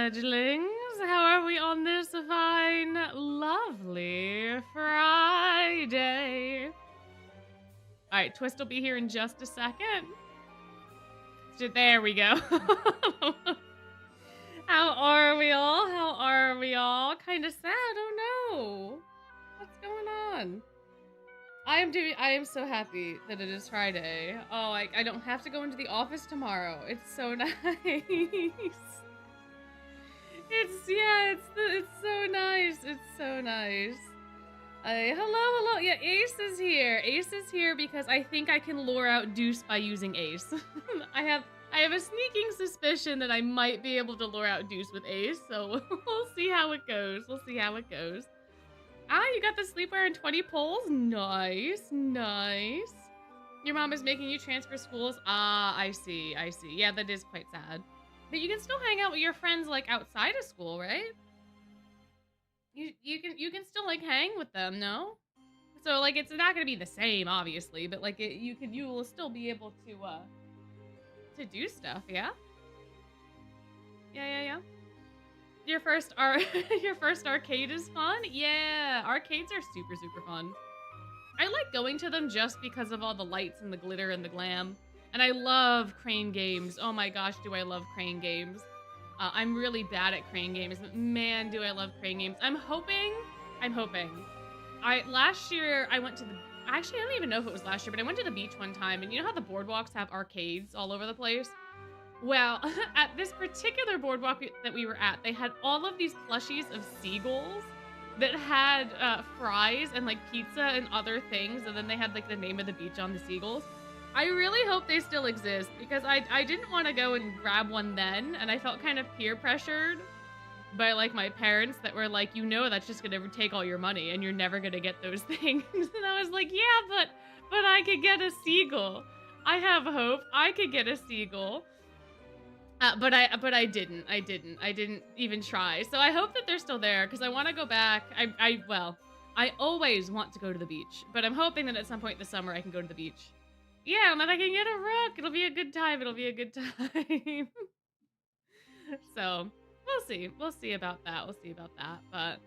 fledglings. How are we on this fine, lovely Friday? All right, Twist will be here in just a second. There we go. How are we all? How are we all? Kind of sad. Oh no. What's going on? I am so happy that it is Friday. Oh, I don't have to go into the office tomorrow. It's so nice. It's so nice. It's so nice. Hello. Yeah, Ace is here. Ace is here because I think I can lure out Deuce by using Ace. I have a sneaking suspicion that I might be able to lure out Deuce with Ace, so we'll see how it goes. Ah, you got the sleepwear and 20 poles? Nice. Your mom is making you transfer schools? Ah, I see. Yeah, that is quite sad. But you can still hang out with your friends, like, outside of school, right? You can still, like, hang with them, no? So, like, it's not gonna be the same, obviously, but, like, you will still be able to do stuff, yeah? Yeah. Your first arcade is fun? Yeah, arcades are super fun. I like going to them just because of all the lights and the glitter and the glam. And I love crane games. Oh my gosh, do I love crane games. I'm really bad at crane games, but man, do I love crane games. I'm hoping. Last year, I went to the... Actually, I don't even know if it was last year, but I went to the beach one time, and you know how the boardwalks have arcades all over the place? Well, at this particular boardwalk that we were at, they had all of these plushies of seagulls that had fries and like pizza and other things, and then they had like the name of the beach on the seagulls. I really hope they still exist because I didn't want to go and grab one then, and I felt kind of peer pressured by like my parents that were like, you know, that's just gonna take all your money and you're never gonna get those things. And I was like, yeah, but I could get a seagull. I have hope. I could get a seagull. But I didn't even try. So I hope that they're still there because I want to go back. I always want to go to the beach, but I'm hoping that at some point this summer I can go to the beach. Yeah, and then I can get a rook. It'll be a good time. So we'll see about that. But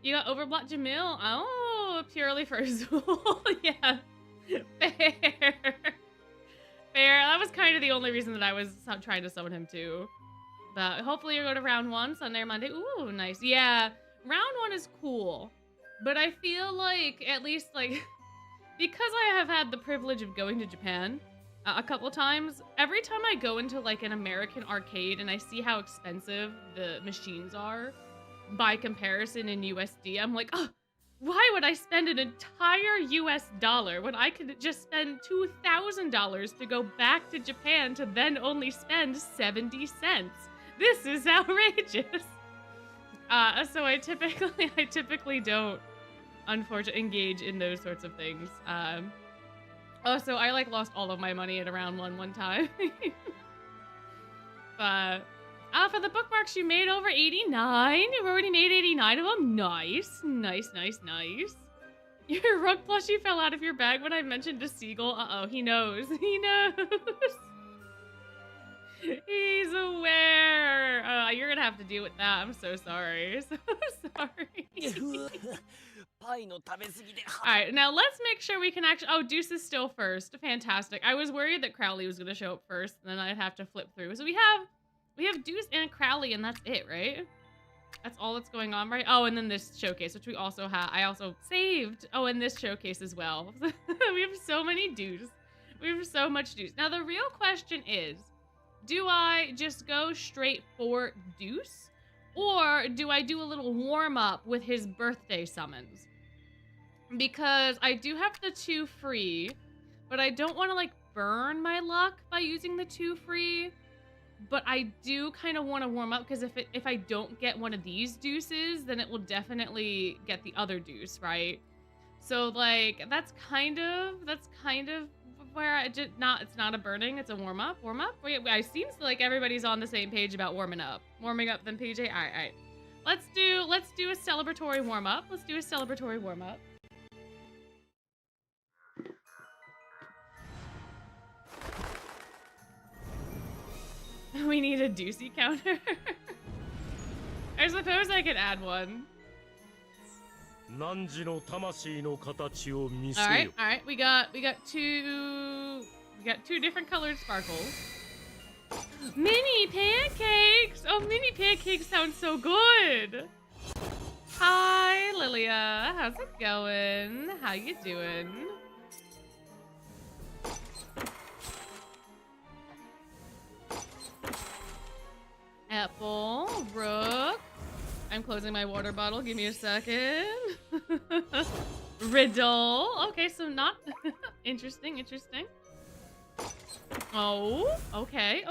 you got Overblock Jamil? Oh, purely for Azul. Yeah, fair. Fair. That was kind of the only reason that I was trying to summon him too. But hopefully you go to round 1, Sunday or Monday. Ooh, nice. Yeah, round 1 is cool. But I feel like, at least, like, because I have had the privilege of going to Japan a couple times, every time I go into, like, an American arcade and I see how expensive the machines are by comparison in USD, I'm like, oh, why would I spend an entire US dollar when I could just spend $2,000 to go back to Japan to then only spend 70 cents? This is outrageous. So I typically don't, unfortunately, engage in those sorts of things. Also, I like lost all of my money at around one time. But for the bookmarks, you made over 89. You've already made 89 of them. Nice. Your rug plushie fell out of your bag when I mentioned a seagull. Uh-oh, he knows. He's aware. You're gonna have to deal with that. I'm so sorry. Alright, now let's make sure we can actually... Oh, Deuce is still first. Fantastic. I was worried that Crowley was gonna show up first, and then I'd have to flip through. So we have Deuce and Crowley, and that's it, right? That's all that's going on, right? Oh, and then this showcase, which we also have. I also saved. Oh, and this showcase as well. We have so many Deuce. We have so much Deuce. Now, the real question is, do I just go straight for Deuce? Or do I do a little warm-up with his birthday summons? Because I do have the 2 free, but I don't want to, like, burn my luck by using the 2 free. But I do kind of want to warm up, because if I don't get one of these Deuces, then it will definitely get the other Deuce, right? So, like, that's kind of where it's not a burning, it's a warm up. It seems like everybody's on the same page about warming up then PJ. All right. Let's do a celebratory warm up. We need a Deucey counter. I suppose I could add one. Alright, alright. We got two different colored sparkles. Mini pancakes! Oh, mini pancakes sound so good. Hi, Lilia. How's it going? How you doing? Apple, Rook. I'm closing my water bottle. Give me a second. Riddle. Okay, so not interesting. Oh, okay.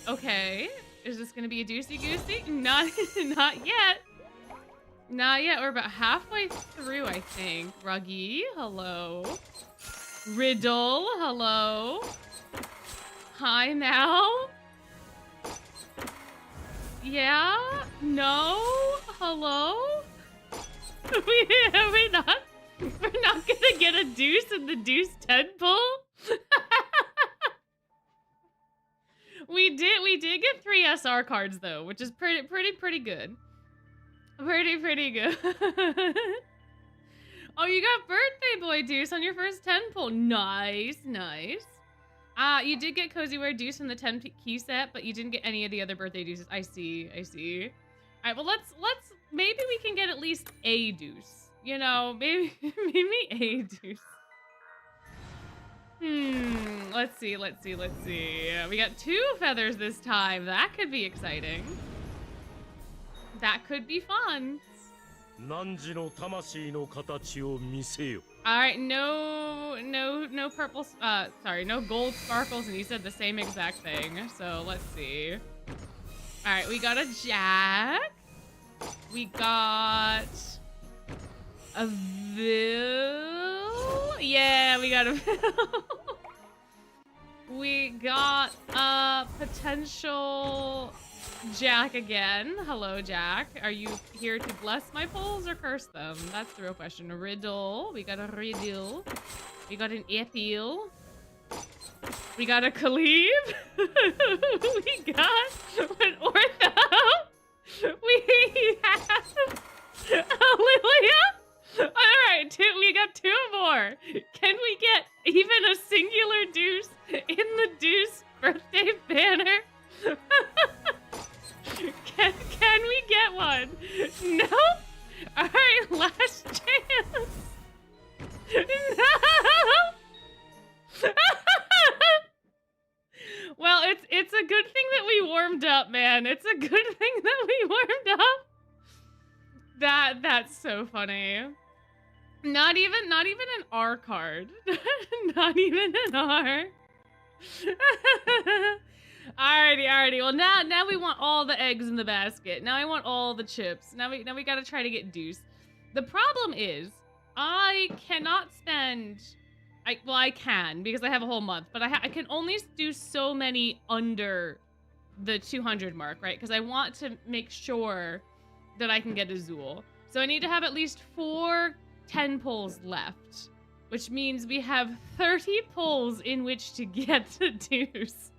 Okay. Is this gonna be a Deucey Goosey? Not yet. Not yet. We're about halfway through, I think. Ruggy, hello. Riddle, hello. Hi, Mal. Yeah? No? Hello? We're not gonna get a Deuce in the Deuce 10 pull? We did get 3 SR cards though, which is pretty good. Pretty good. Oh, you got birthday boy Deuce on your first 10 pull. Nice. You did get Cozy Wear Deuce in the 10 key set, but you didn't get any of the other birthday Deuces. I see. All right, well, let's maybe we can get at least a Deuce. You know, maybe a Deuce. Let's see. We got 2 feathers this time. That could be exciting. That could be fun. Alright, no purple, sorry, no gold sparkles, and you said the same exact thing, so let's see. Alright, we got a Jack. We got a Vil. Yeah, we got a Vil. We got a potential Jack again. Hello, Jack. Are you here to bless my pulls or curse them? That's the real question. A Riddle. We got a Riddle. We got an Appeal. We got a Khalib. We got an Ortho. We have a Lilia. Alright, we got 2 more. Can we get even a singular Deuce in the Deuce birthday banner? Can we get one? No? Alright, last chance. No! Well, it's a good thing that we warmed up, man. It's a good thing that we warmed up. That's so funny. Not even an R card. Not even an R. Alrighty. Well, now we want all the eggs in the basket. Now I want all the chips. Now we gotta try to get Deuce. The problem is, I cannot spend. I can because I have a whole month, but I can only do so many under the 200 mark, right? Because I want to make sure that I can get a Zool. So I need to have at least 4 10 pulls left, which means we have 30 pulls in which to get the Deuce.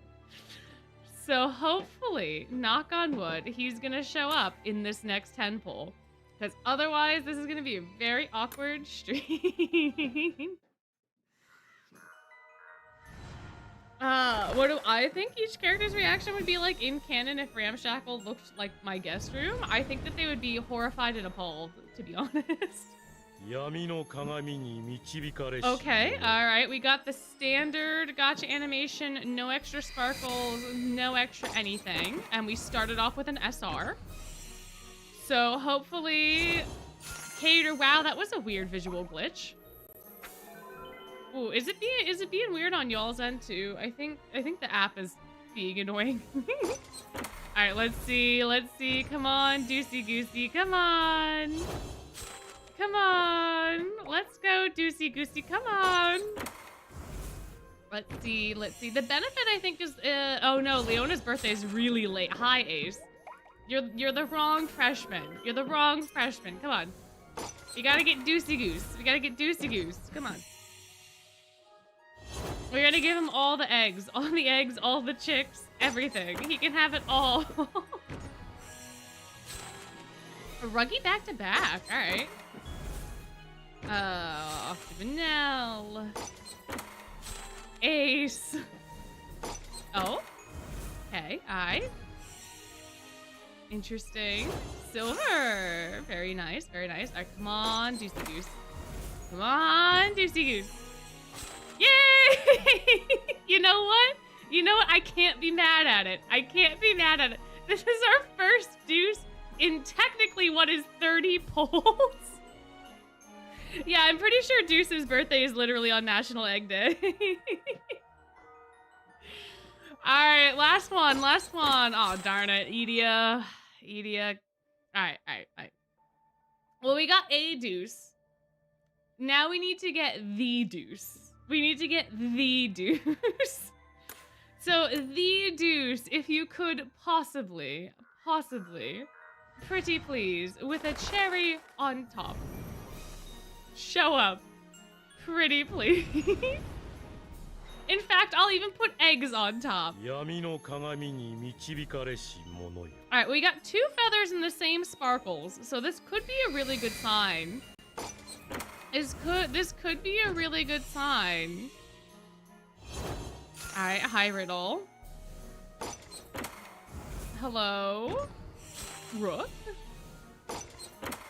So hopefully, knock on wood, he's gonna show up in this next 10 pull. Because otherwise, this is gonna be a very awkward stream. What do I think each character's reaction would be like in canon if Ramshackle looked like my guest room? I think that they would be horrified and appalled, to be honest. Okay, alright, we got the standard gotcha animation, no extra sparkles, no extra anything, and we started off with an SR. So hopefully, Cater, wow, that was a weird visual glitch. Ooh, is it being weird on y'all's end too? I think the app is being annoying. Alright, let's see, come on, Deucey Goosey, come on! Come on! Let's go, Deucey Goosey, come on! Let's see. The benefit, I think, is, oh no, Leona's birthday is really late. Hi, Ace. You're the wrong freshman. You're the wrong freshman. Come on. You gotta get Deucey Goose. We gotta get Deucey Goose. Come on. We're gonna give him all the eggs, all the chicks, everything. He can have it all. Ruggy back to back. All right. Off to Vanille. Ace. Oh. Okay. Interesting. Silver. Very nice. Very nice. All right, come on, Deucey Goose. Come on, Deucey Goose. Yay! You know what? You know what? I can't be mad at it. I can't be mad at it. This is our first Deuce in technically what is 30 polls. Yeah, I'm pretty sure Deuce's birthday is literally on National Egg Day. All right, last one. Oh, darn it. Edia. All right. Well, we got a Deuce. Now we need to get the Deuce. So the Deuce, if you could possibly, pretty please, with a cherry on top, show up, pretty please. In fact, I'll even put eggs on top. All right, we got 2 feathers in the same sparkles, so this could be a really good sign. This could be a really good sign. All right, hi Riddle. Hello, Rook.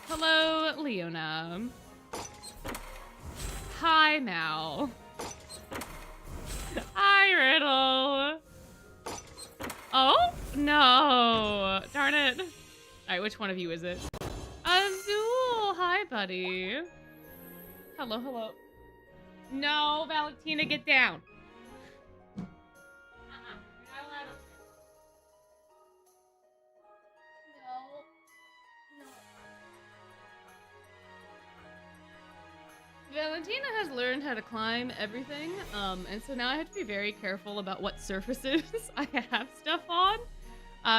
Hello, Leona. Hi, Mal. Hi, Riddle. Oh, no. Darn it. All right, which one of you is it? Azul. Hi, buddy. Hello. No, Valentina, get down. Valentina has learned how to climb everything, and so now I have to be very careful about what surfaces I have stuff on,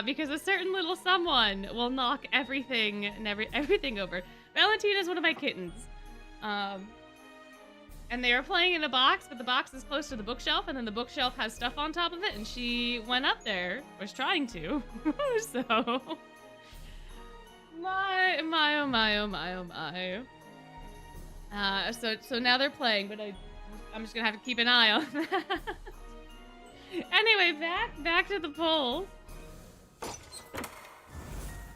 because a certain little someone will knock everything and everything over. Valentina is one of my kittens, and they are playing in a box, but the box is close to the bookshelf, and then the bookshelf has stuff on top of it, and she went up there, was trying to, so... My, oh my. So now they're playing, but I'm just gonna have to keep an eye on that. Anyway, back to the poll.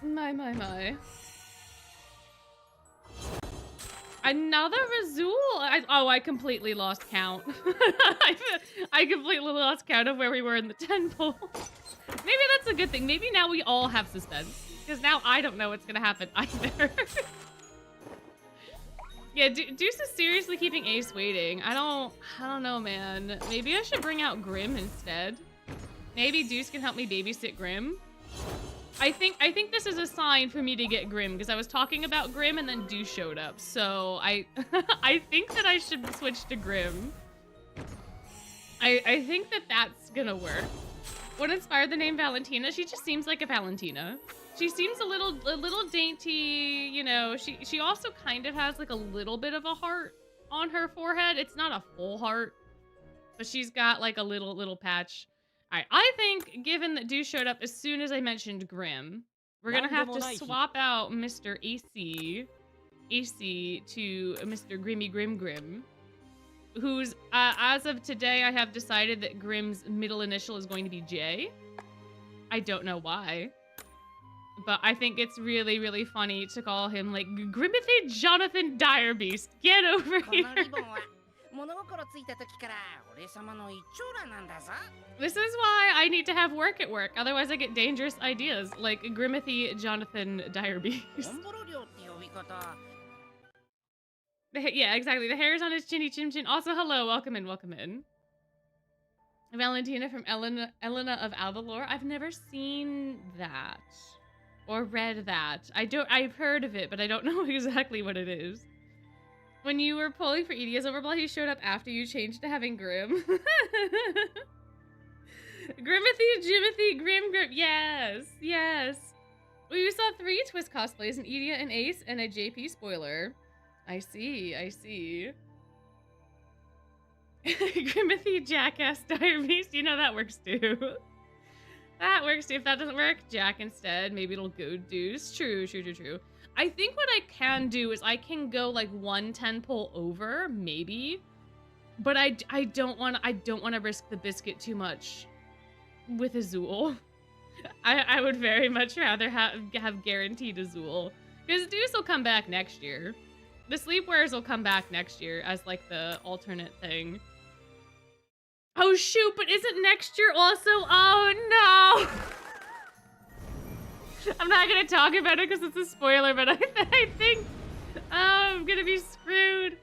My. Another Razul. I completely lost count. I completely lost count of where we were in the 10 poll. Maybe that's a good thing. Maybe now we all have suspense, because now I don't know what's gonna happen either. Yeah, Deuce is seriously keeping Ace waiting. I don't know, man. Maybe I should bring out Grim instead. Maybe Deuce can help me babysit Grim. I think this is a sign for me to get Grim, because I was talking about Grim and then Deuce showed up. So I think that I should switch to Grim. I think that's gonna work. What inspired the name Valentina? She just seems like a Valentina. She seems a little dainty, you know. She also kind of has like a little bit of a heart on her forehead. It's not a full heart, but she's got like a little patch. All right, I think given that Deuce showed up as soon as I mentioned Grim, we're gonna have to swap out Mr. AC to Mr. Grimmy Grim, who's as of today I have decided that Grim's middle initial is going to be J. I don't know why. But I think it's really, really funny to call him, like, Grimothy Jonathan Direbeast. Get over here. This is why I need to have work at work. Otherwise, I get dangerous ideas, like Grimothy Jonathan Direbeast. Yeah, exactly. The hair's on his chinny chin. Also, hello. Welcome in. Valentina from Elena of Albalor. I've never seen that. Or read that. I've heard of it, but I don't know exactly what it is. When you were polling for Edia's Overblow, he showed up after you changed to having Grim. Grimothy, Jimothy, Grim. Yes. Well, you saw 3 Twist cosplays, an Edia, an Ace, and a JP spoiler. I see. Grimothy, Jackass, Dire Beast. You know that works too. That works too. If that doesn't work, Jack instead. Maybe it'll go Deuce. True. I think what I can do is I can go like 110 pull over, maybe. But I don't want to risk the biscuit too much with Azul. I would very much rather have guaranteed Azul. Because Deuce will come back next year. The sleepwears will come back next year as like the alternate thing. Oh shoot, but isn't next year also? Oh no! I'm not gonna talk about it because it's a spoiler, but I think I'm gonna be screwed.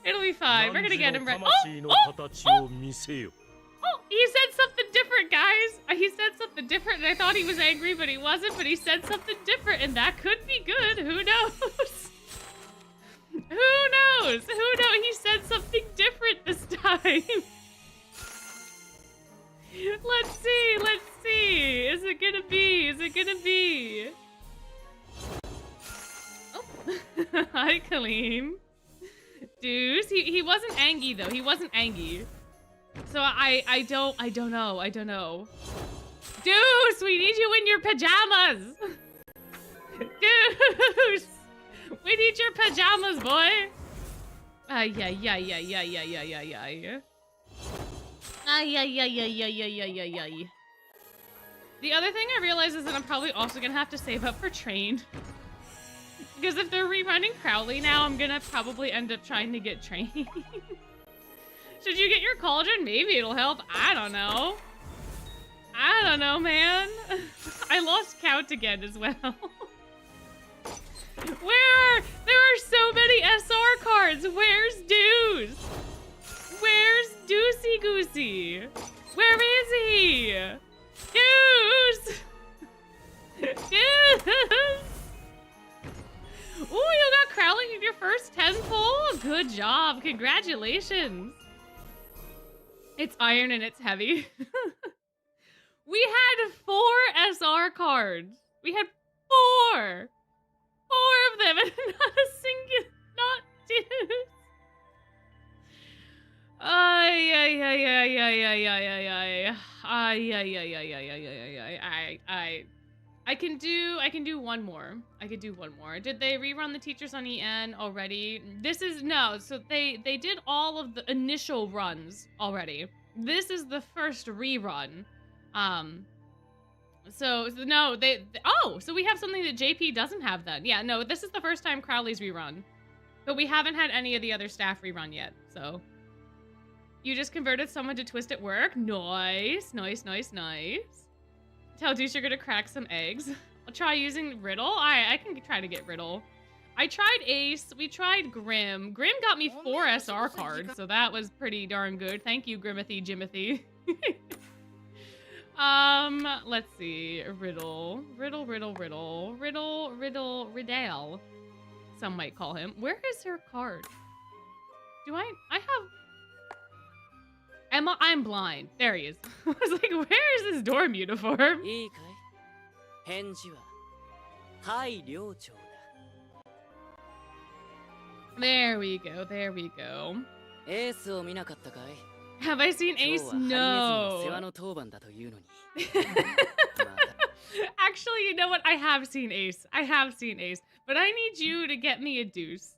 It'll be fine. We're gonna get him right. Oh, he said something different, guys. He said something different, and I thought he was angry, but he wasn't. But he said something different, and that could be good. Who knows? Who knows? Who knows? He said something different this time. Let's see. Let's see. Is it gonna be? Is it gonna be? Oh, hi, Colleen. Deuce. He wasn't angry though. He wasn't angry. So I don't know. Deuce, we need you in your pajamas. Deuce, we need your pajamas, boy. Yeah. The other thing I realize is that I'm probably also gonna have to save up for Train. Because if they're rerunning Crowley now, I'm gonna probably end up trying to get Train. Should you get your cauldron? Maybe it'll help. I don't know. I don't know, man. I lost count again as well. There are so many SR cards. Where's Deuce? Where's Deucey Goosey? Where is he? Deuce! Deuce! Ooh, you got Crowley in your first 10 pull? Good job. Congratulations. It's iron and it's heavy. We had 4 SR cards. We had 4. 4 of them and not a single, not Deuce. I can do one more. I could do one more. Did they rerun the teachers on EN already? This is no. So they did all of the initial runs already. This is the first rerun. So no, so we have something that JP doesn't have then. Yeah, no, this is the first time Crowley's rerun. But we haven't had any of the other staff rerun yet, so. You just converted someone to twist at work? Nice. Tell Deuce you're gonna crack some eggs. I'll try using Riddle. I can try to get Riddle. I tried Ace. We tried Grim. Grim got me 4 SR cards, so that was pretty darn good. Thank you, Grimothy Jimothy. Let's see. Riddle. Riddle. Some might call him. Where is her card? I have... I'm blind. There he is. I was like, where is this dorm uniform? There we go. Have I seen Ace? No. Actually, you know what? I have seen Ace. But I need you to get me a Deuce.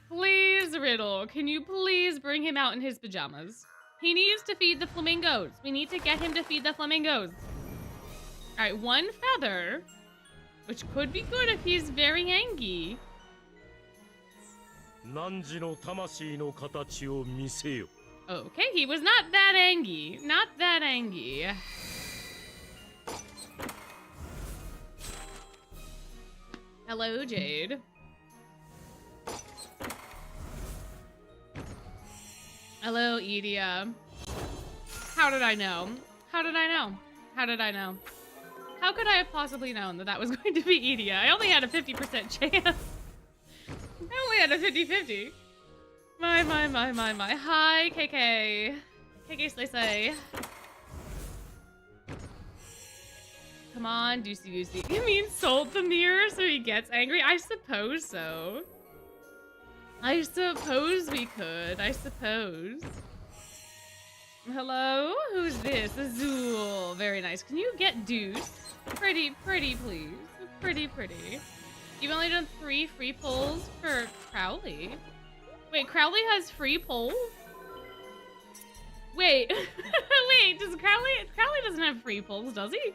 Please, Riddle, can you please bring him out in his pajamas? He needs to feed the flamingos. We need to get him to feed the flamingos. All right, 1 feather, which could be good if he's very angry. Okay, he was not that angry. Hello, Jade. Hello, Edia. How did I know? How could I have possibly known that was going to be Edia? I only had a 50% chance. I only had a 50-50. My. Hi, KK. KK Slay. Come on, Deucey. You mean sold the mirror so he gets angry? I suppose so. I suppose we could. Hello? Who's this? Azul. Very nice. Can you get Deuce? Pretty, please. Pretty. You've only done 3 free pulls for Crowley. Wait, Crowley has free pulls? Wait. Wait, does Crowley doesn't have free pulls, does he?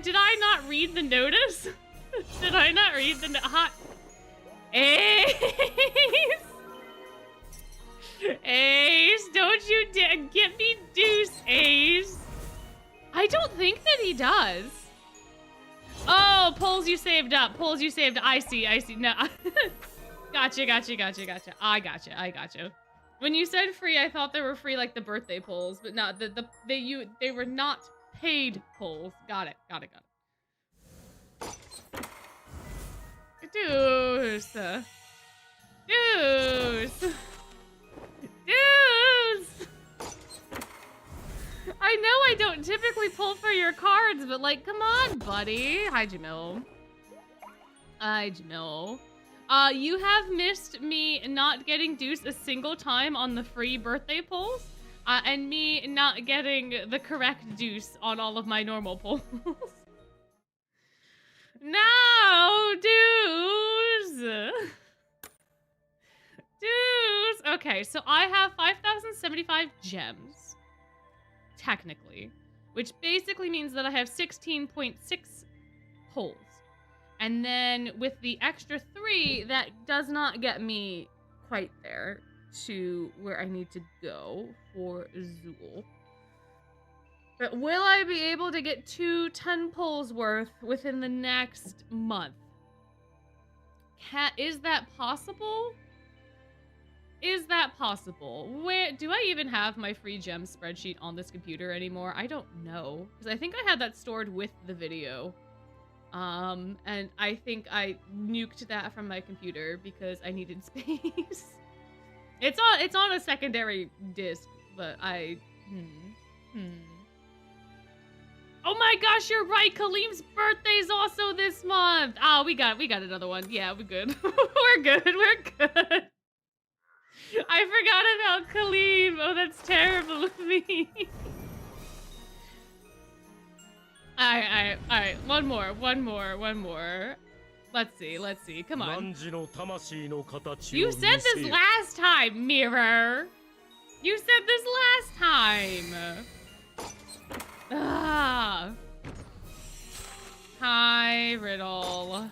Did I not read the notice? Did I not read the hot? Ace! Ace, don't you get me Deuce, Ace. I don't think that he does. Oh, polls you saved up. I see. No. Gotcha. I gotcha. When you said free, I thought they were free like the birthday polls, but no, they were not paid polls. Got it. Deuce. I know I don't typically pull for your cards, but like, come on, buddy. Hi, Jamil. You have missed me not getting Deuce a single time on the free birthday polls, and me not getting the correct Deuce on all of my normal polls. No, Deuce! Okay, so I have 5,075 gems, technically, which basically means that I have 16.6 pulls. And then with the extra 3, that does not get me quite there to where I need to go for Zool. But will I be able to get 2 10 pulls worth within the next month? Is that possible? Where do I even have my free gem spreadsheet on this computer anymore? I don't know, because I think I had that stored with the video. And I think I nuked that from my computer because I needed space. It's on a secondary disk, but Oh my gosh, you're right. Kaleem's birthday's also this month. Oh, we got another one. Yeah, we're good. We're good. I forgot about Kaleem. Oh, that's terrible of me. Alright. One more. Let's see. Come on. You said this last time, Mirror. You said this last time. Hi, Riddle.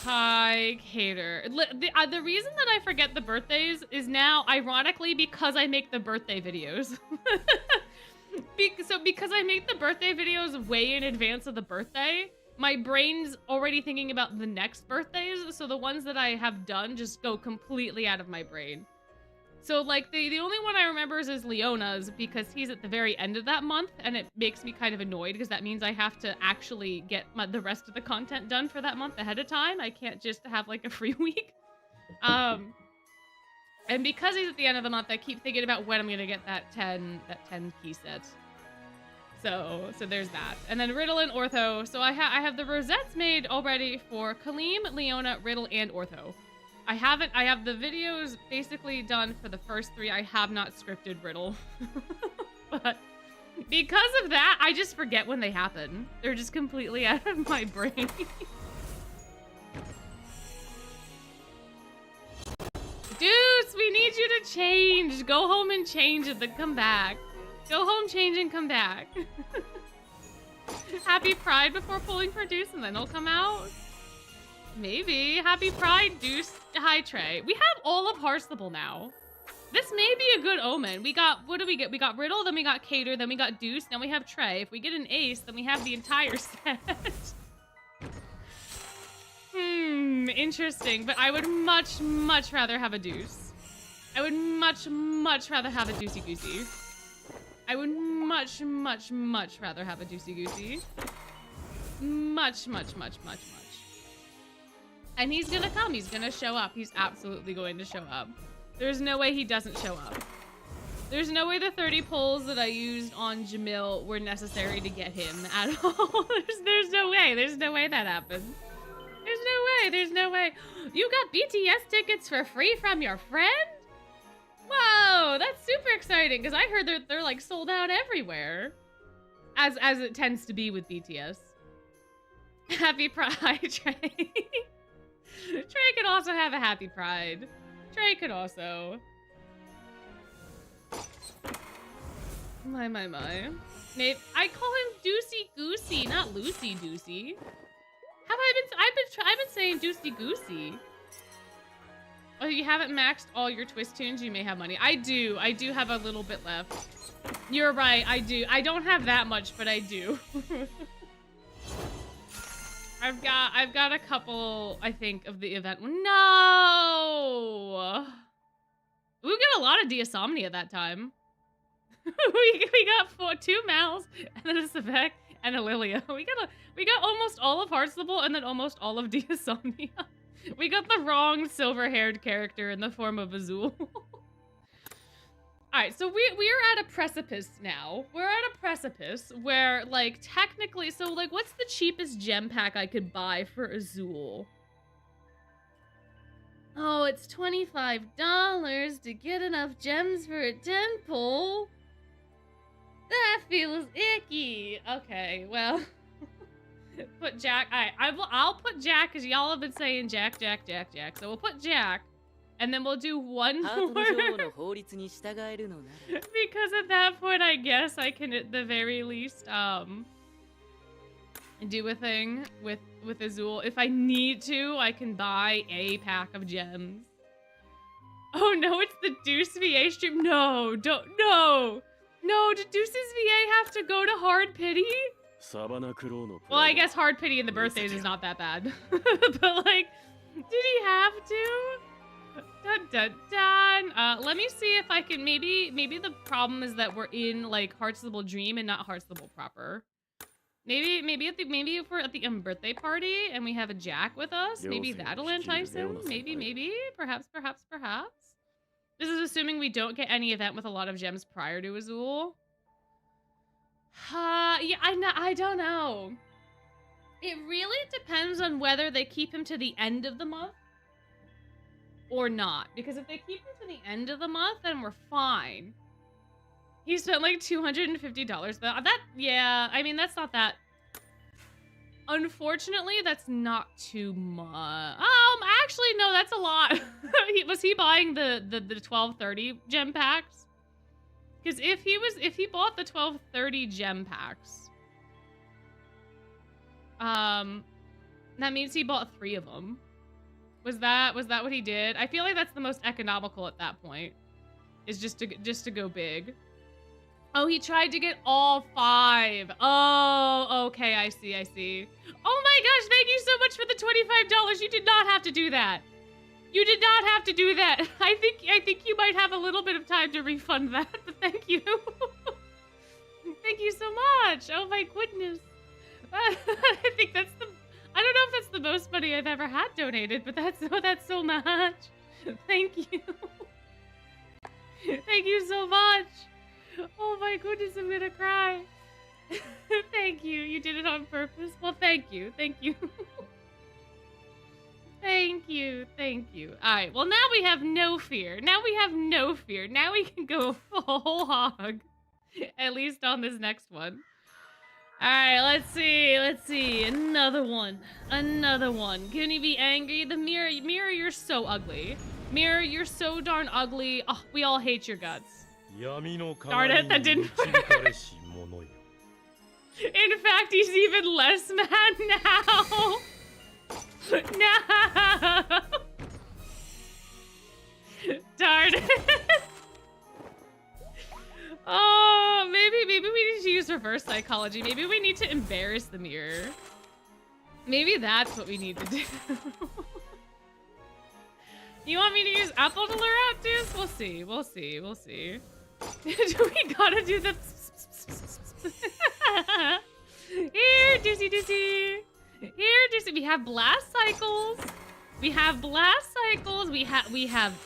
Hi, Cater. The reason that I forget the birthdays is now, ironically, because I make the birthday videos. So because I make the birthday videos way in advance of the birthday, my brain's already thinking about the next birthdays, so the ones that I have done just go completely out of my brain. So, like, the only one I remember is Leona's, because he's at the very end of that month, and it makes me kind of annoyed, because that means I have to actually get the rest of the content done for that month ahead of time. I can't just have, like, a free week. And because he's at the end of the month, I keep thinking about when I'm gonna get that 10 key set. So there's that. And then Riddle and Ortho. So I have the rosettes made already for Kaleem, Leona, Riddle, and Ortho. I have the videos basically done for the first 3. I have not scripted Riddle. But because of that, I just forget when they happen. They're just completely out of my brain. Deuce, we need you to change. Go home and change and then come back. Go home, change, and come back. Happy Pride before pulling for Deuce and then it'll come out? Maybe. Happy Pride, Deuce. Hi, Trey. We have all of Hearthstable now. This may be a good omen. We got, what do we get? We got Riddle, then we got Cater, then we got Deuce, then we have Trey. If we get an ace, then we have the entire set. Interesting. But I would much, much rather have a Deuce. I would much, much rather have a Deucey Goosey. I would much, much, much rather have a Deucey Goosey. Much, much, much, much, much. And he's gonna come. He's gonna show up. He's absolutely going to show up. There's no way he doesn't show up. There's no way the 30 pulls that I used on Jamil were necessary to get him at all. There's no way. There's no way that happened. There's no way. There's no way. You got BTS tickets for free from your friend? Whoa, that's super exciting because I heard they're like sold out everywhere. As it tends to be with BTS. Happy Pride, Trey. Trey could also have a happy Pride. Trey could also. My. Nate, I call him Deucey Goosey, not Loosey Doosey. I've been saying Deucey Goosey. Oh, you haven't maxed all your twist tunes, you may have money. I do have a little bit left. You're right, I do. I don't have that much, but I do. I've got a couple, I think, of the event. No! We got a lot of Diasomnia that time. we got 2 Mals, and then a Savek, and a Lilia. We got almost all of Heartstable, and then almost all of Diasomnia. We got the wrong silver-haired character in the form of Azul. Alright, so we're at a precipice now. We're at a precipice where, like, technically... So, like, what's the cheapest gem pack I could buy for Azul? Oh, it's $25 to get enough gems for a 10 pull. That feels icky. Okay, well... Put Jack... Alright, I'll put Jack, because y'all have been saying Jack. So we'll put Jack. And then we'll do one more. Because at that point, I guess I can at the very least do a thing with Azul. If I need to, I can buy a pack of gems. Oh no, it's the Deuce VA stream. No, no, did Deuce's VA have to go to Hard Pity? Well, I guess Hard Pity and the birthdays is not that bad. But like, did he have to? Let me see if I can, maybe the problem is that we're in like Heartstable Dream and not Heartstable proper. Maybe if we're at the birthday party and we have a Jack with us, maybe that'll entice him. Maybe, perhaps. This is assuming we don't get any event with a lot of gems prior to Azul. Yeah, I don't know. It really depends on whether they keep him to the end of the month or not. Because if they keep him to the end of the month, then we're fine. He spent like $250. Yeah, I mean, that's not that... Unfortunately, that's not too much. Actually, no, that's a lot. Was he buying the 1230 gem packs? Because if he bought the 1230 gem packs, that means he bought 3 of them. Was that what he did? I feel like that's the most economical at that point. Is just to go big. Oh, he tried to get all 5. Oh, okay, I see. Oh my gosh, thank you so much for the $25. You did not have to do that. You did not have to do that. I think you might have a little bit of time to refund that, but thank you. Thank you so much. Oh my goodness. I think that's I don't know if that's the most money I've ever had donated, but that's so much. Thank you. Thank you so much. Oh my goodness, I'm gonna cry. Thank you. You did it on purpose. Well, thank you. Thank you. Thank you. Alright, well now we have no fear. Now we can go full hog. At least on this next one. Alright, let's see. Another one. Can you be angry? The mirror, you're so ugly. Mirror, you're so darn ugly. Oh, we all hate your guts. Darn it, that didn't work. In fact, he's even less mad now. No! Darn it. Oh, maybe we need to use reverse psychology. Maybe we need to embarrass the mirror. Maybe that's what we need to do. You want me to use apple to lure out Deuce? We'll see. Do we gotta do the... Here, Deucey. Here, Deucey. We have blast cycles. We have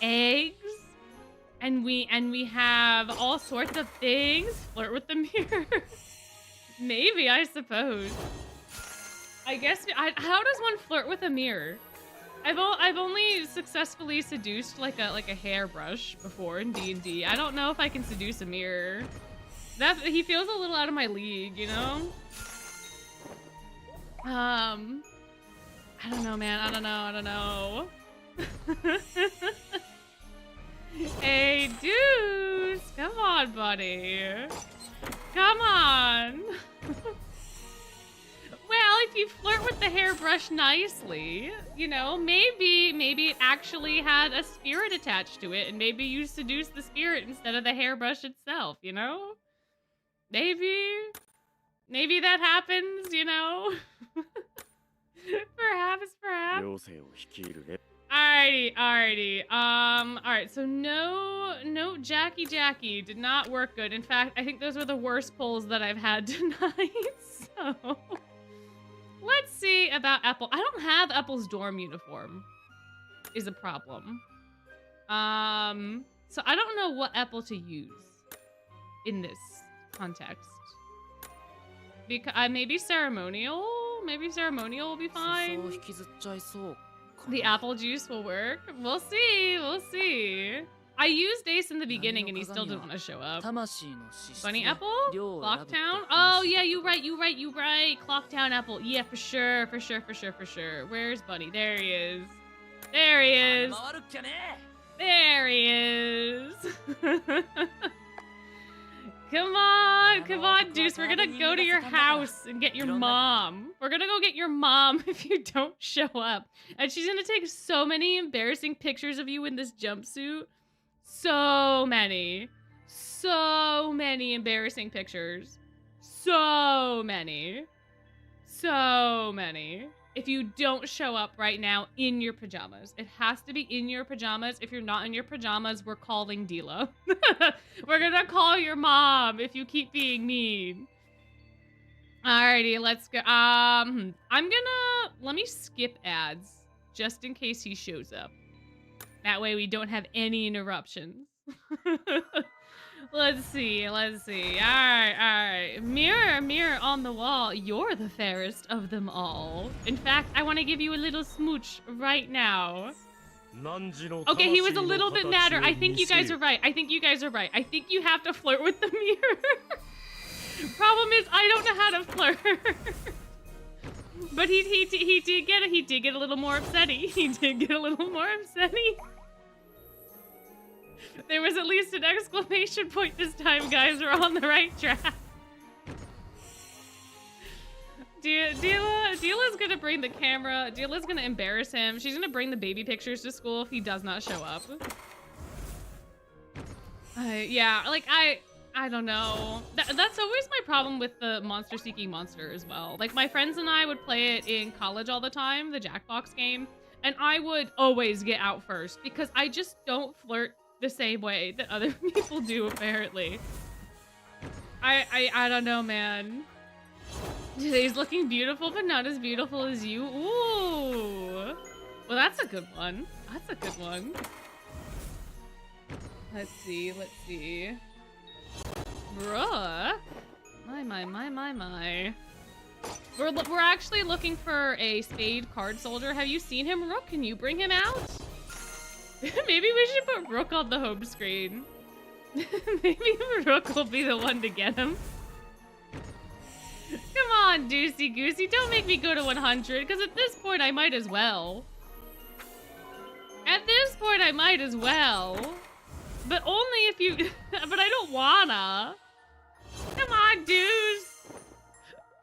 eggs. And we have all sorts of things. Flirt with the mirror. Maybe, I suppose. I guess, how does one flirt with a mirror? I've only successfully seduced like a hairbrush before in D&D. I don't know if I can seduce a mirror. He feels a little out of my league, you know? I don't know, man. I don't know. Hey, Deuce! Come on, buddy. Come on. Well, if you flirt with the hairbrush nicely, you know, maybe it actually had a spirit attached to it, and maybe you seduce the spirit instead of the hairbrush itself, you know? Maybe that happens, you know? Perhaps. Alrighty. Alright, so no Jackie did not work good. In fact, I think those were the worst pulls that I've had tonight, so... Let's see about Apple. I don't have Apple's dorm uniform, is a problem. So I don't know what Apple to use in this context. Because maybe ceremonial? Maybe ceremonial will be fine. The apple juice will work. We'll see. I used Ace in the beginning and he still didn't want to show up. Bunny apple? Clocktown? Oh yeah, you right. Clocktown apple. Yeah, for sure. Where's Bunny? There he is. Come on, Deuce. We're gonna go to your house and get your mom. We're gonna go get your mom if you don't show up. And she's gonna take so many embarrassing pictures of you in this jumpsuit. So many embarrassing pictures. So many. If you don't show up right now in your pajamas. It has to be in your pajamas. If you're not in your pajamas, we're calling Dila. We're gonna call your mom if you keep being mean. Alrighty, let's go. Let me skip ads just in case he shows up. That way we don't have any interruptions. Let's see. All right. Mirror on the wall. You're the fairest of them all. In fact, I want to give you a little smooch right now. Okay, he was a little bit madder. I think you guys are right. I think you have to flirt with the mirror. Problem is, I don't know how to flirt. But he did get a little more upsetty. There was at least an exclamation point this time, guys. We're on the right track. Dila's gonna bring the camera. Dila's gonna embarrass him. She's gonna bring the baby pictures to school if he does not show up. Yeah, like I don't know. That's always my problem with the Monster Seeking Monster as well. Like, my friends and I would play it in college all the time, the Jackbox game, and I would always get out first because I just don't flirt the same way that other people do, apparently. I don't know, man. Today's looking beautiful, but not as beautiful as you. Ooh. Well, that's a good one. Let's see. Bruh. My. We're actually looking for a spade card soldier. Have you seen him, Rook? Can you bring him out? Maybe we should put Rook on the home screen. Maybe Rook will be the one to get him. Come on, Deucey Goosey. Don't make me go to 100, because at this point I might as well. But only if you... But I don't wanna. Come on, Deuce.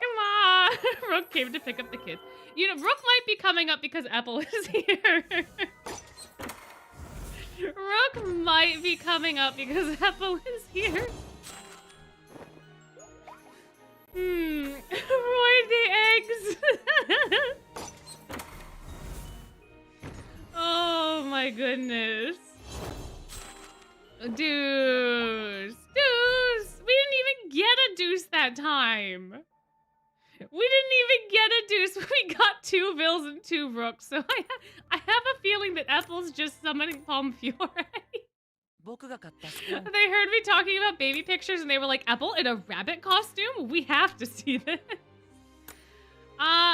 Come on. Rook came to pick up the kids. You know, Rook might be coming up because Apple is here. Rook might be coming up because Apple is here. Roy the eggs. Oh my goodness. Deuce. We didn't even get a Deuce that time. We got 2 Bills and 2 Rooks. So I have a feeling that Apple's just summoning Palm Fiore. They heard me talking about baby pictures and they were like, Apple in a rabbit costume? We have to see this.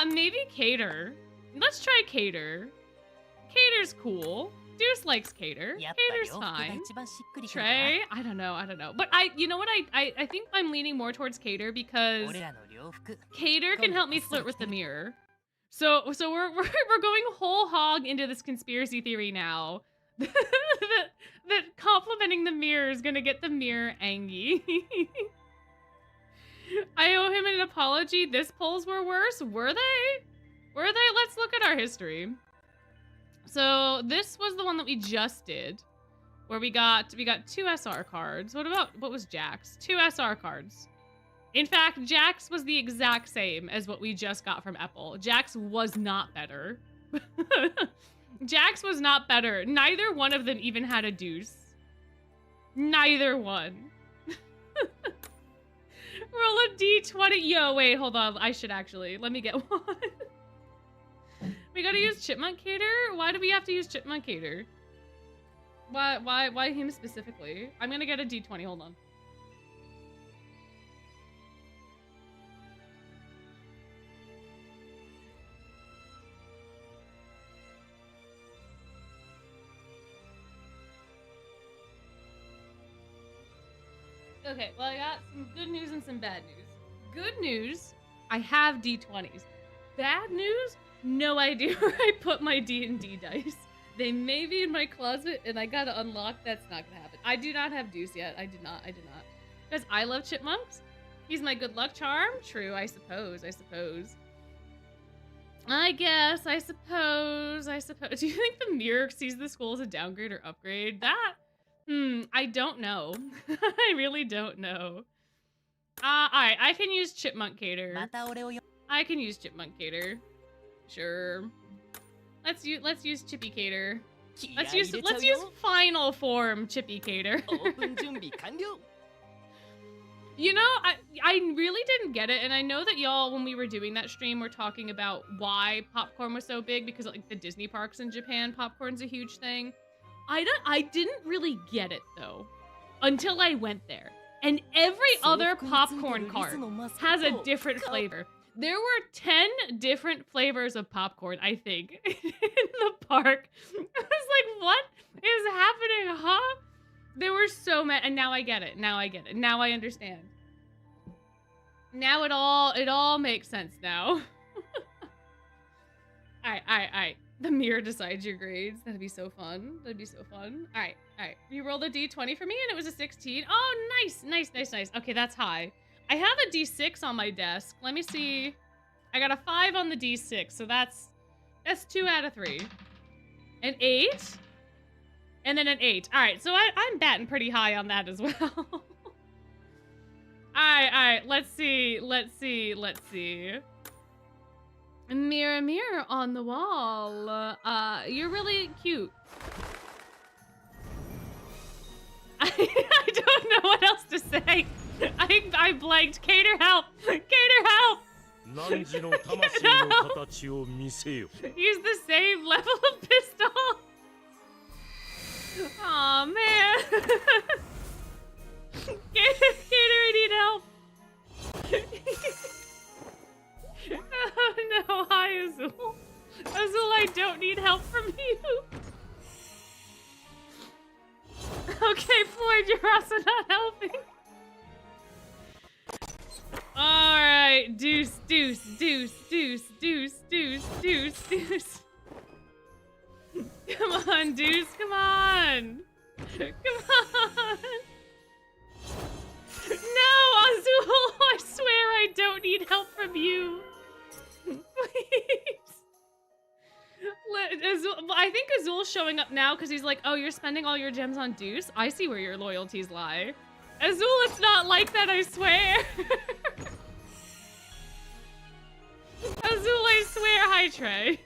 Maybe Cater. Let's try Cater. Cater's cool. Deuce likes Cater. Cater's fine. Trey, I don't know. But you know what? I think I'm leaning more towards Cater because Cater can help me flirt with the mirror. So we're going whole hog into this conspiracy theory now. that complimenting the mirror is gonna get the mirror angry. I owe him an apology. This polls were worse. Were they? Were they? Let's look at our history. So this was the one that we just did, where we got 2 SR cards. What was Jax? 2 SR cards. In fact, Jax was the exact same as what we just got from Epple. Jax was not better. Jax was not better. Neither one of them even had a Deuce. Neither one. Roll a D20. Yo, wait, hold on. I should actually. Let me get one. We gotta use Chipmunk Cater? Why do we have to use Chipmunk Cater? Why him specifically? I'm gonna get a D20. Hold on. Okay, well, I got some good news and some bad news. Good news, I have D20s. Bad news, no idea where I put my D&D dice. They may be in my closet, and I gotta unlock. That's not gonna happen. I do not have Deuce yet. I did not. Because I love chipmunks. He's my good luck charm. True, I suppose. I suppose. Do you think the mirror sees the school as a downgrade or upgrade? I don't know. I really don't know. Alright, I can use Chipmunk Cater. Sure. Let's use Chippy Cater. Let's use final form Chippy Cater. You know, I really didn't get it, and I know that y'all, when we were doing that stream, were talking about why popcorn was so big, because like the Disney parks in Japan, popcorn's a huge thing. I didn't really get it though, until I went there. And every other popcorn cart has a different flavor. There were 10 different flavors of popcorn, I think, in the park. I was like, what is happening, huh? There were so many, and now I get it. Now I understand. Now it all makes sense now. Alright. The mirror decides your grades. That'd be so fun. Alright. You rolled a D20 for me and it was a 16. Oh, nice. Okay, that's high. I have a D6 on my desk. Let me see. I got a 5 on the D6, so that's 2 out of 3. An 8? And then an 8. Alright, so I'm batting pretty high on that as well. Alright. Let's see. Mirror, mirror on the wall. You're really cute. I don't know what else to say. I blanked. Cater, help! Cater, help! Use the same level of pistol. Aw, man. Cater, I need help. Oh no, hi Azul. Azul, I don't need help from you. Okay, Floyd, you're also not helping. Alright, Deuce. Come on, Deuce, come on. No, Azul, I swear I don't need help from you. Please. I think Azul's showing up now because he's like, oh, you're spending all your gems on Deuce? I see where your loyalties lie. Azul, it's not like that, I swear. Azul, I swear. Hi, Trey.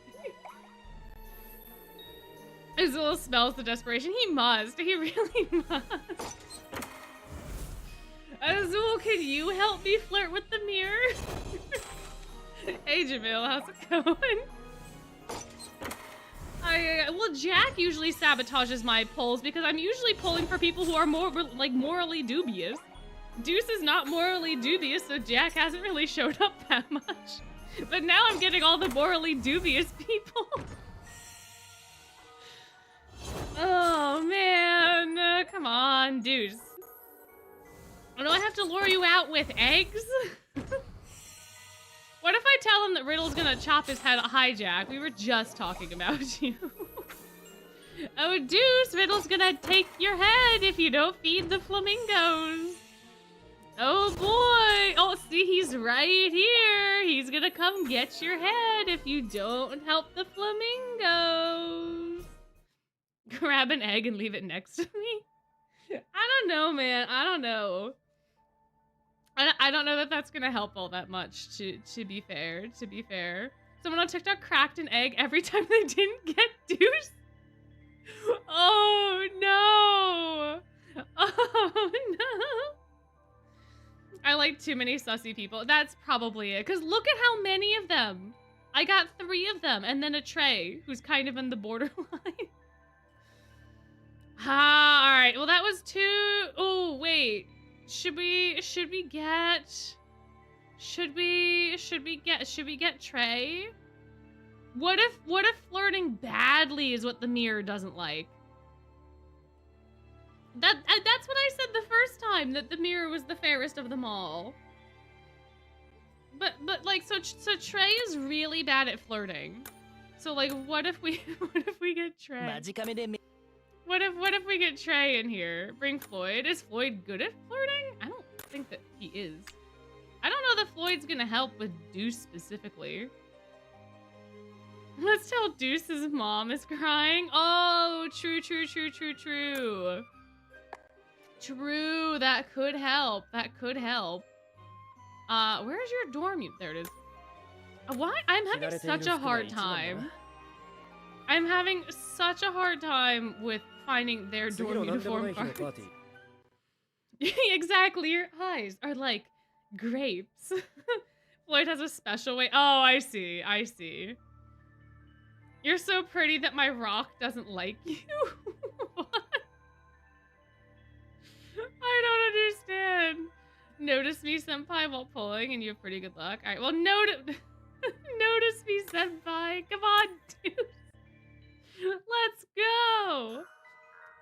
Azul smells the desperation. He must. He really must. Azul, can you help me flirt with the mirror? Hey, Jamil, how's it going? Well, Jack usually sabotages my polls because I'm usually polling for people who are more, like, morally dubious. Deuce is not morally dubious, so Jack hasn't really showed up that much. But now I'm getting all the morally dubious people. Oh, man. Come on, Deuce. Oh, do I have to lure you out with eggs? What if I tell him that Riddle's gonna chop his head hijack? We were just talking about you. Oh, Deuce, Riddle's gonna take your head if you don't feed the flamingos. Oh, boy. Oh, see, he's right here. He's gonna come get your head if you don't help the flamingos. Grab an egg and leave it next to me? I don't know, man. I don't know. I don't know that that's gonna help all that much, to be fair. Someone on TikTok cracked an egg every time they didn't get Deuce. Oh, no. Oh, no. I like too many sussy people. That's probably it. Because look at how many of them. I got 3 of them. And then a Trey, who's kind of in the borderline. All right. Well, that was 2. Oh, wait. Should we get Trey? What if flirting badly is what the mirror doesn't like? That's what I said the first time, that the mirror was the fairest of them all. But like, so Trey is really bad at flirting. So like, what if we get Trey? What if we get Trey in here? Bring Floyd. Is Floyd good at flirting? I don't think that he is. I don't know that Floyd's gonna help with Deuce specifically. Let's tell Deuce's mom is crying. Oh, true. True, that could help. Where's your dorm? There it is. Why? I'm having such a hard time. I'm having such a hard time with finding their dorm uniform cards. Exactly, your eyes are like grapes. Floyd has a special way. Oh, I see. You're so pretty that my rock doesn't like you. What? I don't understand. Notice me, senpai, while pulling, and you have pretty good luck. All right, well, notice me, senpai. Come on, dude. Let's go.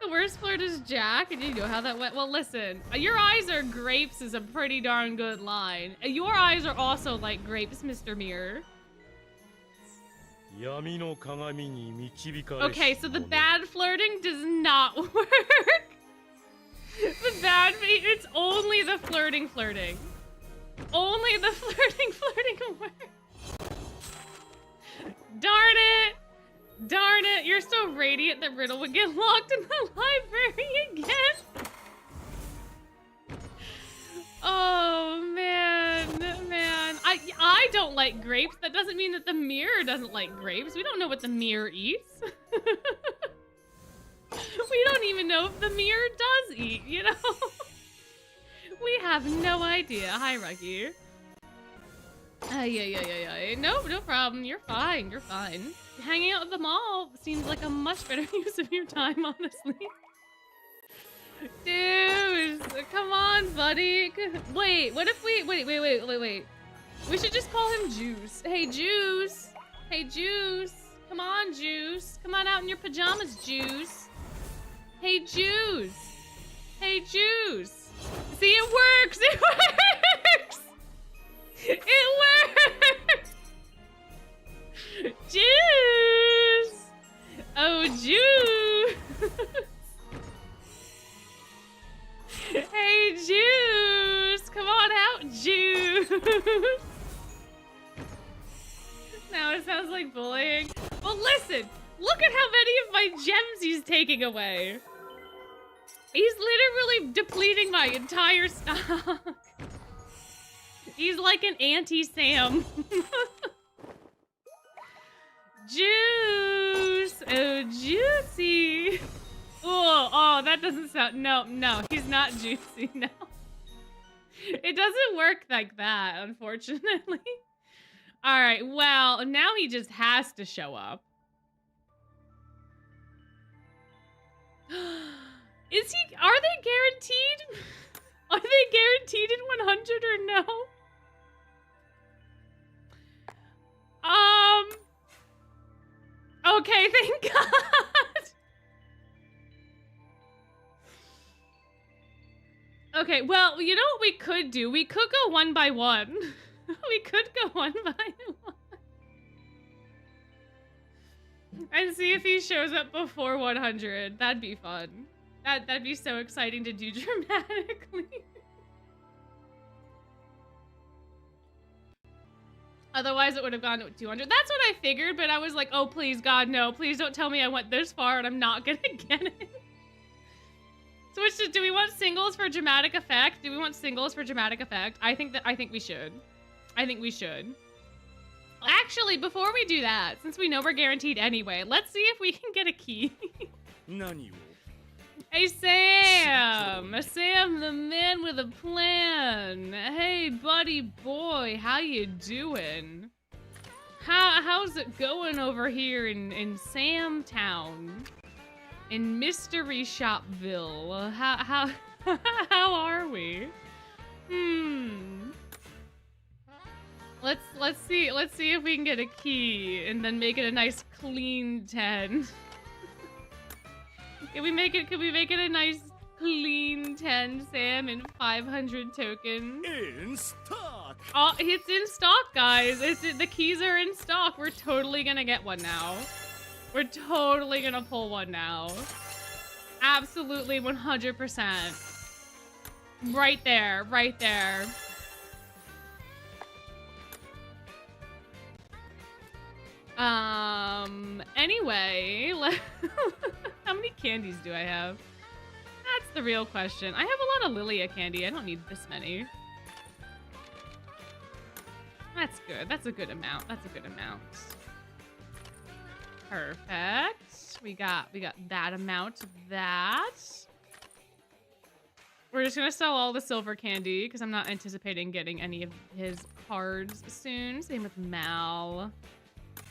The worst flirt is Jack, and you know how that went. Well, listen, your eyes are grapes is a pretty darn good line. Your eyes are also like grapes, Mr. Mirror. Okay, so the bad flirting does not work. It's only the flirting. Only the flirting will work. Darn it, you're so radiant that Riddle would get locked in the library again. Oh, man. I don't like grapes. That doesn't mean that the mirror doesn't like grapes. We don't know what the mirror eats. We don't even know if the mirror does eat, you know? We have no idea. Hi, Ruggy. Yeah. No problem. You're fine. Hanging out at the mall seems like a much better use of your time, honestly. Dude, come on, buddy. Wait, what if we... Wait. We should just call him Juice. Hey, Juice. Come on, Juice. Come on out in your pajamas, Juice. Hey, Juice. See, it works. Juice. Oh, Juice. Hey, Juice. Come on out, Juice. Now it sounds like bullying. Well, listen. Look at how many of my gems he's taking away. He's literally depleting my entire stock. He's like an anti-Sam. Juice. Oh, juicy. Oh, that doesn't sound... No, he's not juicy, no. It doesn't work like that, unfortunately. All right, well, now he just has to show up. Are they guaranteed? Are they guaranteed in 100 or no? Okay, thank God. Okay, well, you know what we could do? We could go one by one. We could go one by one. And see if he shows up before 100. That'd be fun. That'd be so exciting to do dramatically. Otherwise, it would have gone to 200. That's what I figured, but I was like, oh, please, God, no. Please don't tell me I went this far and I'm not gonna get it. So do we want singles for dramatic effect? Do we want singles for dramatic effect? I think we should. I think we should. Actually, before we do that, since we know we're guaranteed anyway, let's see if we can get a key. Hey, Sam! Sam, the man with a plan. Hey, buddy boy, how you doing? How's it going over here in Sam Town? In Mystery Shopville? How are we? Let's see if we can get a key and then make it a nice clean 10. Can we make it a nice clean 10, Sam, and 500 tokens? In stock. Oh, it's in stock, guys. The keys are in stock. We're totally gonna get one now. We're totally gonna pull one now. Absolutely 100%. Right there, right there. Anyway, how many candies do I have? That's the real question. I have a lot of Lilia candy. I don't need this many. That's good. That's a good amount. That's a good amount. Perfect. We got that amount of that. We're just gonna sell all the silver candy because I'm not anticipating getting any of his cards soon. Same with Mal.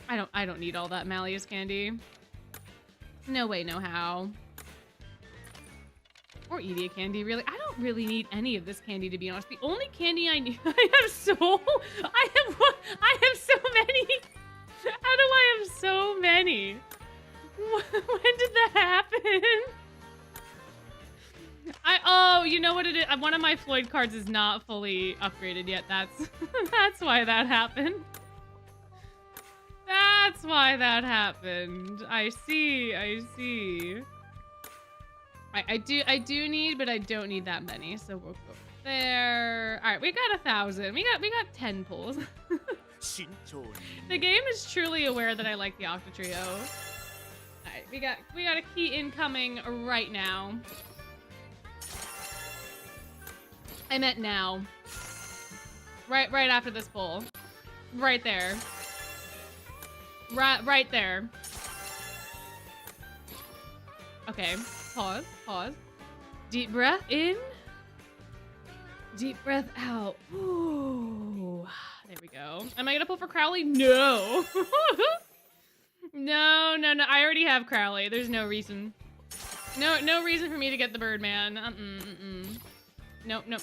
I don't need all that Malleus candy. No way, no how. Or Edia candy, really. I don't really need any of this candy, to be honest. The only candy I need, I have so many. How do I have so many? When did that happen? Oh, you know what it is? One of my Floyd cards is not fully upgraded yet. That's why that happened. That's why that happened. I see. I do need, but I don't need that many. So we'll go there. All right, we got 1,000. We got 10 pulls. The game is truly aware that I like the Octa Trio. All right, we got a key incoming right now. I meant now. Right after this pull. Right there. Right there. Okay, pause. Deep breath in. Deep breath out. Ooh. There we go. Am I gonna pull for Crowley? No. No. I already have Crowley. There's no reason. No reason for me to get the Birdman. Nope. No.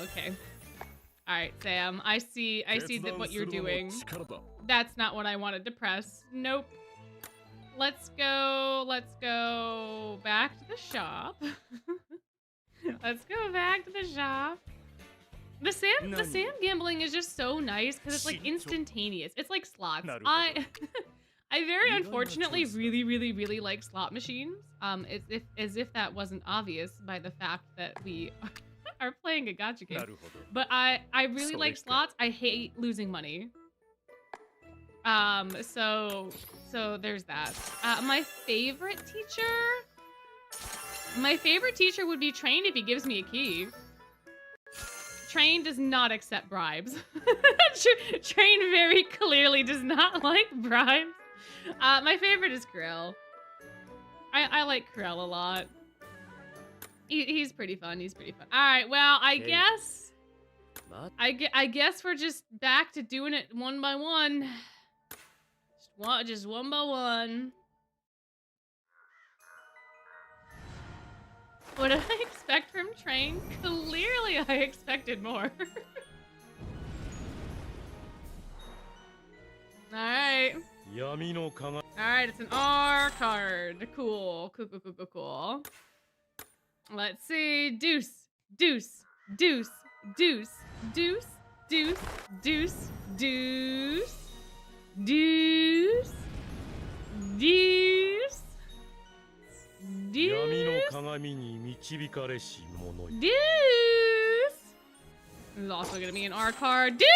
Okay. All right, Sam. I see that what you're doing. That's not what I wanted to press. Nope. Let's go back to the shop. Let's go back to the shop. The Sam gambling is just so nice because it's like instantaneous. It's like slots. I very unfortunately really like slot machines. As if that wasn't obvious by the fact that we are playing a gacha game. But I really like slots. I hate losing money. So there's that. My favorite teacher would be Train if he gives me a key. Train does not accept bribes. Train very clearly does not like bribes. My favorite is Krill. I like Krill a lot. He's pretty fun. All right. Well, I guess we're just back to doing it one by one. Just one by one. What did I expect from Train? Clearly, I expected more. All right. All right, it's an R card. Cool. Cool. Let's see. Deuce. Deuce. Deuce. Deuce. Deuce. Deuce. Deuce. Deuce. Deuce. Deuce. Deuce. Deuce. This is also gonna be an R card. Dude!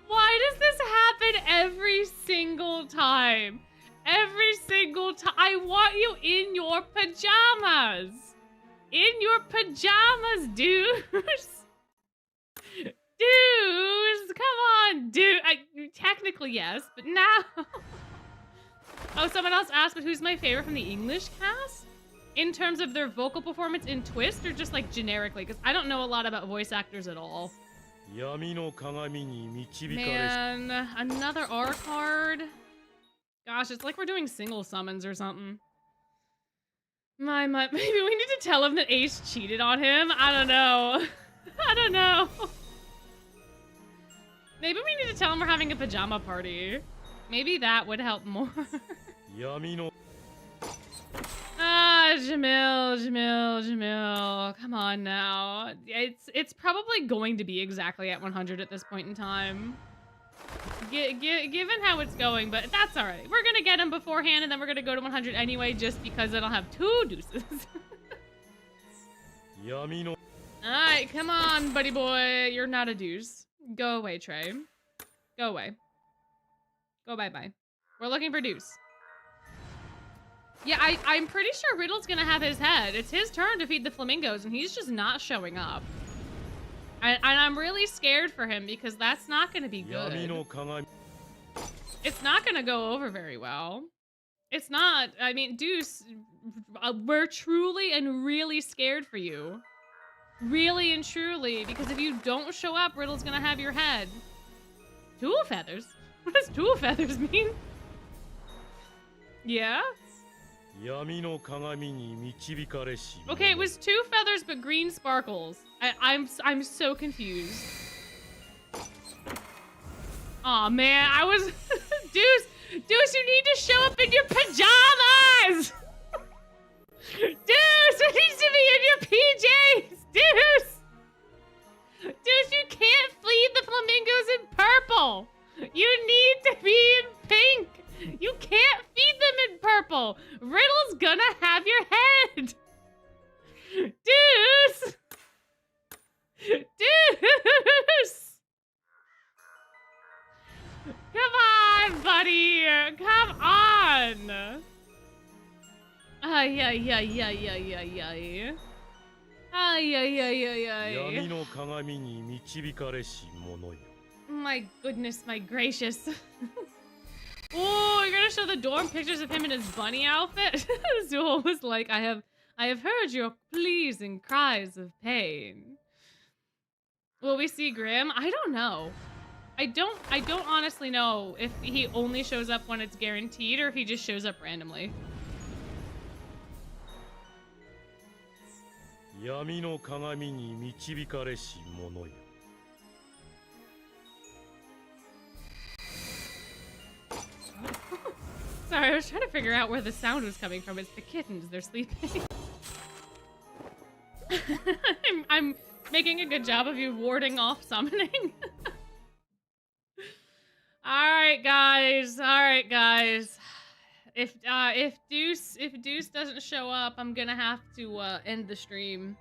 Why does this happen every single time? Every single time. I want you in your pajamas. In your pajamas, Deuce. Deuce, come on, dude. Technically, yes, but now. Oh, someone else asked, but who's my favorite from the English cast? In terms of their vocal performance in Twist, or just like generically? Because I don't know a lot about voice actors at all. Man, another R card. Gosh, it's like we're doing single summons or something. Maybe we need to tell him that Ace cheated on him. I don't know. I don't know. Maybe we need to tell him we're having a pajama party. Maybe that would help more. Ah, Jamil. Come on now. It's probably going to be exactly at 100 at this point in time. Given how it's going, but that's all right. We're gonna get him beforehand, and then we're gonna go to 100 anyway, just because then I'll have 2 deuces. All right, come on, buddy boy. You're not a deuce. Go away, Trey. Go away. Go bye-bye. We're looking for Deuce. Yeah, I'm pretty sure Riddle's gonna have his head. It's his turn to feed the flamingos, and he's just not showing up. And I'm really scared for him because that's not gonna be good. It's not gonna go over very well. It's not. I mean, Deuce, we're truly and really scared for you. Really and truly, because if you don't show up, Riddle's gonna have your head. 2 feathers? What does 2 feathers mean? Yeah? Okay, it was 2 feathers but green sparkles. I'm so confused. Aw, man, I was... Deuce, you need to show up in your pajamas! Deuce, it needs to be in your PJs! Deuce, you can't feed the flamingos in purple! You need to be in pink! You can't feed them in purple! Riddle's gonna have your head! Deuce! Deuce! Come on, buddy! Come on! Yeah. My goodness, my gracious. Oh, you're gonna show the dorm pictures of him in his bunny outfit? Zool was like, I have heard your pleas and cries of pain. Will we see Grim? I don't know. I don't honestly know if he only shows up when it's guaranteed or if he just shows up randomly. Sorry, I was trying to figure out where the sound was coming from. It's the kittens. They're sleeping. I'm making a good job of you warding off summoning. All right, guys. If Deuce doesn't show up, I'm gonna have to end the stream.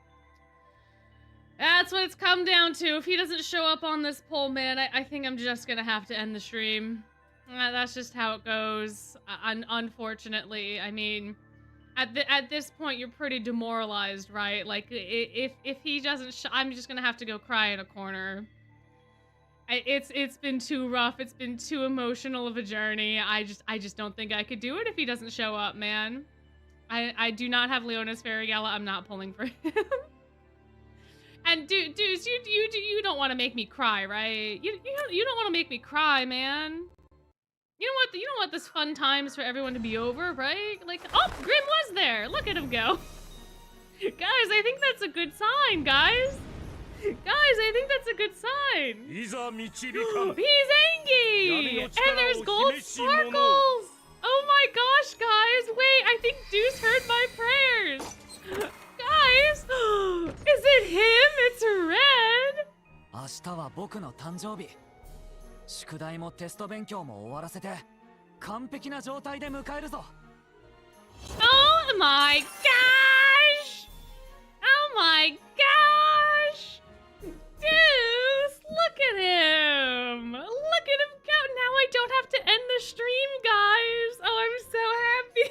That's what it's come down to. If he doesn't show up on this poll, man, I think I'm just gonna have to end the stream. That's just how it goes. Unfortunately, I mean, at this point, you're pretty demoralized, right? Like, if he doesn't, I'm just gonna have to go cry in a corner. It's been too rough. It's been too emotional of a journey. I just don't think I could do it if he doesn't show up, man. I do not have Leona's Fairy Gala. I'm not pulling for him. And Deuce, you don't want to make me cry, right? You don't want to make me cry, man. You don't want this fun times for everyone to be over, right? Like, oh, Grim was there. Look at him go. Guys, I think that's a good sign, guys. Guys, I think that's a good sign? He's He's Angie! And there's gold sparkles! Oh my gosh, guys! Wait, I think Deuce heard my prayers! Guys! Is it him? It's Red! 明日は僕の誕生日。宿題もテスト勉強も終わらせて完璧な状態で迎えるぞ。Oh my gosh! Oh my gosh! Deuce, look at him! Look at him go! Now I don't have to end the stream, guys! Oh, I'm so happy!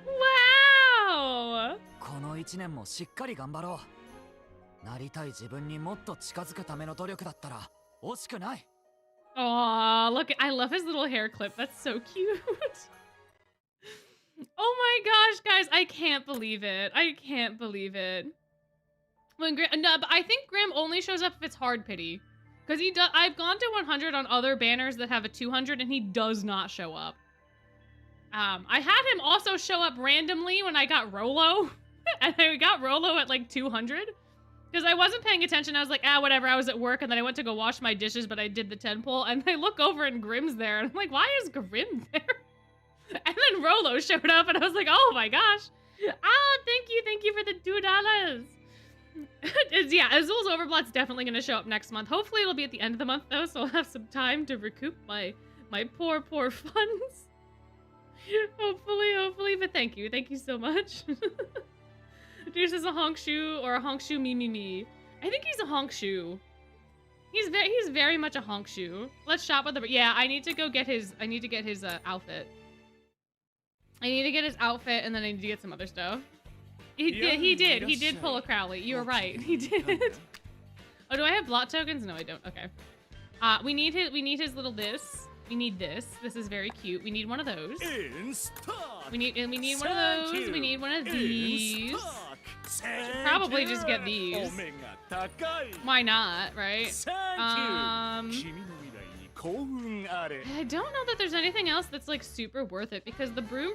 Wow! この1年もしっかり頑張ろう。なりたい自分にもっと近づくための努力だったら惜しくない。Aw, look, I love his little hair clip. That's so cute. Oh my gosh, guys, I can't believe it. I can't believe it. No, but I think Grim only shows up if it's hard pity. Because I've gone to 100 on other banners that have a 200 and he does not show up. I had him also show up randomly when I got Rolo. And I got Rolo at like 200. Because I wasn't paying attention. I was like, whatever. I was at work and then I went to go wash my dishes, but I did the 10 pull. And I look over and Grim's there. And I'm like, why is Grim there? And then Rolo showed up and I was like, oh my gosh. Thank you for the $2. Yeah, Azul's Overblood's definitely going to show up next month. Hopefully it'll be at the end of the month though, so I'll have some time to recoup my poor funds. Hopefully, but thank you so much. Deuce is a honkshoe or a honkshoe me. I think he's a honkshoe. He's very much a honkshoe. Let's shop with the, yeah, I need to get his outfit. I need to get his outfit and then I need to get some other stuff. He did pull a Crowley. You were right. He did. Oh, do I have blot tokens? No, I don't. Okay. We need his little this. We need this. This is very cute. We need one of those. We need one of those. We need one of these. Should probably just get these. Why not, right? I don't know that there's anything else that's like super worth it because the broom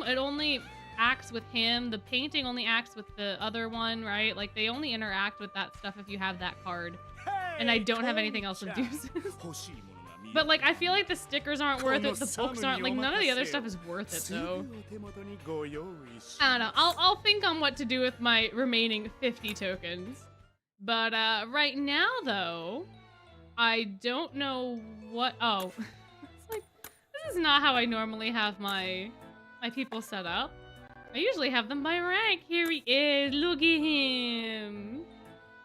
it only acts with him. The painting only acts with the other one, right? Like they only interact with that stuff if you have that card. And I don't have anything else of Deuce's. But like I feel like the stickers aren't worth it. The books aren't, like none of the other stuff is worth it though. I don't know. I'll think on what to do with my remaining 50 tokens. But right now though, I don't know what. Oh, it's like this is not how I normally have my people set up. I usually have them by rank. Here he is. Look at him.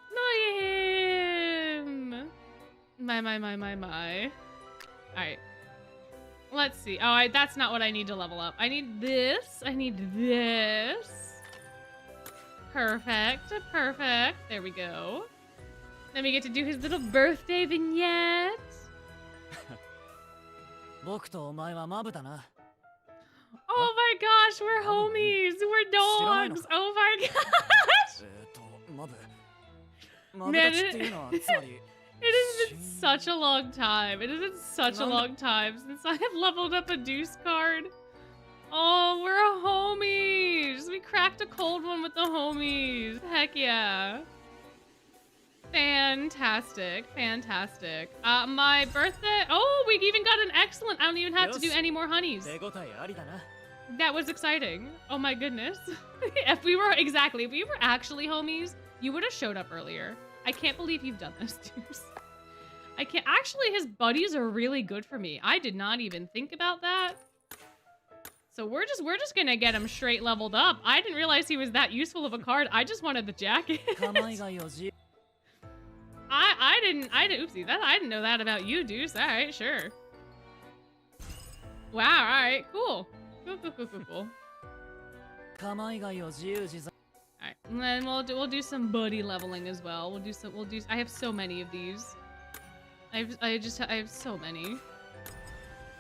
Look at him. My. Alright. Let's see. Oh, that's not what I need to level up. I need this. I need this. Perfect. There we go. Then we get to do his little birthday vignette. Oh my gosh, we're homies. We're dogs. Oh my gosh. Man, it has been such a long time. It has been such a long time since I have leveled up a Deuce card. Oh, we're homies. We cracked a cold one with the homies. Heck yeah. Fantastic. My birthday. Oh, we even got an excellent. I don't even have to do any more honeys. That was exciting. Oh my goodness. If we were actually homies, you would have showed up earlier. I can't believe you've done this, Deuce. I can't. Actually, his buddies are really good for me. I did not even think about that. So we're just gonna get him straight leveled up. I didn't realize he was that useful of a card. I just wanted the jacket. I didn't know that about you, Deuce. All right, sure. Wow. All right. Cool. Cool. Alright, and then we'll do some buddy leveling as well. I have so many of these. I have so many.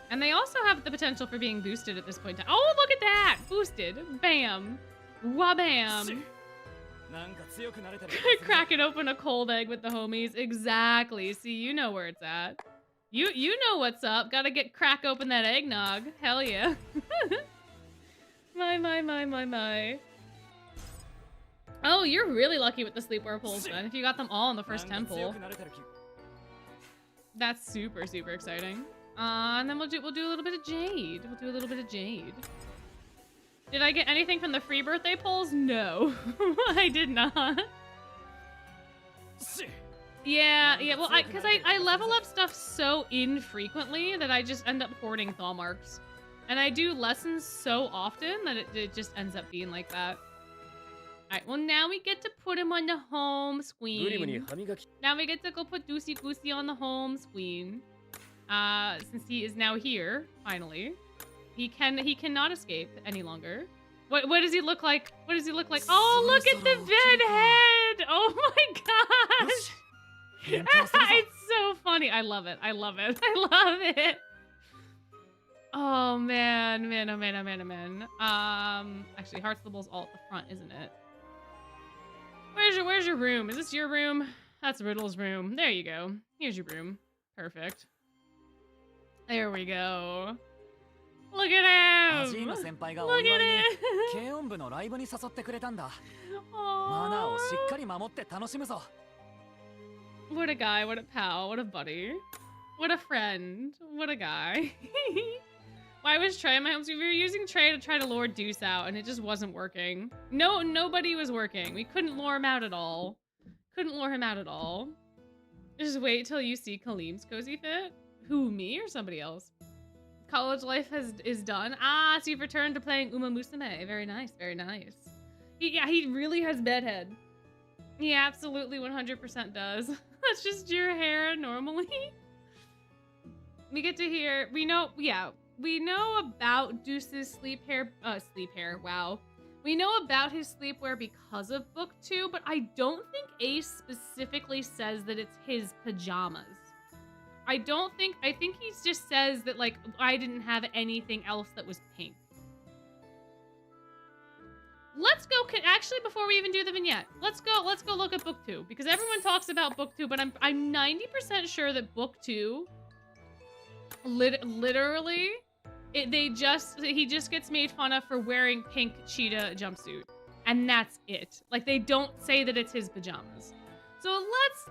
And they also have the potential for being boosted at this point. Oh, look at that! Boosted. Bam. Wabam. Cracking open a cold egg with the homies. Exactly. See, you know where it's at. You know what's up. Gotta crack open that eggnog. Hell yeah. My. Oh, you're really lucky with the sleepwear pulls then. If you got them all in the first temple. That's super, super exciting. And then we'll do a little bit of Jade. We'll do a little bit of Jade. Did I get anything from the free birthday pulls? No, I did not. Yeah, well, because I level up stuff so infrequently that I just end up hoarding thaw marks. And I do lessons so often that it just ends up being like that. Alright, well now we get to put him on the home screen. Now we get to go put Deucey Goosey on the home screen. Since he is now here, finally. He cannot escape any longer. What does he look like? What does he look like? Oh, look at the bed head! Oh my gosh! It's so funny. I love it. I love it. I love it. Oh man, man, oh man, oh man, oh man. Actually, Heartstable's all at the front, isn't it? Where's your room? Is this your room? That's Riddle's room. There you go. Here's your room. Perfect. There we go. Look at him! Look at him! What a guy, what a pal, what a buddy. What a friend. What a guy. Why was Trey in my home screen? We were using Trey to try to lure Deuce out, and it just wasn't working. Nobody was working. We couldn't lure him out at all. Couldn't lure him out at all. Just wait till you see Kaleem's cozy fit. Who, me or somebody else? College life is done. Ah, so you've returned to playing Uma Musume. Very nice, very nice. He really has bedhead. He absolutely 100% does. That's just your hair normally. We get to hear, we know about Deuce's sleep hair, wow. We know about his sleepwear because of book 2, but I don't think Ace specifically says that it's his pajamas. I think he just says that, like, I didn't have anything else that was pink. Let's go, actually, before we even do the vignette, let's go look at book 2, because everyone talks about book 2, but I'm 90% sure that book 2, literally, he just gets made fun of for wearing pink cheetah jumpsuit, and that's it. Like, they don't say that it's his pajamas. So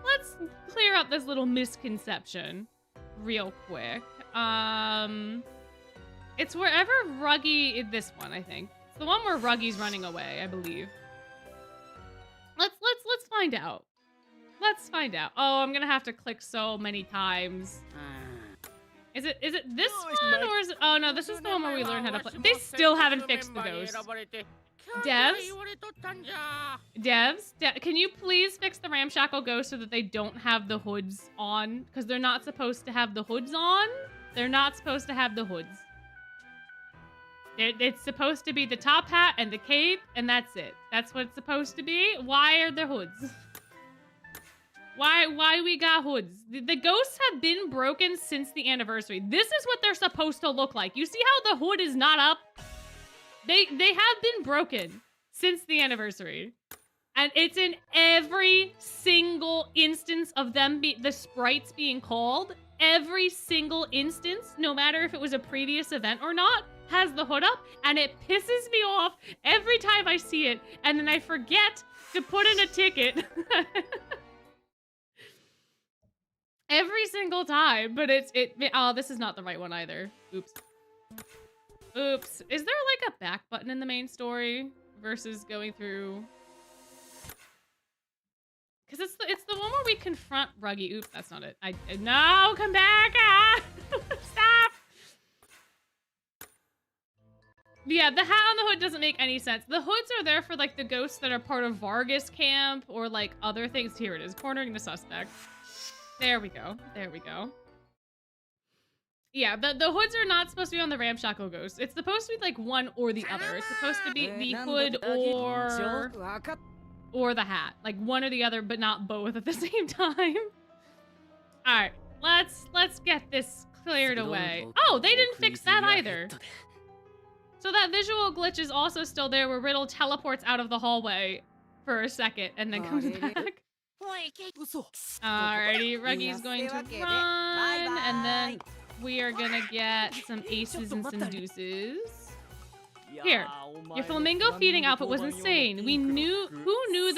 let's clear up this little misconception real quick. It's wherever Ruggy, this one, I think. It's the one where Ruggy's running away, I believe. Let's find out. Let's find out. Oh, I'm gonna have to click so many times. Is it this one, or is it? Oh no, this is the one where we learn how to play. They still haven't fixed the ghost. Devs, can you please fix the ramshackle ghost so that they don't have the hoods on? Because they're not supposed to have the hoods on. They're not supposed to have the hoods. It's supposed to be the top hat and the cape, and that's it. That's what it's supposed to be. Why are there hoods? Why we got hoods? The ghosts have been broken since the anniversary. This is what they're supposed to look like. You see how the hood is not up? They have been broken since the anniversary. And it's in every single instance of them, the sprites being called. Every single instance, no matter if it was a previous event or not, has the hood up. And it pisses me off every time I see it. And then I forget to put in a ticket. Every single time, but oh, this is not the right one either. Oops. Oops. Is there like a back button in the main story versus going through? Because it's the one where we confront Ruggy. Oops, that's not it. No, come back! Ah! Stop! Yeah, the hat on the hood doesn't make any sense. The hoods are there for like the ghosts that are part of Vargas camp or like other things. Here it is, cornering the suspect. There we go. There we go. Yeah, the hoods are not supposed to be on the ramshackle ghost. It's supposed to be like one or the other. It's supposed to be the hood or the hat. Like one or the other, but not both at the same time. All right, let's get this cleared away. Oh, they didn't fix that either. So that visual glitch is also still there where Riddle teleports out of the hallway for a second and then comes back. Alrighty, Ruggy's going to run, and then we are gonna get some aces and some deuces. Here, your flamingo feeding outfit was insane. Who knew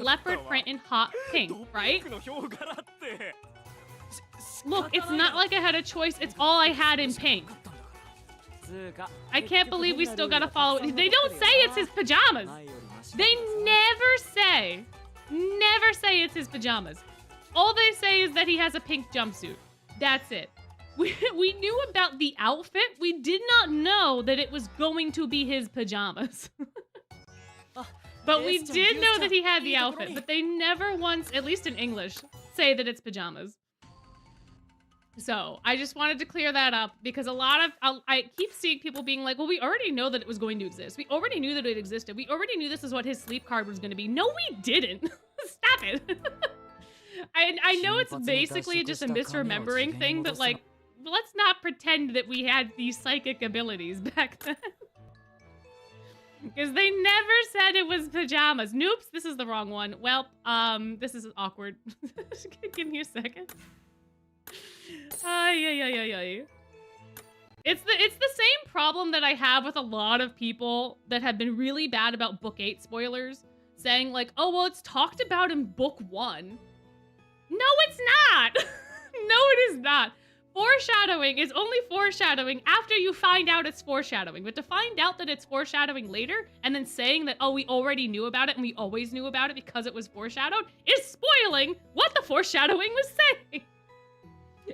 leopard print in hot pink, right? Look, it's not like I had a choice. It's all I had in pink. I can't believe we still gotta follow it. They don't say it's his pajamas. They never say it's his pajamas. All they say is that he has a pink jumpsuit. That's it. We knew about the outfit. We did not know that it was going to be his pajamas. But we did know that he had the outfit. But they never once, at least in English, say that it's pajamas. So I just wanted to clear that up because a lot of, I keep seeing people being like, well, we already know that it was going to exist. We already knew that it existed. We already knew this is what his sleep card was going to be. No, we didn't. Stop it. I know it's basically just a misremembering thing, but like, let's not pretend that we had these psychic abilities back then. Because they never said it was pajamas. Noops, this is the wrong one. Well, this is awkward. Give me a second. Yeah. It's the same problem that I have with a lot of people that have been really bad about Book 8 spoilers, saying like, oh, well, it's talked about in Book 1. No, it's not! No, it is not. Foreshadowing is only foreshadowing after you find out it's foreshadowing. But to find out that it's foreshadowing later and then saying that, oh, we already knew about it and we always knew about it because it was foreshadowed is spoiling what the foreshadowing was saying.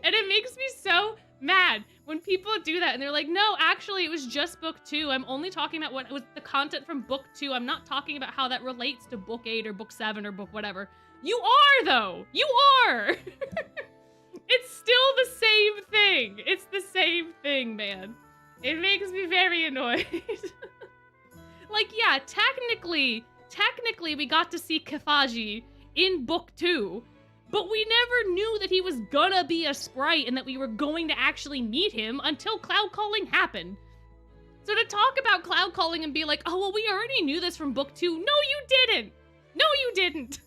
And it makes me so mad when people do that and they're like, no, actually, it was just Book 2. I'm only talking about what was the content from Book 2. I'm not talking about how that relates to Book 8 or Book 7 or Book whatever. You are, though. You are. It's still the same thing. It's the same thing, man. It makes me very annoyed. Like, yeah, technically, we got to see Kafaji in Book 2. But we never knew that he was gonna be a sprite and that we were going to actually meet him until cloud calling happened. So to talk about cloud calling and be like, oh, well, we already knew this from Book 2. No, you didn't. No, you didn't.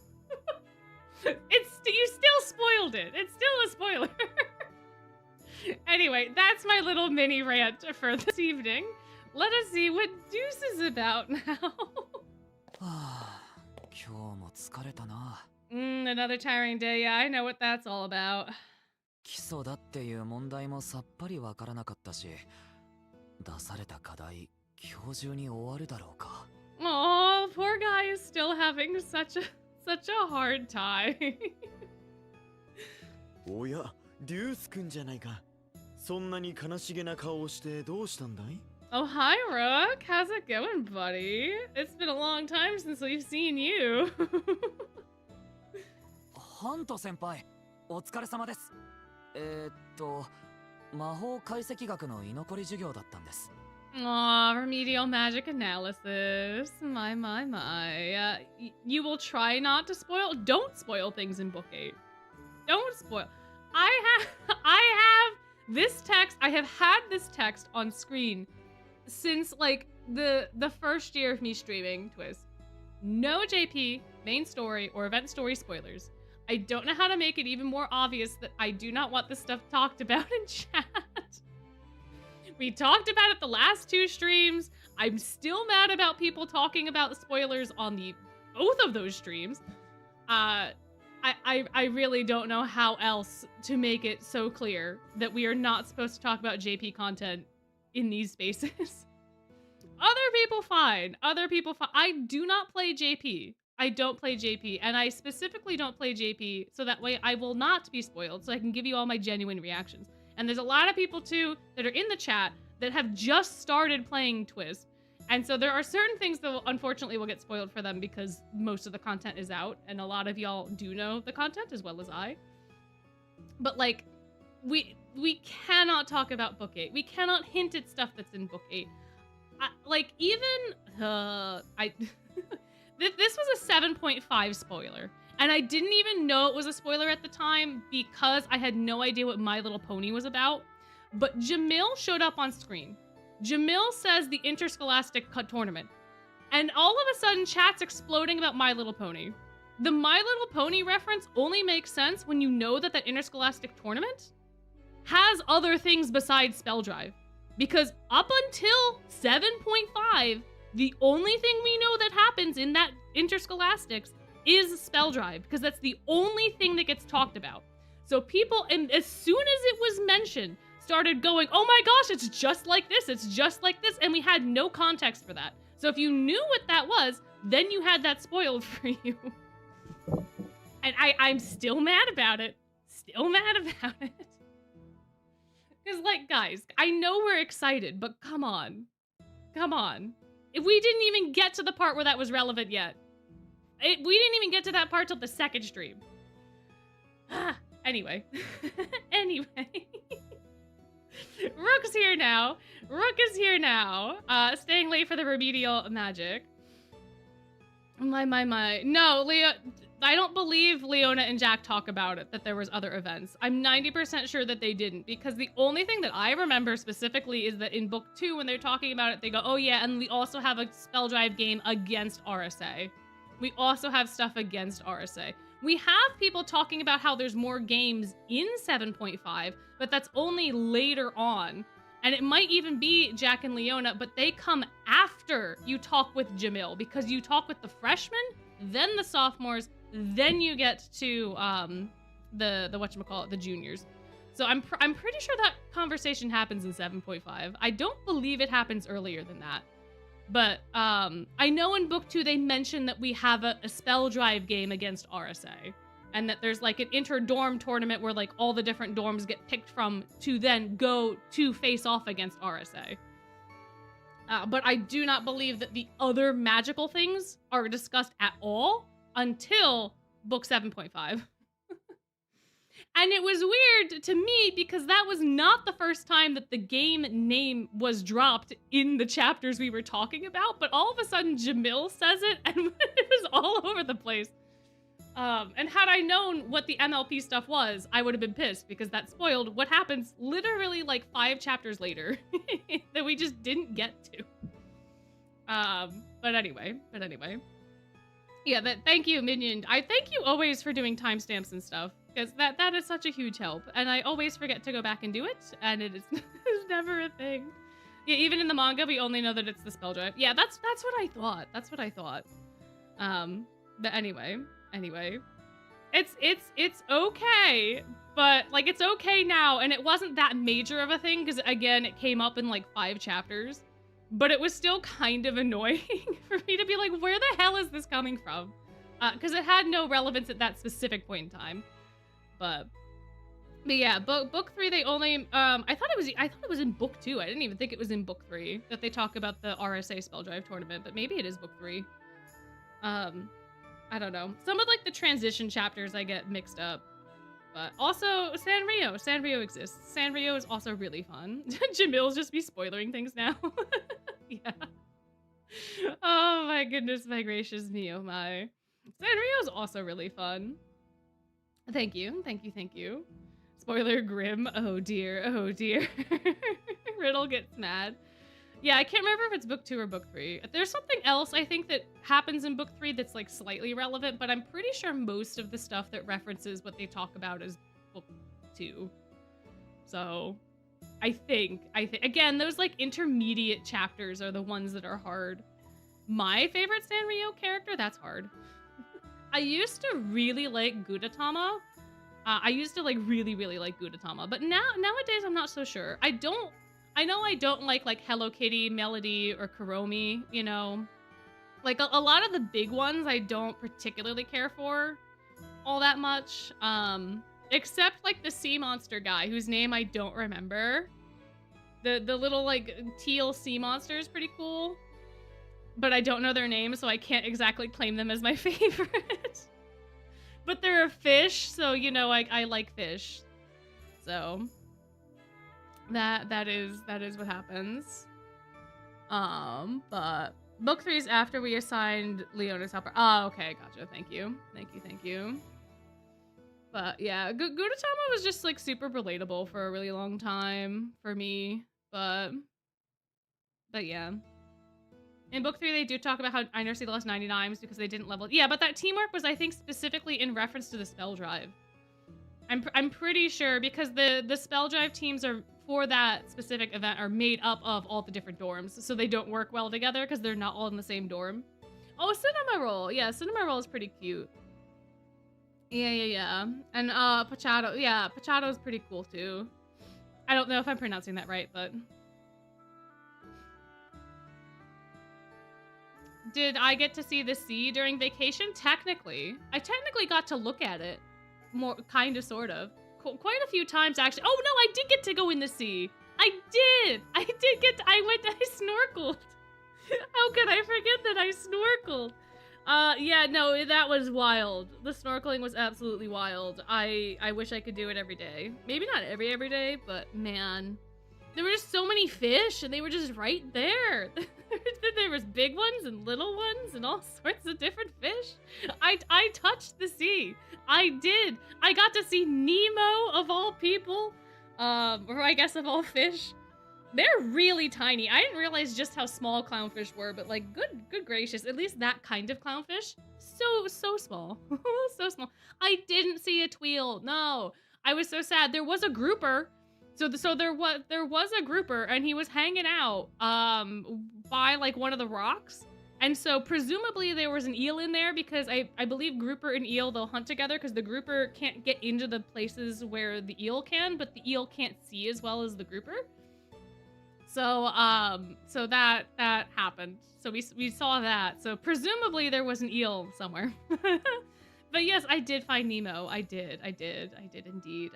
You still spoiled it. It's still a spoiler. Anyway, that's my little mini rant for this evening. Let us see what Deuce is about now. Another tiring day. Yeah, I know what that's all about. 基礎だっていう問題もさっぱりわからなかったし、出された課題、今日中に終わるだろうか。Oh, poor guy is still having such a hard time. おや、デュース君じゃないか。そんなに悲しげな顔をしてどうしたんだい? Oh, hi, Rook. How's it going, buddy? It's been a long time since we've seen you. ハント先輩、お疲れ様です。魔法解析学の居残り授業だったんです。Aw, remedial magic analysis. My. You will try not to spoil? Don't spoil things in Book 8. Don't spoil. I have this text. I have had this text on screen since, like, the first year of me streaming Twist. No JP, main story, or event story spoilers. I don't know how to make it even more obvious that I do not want this stuff talked about in chat. We talked about it the last 2 streams. I'm still mad about people talking about the spoilers on both of those streams. I really don't know how else to make it so clear that we are not supposed to talk about JP content in these spaces. Other people fine. I do not play JP. I don't play JP, and I specifically don't play JP so that way I will not be spoiled, so I can give you all my genuine reactions. And there's a lot of people, too, that are in the chat that have just started playing Twist. And so there are certain things that unfortunately will get spoiled for them because most of the content is out, and a lot of y'all do know the content as well as I. But, like, we cannot talk about Book 8. We cannot hint at stuff that's in Book 8. This was a 7.5 spoiler, and I didn't even know it was a spoiler at the time because I had no idea what My Little Pony was about. But Jamil showed up on screen. Jamil says the Interscholastic Tournament, and all of a sudden chat's exploding about My Little Pony. The My Little Pony reference only makes sense when you know that Interscholastic Tournament has other things besides Spell Drive. Because up until 7.5, the only thing we know that happens in that Interscholastics is spell drive because that's the only thing that gets talked about. So people, and as soon as it was mentioned, started going, oh my gosh, it's just like this, it's just like this, and we had no context for that. So if you knew what that was, then you had that spoiled for you. And I'm still mad about it. Still mad about it. Because, like, guys, I know we're excited, but come on. Come on. If we didn't even get to the part where that was relevant yet. We didn't even get to that part till the second stream. Anyway. Anyway. Rook's here now. Rook is here now. Staying late for the remedial magic. My. No, Leo, I don't believe Leona and Jack talk about it, that there was other events. I'm 90% sure that they didn't, because the only thing that I remember specifically is that in book 2, when they're talking about it, they go, oh yeah, and we also have a spell drive game against RSA. We also have stuff against RSA. We have people talking about how there's more games in 7.5, but that's only later on. And it might even be Jack and Leona, but they come after you talk with Jamil, because you talk with the freshmen, then the sophomores, then you get to the whatchamacallit, the juniors. So I'm pretty sure that conversation happens in 7.5. I don't believe it happens earlier than that. But I know in book 2 they mention that we have a spell drive game against RSA. And that there's like an inter-dorm tournament where like all the different dorms get picked from to then go to face off against RSA. But I do not believe that the other magical things are discussed at all until book 7.5. And it was weird to me because that was not the first time that the game name was dropped in the chapters we were talking about, but all of a sudden Jamil says it and it was all over the place. And had I known what the MLP stuff was, I would have been pissed because that spoiled what happens literally like 5 chapters later that we just didn't get to. But anyway. Yeah, thank you, Minion. I thank you always for doing timestamps and stuff, because that is such a huge help. And I always forget to go back and do it, and it is it's never a thing. Yeah, even in the manga, we only know that it's the spell drive. Yeah, that's what I thought. That's what I thought. But anyway, it's okay, but like it's okay now, and it wasn't that major of a thing because again, it came up in like 5 chapters. But it was still kind of annoying for me to be like, where the hell is this coming from? Because it had no relevance at that specific point in time. But yeah, book 3, they only, I thought it was in book 2. I didn't even think it was in book 3 that they talk about the RSA spell drive tournament, but maybe it is book 3. I don't know. Some of like the transition chapters I get mixed up. But also, Sanrio. Sanrio exists. Sanrio is also really fun. Jamil's just be spoilering things now. Yeah. Oh my goodness, my gracious me, oh my. Sanrio is also really fun. Thank you. Spoiler Grim. Oh dear. Riddle gets mad. Yeah, I can't remember if it's book 2 or book 3. There's something else I think that happens in book 3 that's like slightly relevant, but I'm pretty sure most of the stuff that references what they talk about is book 2. So I think again, those like intermediate chapters are the ones that are hard. My favorite Sanrio character, that's hard. I used to really like Gudetama. I used to like really like Gudetama, but nowadays I'm not so sure. I know I don't like Hello Kitty, Melody, or Kuromi, you know? Like, a lot of the big ones I don't particularly care for all that much. Except, like, the sea monster guy, whose name I don't remember. The little, like, teal sea monster is pretty cool. But I don't know their name, so I can't exactly claim them as my favorite. But they're a fish, so, you know, I like fish. So... That is what happens. But book 3 is after we assigned Leona's helper. Oh, okay, gotcha. Thank you. But yeah, Gudetama was just like super relatable for a really long time for me. But yeah. In book 3, they do talk about how Inercy lost 90 times because they didn't level. Yeah, but that teamwork was, I think, specifically in reference to the spell drive. I'm pretty sure because the spell drive teams are for that specific event are made up of all the different dorms, so they don't work well together because they're not all in the same dorm. Oh, cinema roll. Yeah, cinema roll is pretty cute. Yeah. And Pachado. Yeah, Pachado's pretty cool too. I don't know if I'm pronouncing that right, but did I get to see the sea during vacation? Technically. I technically got to look at it. More, kind of, sort of. Quite a few times, actually. Oh, no, I did get to go in the sea. I did get to, I snorkeled. How could I forget that I snorkeled? Yeah, no, that was wild. The snorkeling was absolutely wild. I wish I could do it every day. Maybe not every day, but man. There were just so many fish, and they were just right there. There was big ones and little ones and all sorts of different fish. I touched the sea. I did. I got to see Nemo, of all people. Or I guess of all fish. They're really tiny. I didn't realize just how small clownfish were, but like, good gracious. At least that kind of clownfish. So small. So small. I didn't see a tweel. No. I was so sad. There was a grouper. So there was a grouper, and he was hanging out by like one of the rocks, and so presumably there was an eel in there, because I believe grouper and eel, they'll hunt together, because the grouper can't get into the places where the eel can, but the eel can't see as well as the grouper. So so that happened. So we saw that. So presumably there was an eel somewhere. But yes, I did find Nemo. I did indeed.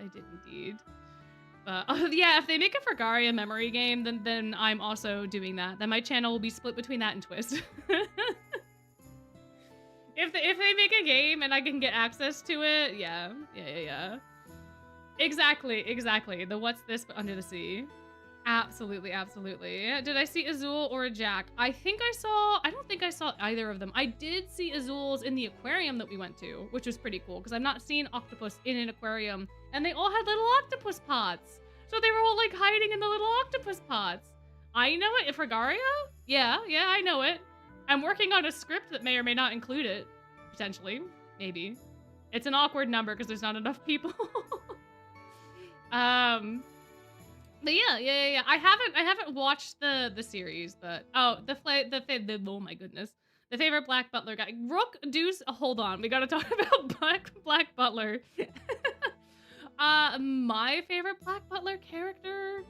Oh, yeah, if they make a Fragaria memory game, then I'm also doing that. Then my channel will be split between that and Twist. If they make a game and I can get access to it, yeah. Exactly. The what's this but under the sea. Absolutely. Did I see Azul or a Jack? I don't think I saw either of them. I did see Azul's in the aquarium that we went to, which was pretty cool, because I've not seen octopus in an aquarium, and they all had little octopus pots. So they were all like hiding in the little octopus pots. I know it. Fragaria? Yeah, I know it. I'm working on a script that may or may not include it. Potentially. Maybe. It's an awkward number because there's not enough people. But yeah. I haven't watched the series, but oh my goodness, the favorite Black Butler guy, Rook, Deuce. Hold on, we gotta talk about Black Butler. My favorite Black Butler character,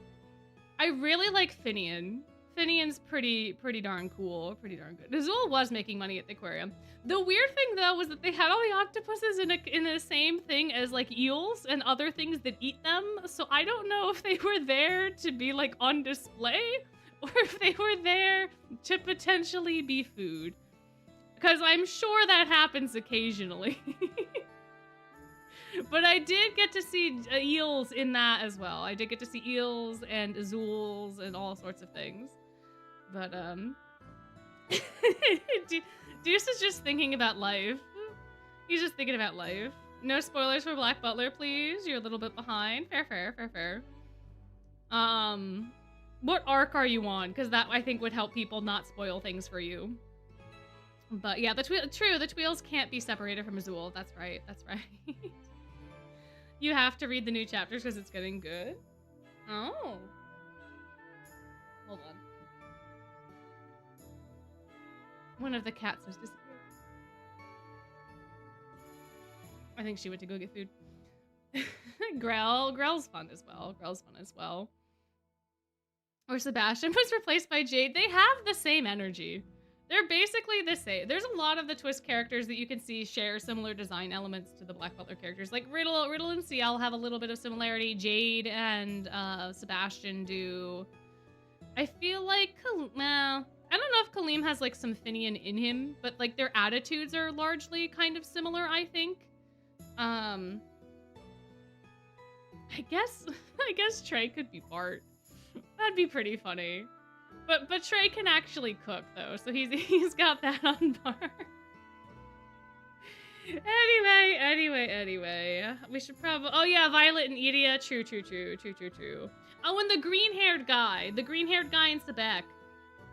I really like Finian. Finian's pretty darn cool, pretty darn good. Azul was making money at the aquarium. The weird thing though was that they had all the octopuses in the same thing as like eels and other things that eat them. So I don't know if they were there to be like on display or if they were there to potentially be food. Because I'm sure that happens occasionally. But I did get to see eels in that as well. I did get to see eels and Azuls and all sorts of things. But, Deuce is just thinking about life. He's just thinking about life. No spoilers for Black Butler, please. You're a little bit behind. Fair. What arc are you on? Because that, I think, would help people not spoil things for you. But yeah, the Tweels can't be separated from Azul. That's right. You have to read the new chapters because it's getting good. Oh. Hold on. One of the cats was disappeared. I think she went to go get food. Grell's fun as well. Or Sebastian was replaced by Jade. They have the same energy. They're basically the same. There's a lot of the Twist characters that you can see share similar design elements to the Black Butler characters. Like Riddle and Ciel have a little bit of similarity. Jade and Sebastian do. I feel like, well, I don't know if Kaleem has like some Finian in him, but like their attitudes are largely kind of similar, I think. I guess Trey could be Bart. That'd be pretty funny. But Trey can actually cook though, so he's got that on bar. Anyway. We should probably, oh yeah, Violet and Edea. True. Oh, and the green-haired guy in Sebek.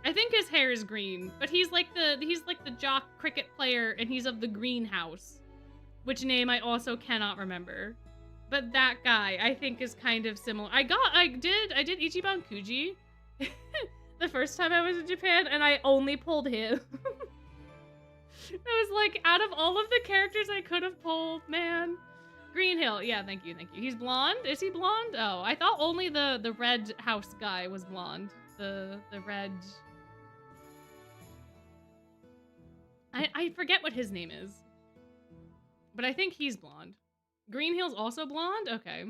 I think his hair is green, but he's like the jock cricket player, and he's of the greenhouse, which name I also cannot remember. But that guy, I think, is kind of similar. I did Ichiban Kuji the first time I was in Japan, and I only pulled him. It was like, out of all of the characters I could have pulled, man. Green Hill. Yeah, thank you, thank you. He's blonde? Is he blonde? Oh, I thought only the red house guy was blonde. The red... I forget what his name is. But I think he's blonde. Green Hill's also blonde? Okay.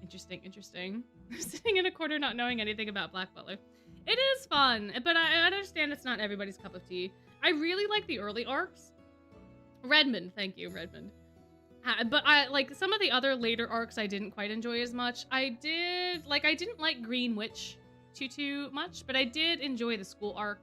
Interesting, interesting. Sitting in a corner not knowing anything about Black Butler. It is fun, but I understand it's not everybody's cup of tea. I really like the early arcs. Redmond, thank you, Redmond. But I like some of the other later arcs I didn't quite enjoy as much. I didn't like Green Witch too much, but I did enjoy the school arc.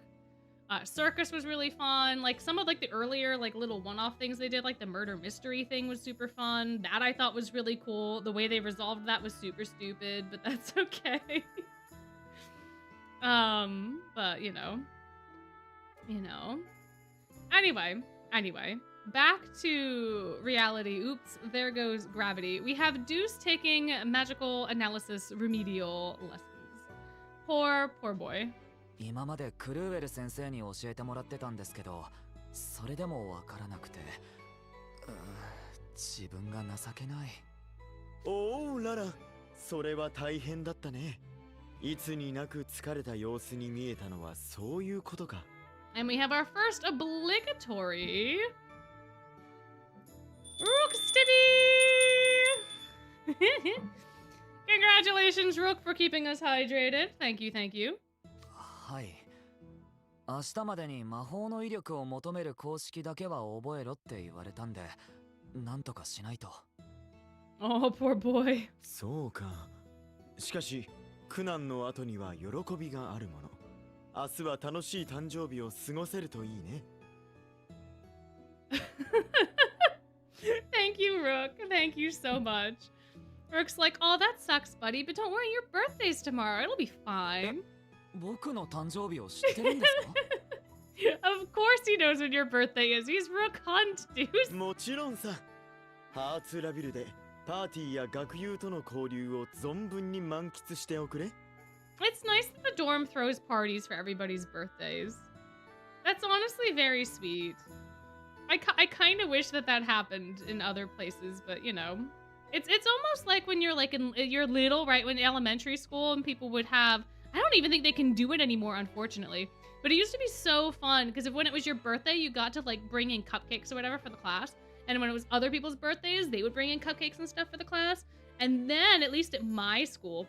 Circus was really fun. Like some of like the earlier like little one-off things they did, like the murder mystery thing was super fun. That I thought was really cool. The way they resolved that was super stupid, but that's okay. But you know. Anyway, back to reality. Oops, there goes gravity. We have Deuce taking magical analysis remedial lessons. Poor boy. 今までクルーエル先生に教えてもらってたんですけど、それでもわからなくて、自分が情けない。おお、ララ、それは大変だったね。いつになく疲れた様子に見えたのはそういうことか。And we have our first obligatory Rooksteady! Congratulations, Rook, for keeping us hydrated. Thank you, thank you. はい。明日までに魔法の威力を求める公式だけは覚えろって言われたんで、なんとかしないと。Oh, poor boy. そうか。しかし、苦難の後には喜びがあるもの。明日は楽しい誕生日を過ごせるといいね。Thank you, Rook. Thank you so much. Rook's like, oh, that sucks, buddy, but don't worry, your birthday's tomorrow. It'll be fine. 僕の誕生日を知ってるんですか？ Of course he knows when your birthday is. He's Rook Hunt, Deuce. もちろんさ。ハーツラビルでパーティーや学友との交流を存分に満喫しておくれ。It's nice that the dorm throws parties for everybody's birthdays. That's honestly very sweet. I kind of wish that happened in other places, but you know, it's almost like when you're like you're little, right? When elementary school and people would have, I don't even think they can do it anymore, unfortunately. But it used to be so fun because when it was your birthday, you got to like bring in cupcakes or whatever for the class. And when it was other people's birthdays, they would bring in cupcakes and stuff for the class. And then, at least at my school,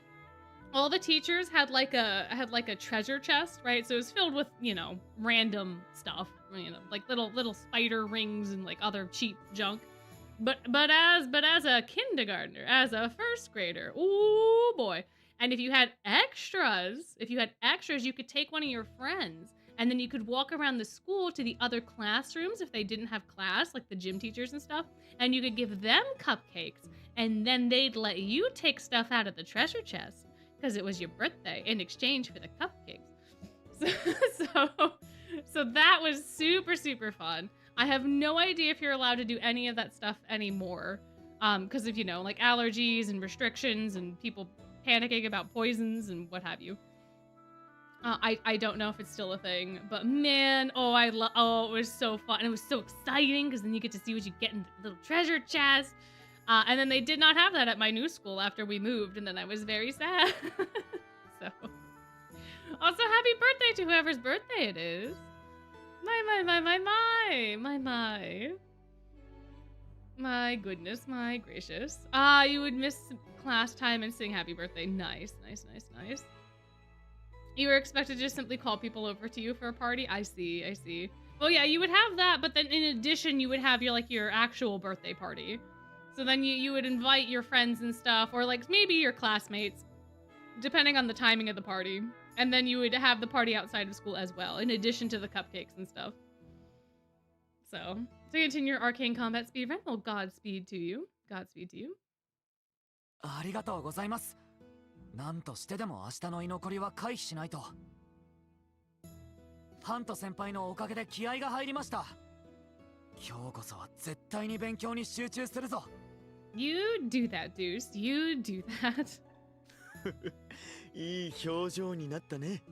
all the teachers had like a treasure chest, right? So it was filled with, you know, random stuff, you know, like little spider rings and like other cheap junk. But as a kindergartner, as a first grader, ooh boy. And if you had extras, you could take one of your friends and then you could walk around the school to the other classrooms if they didn't have class, like the gym teachers and stuff, and you could give them cupcakes and then they'd let you take stuff out of the treasure chest because it was your birthday in exchange for the cupcakes. So that was super, super fun. I have no idea if you're allowed to do any of that stuff anymore. Because of, you know, like allergies and restrictions and people panicking about poisons and what have you. I don't know if it's still a thing, but man, it was so fun. It was so exciting because then you get to see what you get in the little treasure chest. And then they did not have that at my new school after we moved, and then I was very sad. So, also happy birthday to whoever's birthday it is. My goodness, my gracious. You would miss class time and sing happy birthday. Nice. You were expected to just simply call people over to you for a party? I see. Well, yeah, you would have that, but then in addition, you would have your actual birthday party. So then you would invite your friends and stuff, or like maybe your classmates, depending on the timing of the party. And then you would have the party outside of school as well, in addition to the cupcakes and stuff. So, to continue your arcane combat speedrun, well, Godspeed to you. ありがとうございます。なんとしてでも明日の居残りは回避しないと。ハント先輩のおかげで気合が入りました。今日こそは絶対に勉強に集中するぞ。You do that, Deuce. You do that. いい表情になったね。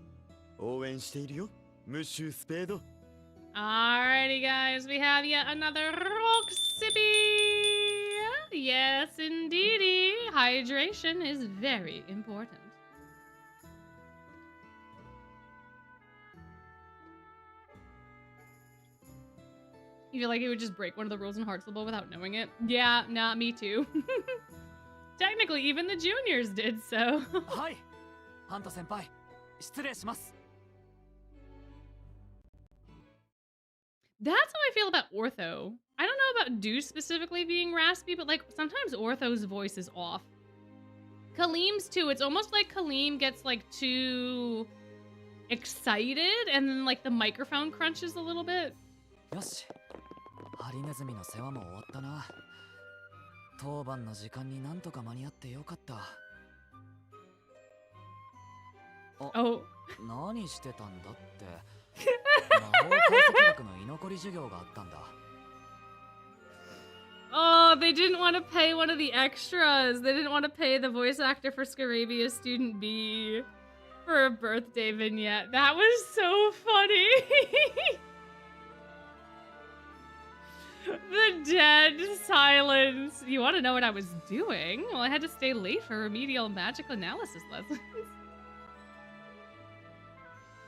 応援しているよ、ムッシュスペード。Alrighty, guys, we have yet another rock sippy. Yes, indeedy. Hydration is very important. You feel like he would just break one of the rules in Heartslable without knowing it? Yeah, nah, me too. Technically, even the juniors did so. Hi, Hanto senpai. 失礼します。 That's how I feel about Ortho. I don't know about Deuce specifically being raspy, but like sometimes Ortho's voice is off. Kaleem's too. It's almost like Kaleem gets like too excited and then like the microphone crunches a little bit. よし。ハリネズミの世話も終わったな。当番の時間になんとか間に合ってよかった。Oh. 何してたんだって。魔法解析学の居残り授業があったんだ。Oh, they didn't want to pay one of the extras. They didn't want to pay the voice actor for Scarabius Student B for a birthday vignette. That was so funny. The dead silence. You want to know what I was doing? Well, I had to stay late for remedial magic analysis lessons.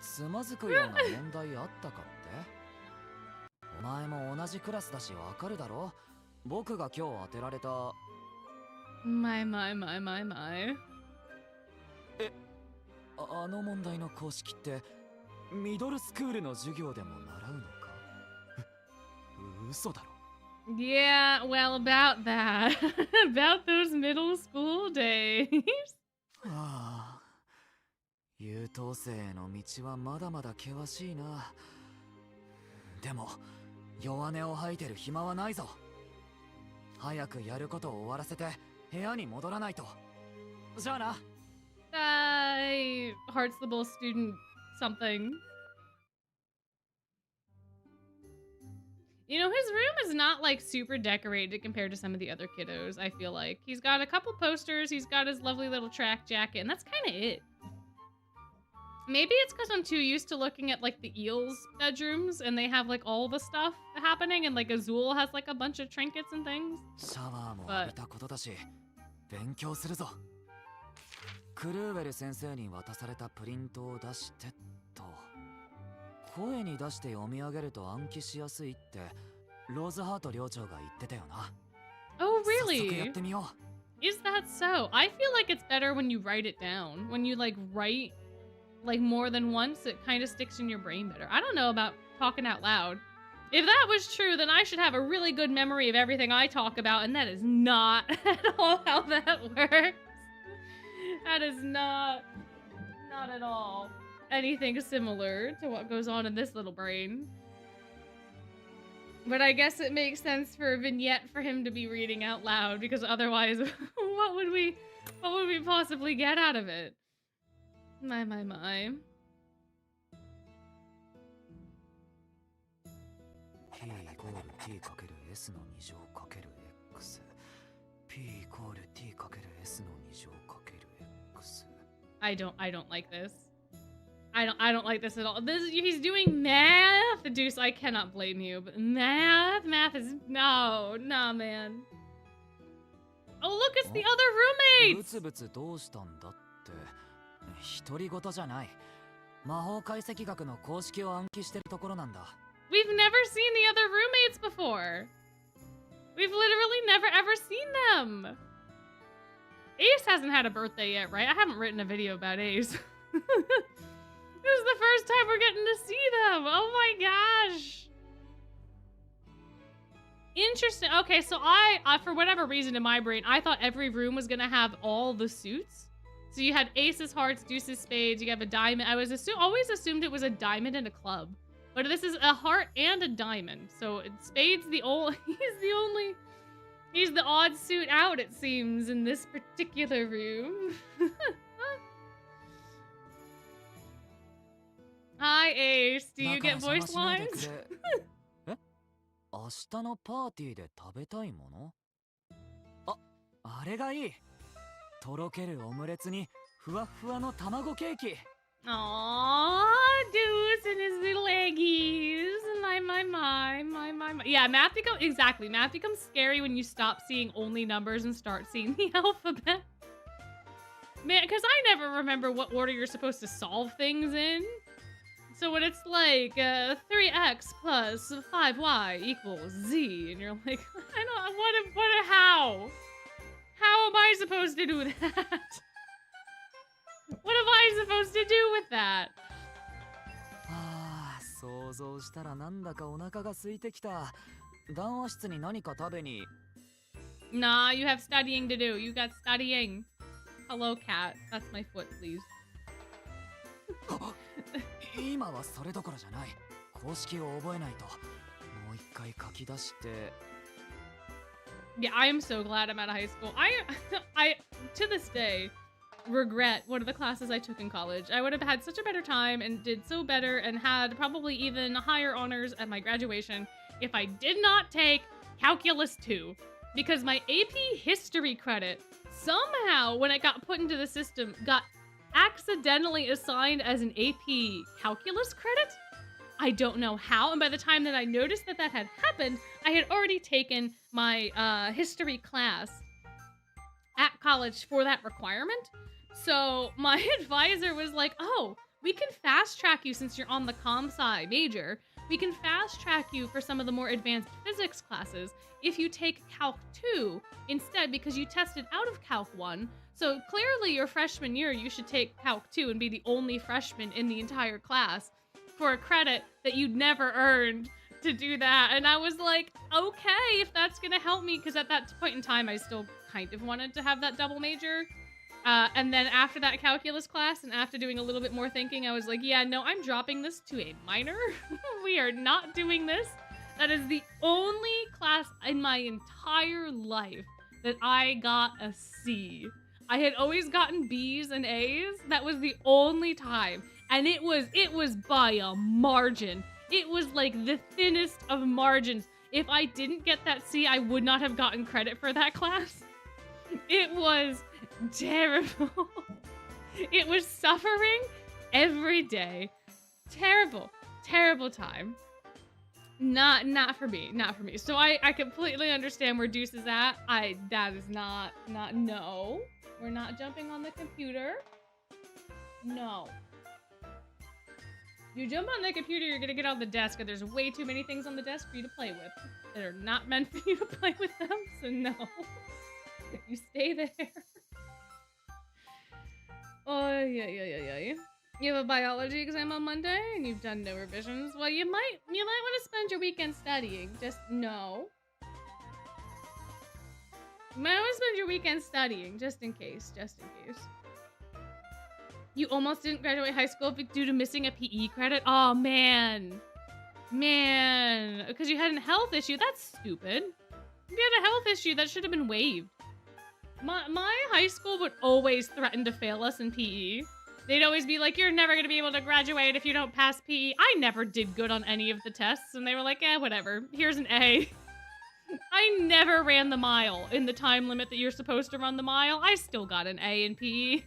つまずくような問題あったかって？お前も同じクラスだしわかるだろ？僕が今日当てられた。My. あの問題の公式ってミドルスクールの授業でも習うのか？嘘だろ。Yeah, well, about that. About those middle school days. はあ、優等生への道はまだまだ険しいな。でも弱音を吐いてる暇はないぞ。早くやることを終わらせて部屋に戻らないと。じゃあな。Heartslable student something. You know, his room is not like super decorated compared to some of the other kiddos, I feel like. He's got a couple posters, he's got his lovely little track jacket, and that's kind of it. Maybe it's because I'm too used to looking at like the eels' bedrooms and they have like all the stuff happening and like Azul has like a bunch of trinkets and things. シャワーも浴びたことだし、勉強するぞ。クルーウェル先生に渡されたプリントを出してと。声に出して読み上げると暗記しやすいってローズハート寮長が言ってたよな。Oh, 早速や really? ってみよう。 Is that so? I feel like it's better when you write it down. When you like write like more than once, it kind of sticks in your brain better. I don't know about talking out loud. If that was true, then I should have a really good memory of everything I talk about, and that is not at all how that works. That is not at all anything similar to what goes on in this little brain. But I guess it makes sense for a vignette for him to be reading out loud, because otherwise, what would we possibly get out of it? My. P イコール T かける S の2乗かける X P イコール T かける S の2乗かける X I don't like this. I don't like this at all. He's doing math, Deuce. I cannot blame you, but math is no, man. Oh, look, it's the other ブ roommates. ツブツどうしたんだって独り言じゃない。魔法解析学の公式を暗記してるところなんだ。We've never seen the other roommates before. We've literally never ever seen them. Ace hasn't had a birthday yet, right? I haven't written a video about Ace. This is the first time we're getting to see them. Oh my gosh. Interesting. Okay, so I for whatever reason in my brain, I thought every room was gonna have all the suits. So you had Ace's hearts, Deuce's spades, you have a diamond. I was always assumed it was a diamond and a club. But this is a heart and a diamond. So spades he's the odd suit out, it seems, in this particular room. Hi, Ace. Do you get voice lines? え、明日のパーティーで食べたいもの？あれがいい。とろけるオムレツにふわふわの卵ケーキ。Aww, Deuce and his little eggies. My. Yeah, math becomes scary when you stop seeing only numbers and start seeing the alphabet. Man, because I never remember what order you're supposed to solve things in. So when it's like 3x plus 5y equals z, and you're like, I don't, how? How am I supposed to do that? What am I supposed to do with that? 想像したらなんだかお腹が空いてきた。談話室に何か食べに。Nah, you have studying to do. You got studying. Hello, cat. That's my foot, please. 今はそれどころじゃない。公式を覚えないと。もう一回書き出して。Yeah, I am so glad I'm out of high school. I to this day regret one of the classes I took in college. I would have had such a better time and did so better and had probably even higher honors at my graduation if I did not take Calculus 2. Because my AP history credit somehow, when it got put into the system, got accidentally assigned as an AP calculus credit. I don't know how, and by the time that I noticed that that had happened, I had already taken my history class at college for that requirement. So my advisor was like, oh, we can fast track you since you're on the comp sci major. We can fast track you for some of the more advanced physics classes if you take Calc 2 instead, because you tested out of Calc 1. So clearly your freshman year, you should take Calc 2 and be the only freshman in the entire class for a credit that you'd never earned to do that. And I was like, okay, if that's gonna help me, because at that point in time, I still kind of wanted to have that double major. And then after that calculus class and after doing a little bit more thinking, I was like, yeah, no, I'm dropping this to a minor. We are not doing this. That is the only class in my entire life that I got a C. I had always gotten B's and A's. That was the only time. And it was by a margin. It was like the thinnest of margins. If I didn't get that C, I would not have gotten credit for that class. It was terrible. It was suffering every day. Terrible, terrible time. Not for me, not for me. So I completely understand where Deuce is at. That is not, no. We're not jumping on the computer. No. You jump on the computer, you're gonna get on the desk, and there's way too many things on the desk for you to play with that are not meant for you to play with them, so no. You stay there. Oh, yeah. You have a biology exam on Monday, and you've done no revisions. Well, you might want to spend your weekend studying. Just no. You might want to spend your weekend studying, just in case. You almost didn't graduate high school due to missing a PE credit? Oh, man. Because you had a health issue. That's stupid. If you had a health issue, that should have been waived. My high school would always threaten to fail us in PE. They'd always be like, you're never going to be able to graduate if you don't pass PE. I never did good on any of the tests, and they were like, whatever. Here's an A. I never ran the mile in the time limit that you're supposed to run the mile. I still got an A in PE.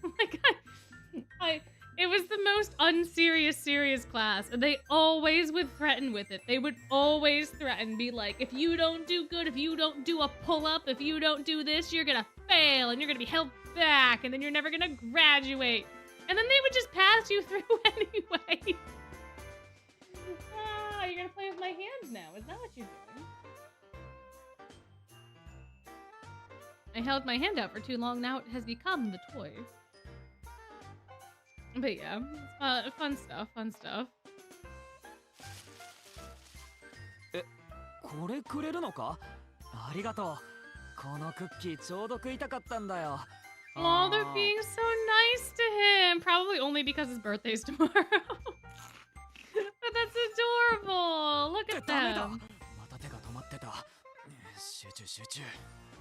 It was the most unserious, serious class, and they always would threaten with it. They would always threaten, be like, if you don't do good, if you don't do a pull-up, if you don't do this, you're gonna fail, and you're gonna be held back, and then you're never gonna graduate. And then they would just pass you through anyway. You're gonna play with my hands now. Is that what you're doing? I held my hand out for too long. Now it has become the toy. But yeah, fun stuff. これくれるのか？ありがとう。このクッキーちょうど食いたかったんだよ。Oh, they're being so nice to him. Probably only because his birthday's tomorrow. But that's adorable. Look at them. また手が止まってた。集中。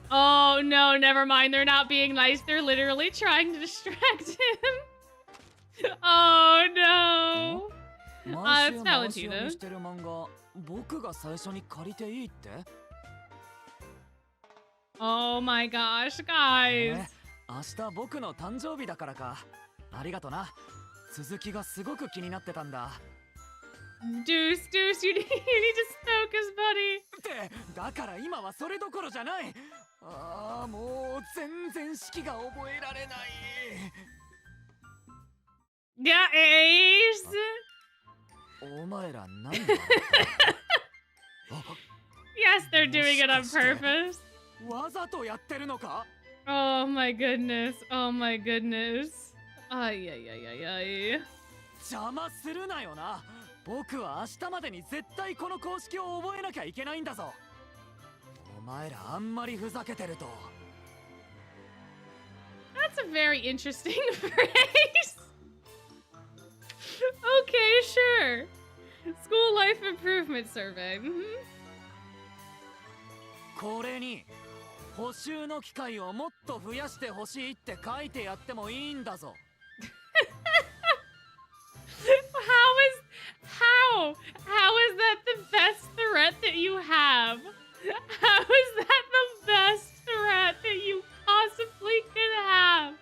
Oh no, never mind. They're not being nice. They're literally trying to distract him. Oh no. It's Valentina. してる漫画、僕が最初に借りていいって？ Oh my gosh, guys. 明日僕の誕生日だからか。ありがとな。続きがすごく気になってたんだ。 Deuce, you need to focus, buddy. ってだから今はそれどころじゃない。ああ、もう全然式が覚えられない。 Yeah, Ace. お前ら何だ。 Yes, they're doing it on purpose. わざとやってるのか。 Oh my goodness. Oh my goodness. Ay, ay, ay, ay, ay. 邪魔するなよな。僕は明日までに絶対この公式を覚えなきゃいけないんだぞ。お前らあんまりふざけてると。 That's a very interesting phrase. Okay, sure. School life improvement survey. Mm-hmm. これに補習の機会をもっと増やしてほしいって書いてやってもいいんだぞ。 How is that the best threat that you have? How is that the best threat that you possibly could have?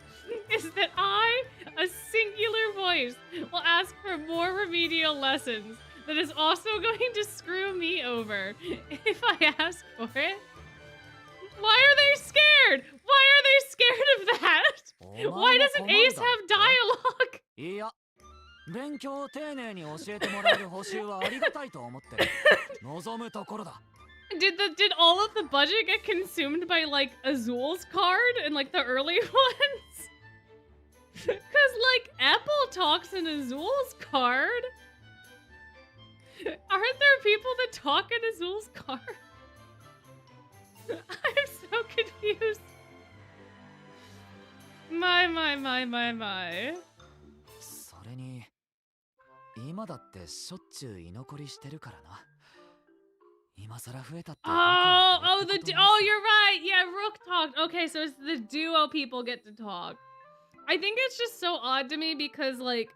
Is that I, a singular voice, will ask for more remedial lessons that is also going to screw me over if I ask for it? Why are they scared? Why are they scared of that? Why doesn't Ace have dialogue? いや、勉強を丁寧に教えてもらえる補習はありがたいと思ってる。望むところだ。 Did all of the budget get consumed by like Azul's card and like the early ones? Cause like Apple talks in Azul's card. Aren't there people that talk in Azul's card? I'm so confused. My. それに今だってしょっちゅう居残りしてるからな。今さら増えたって。 Oh, you're right. Yeah, Rook talked. Okay, so it's the duo people get to talk. I think it's just so odd to me because like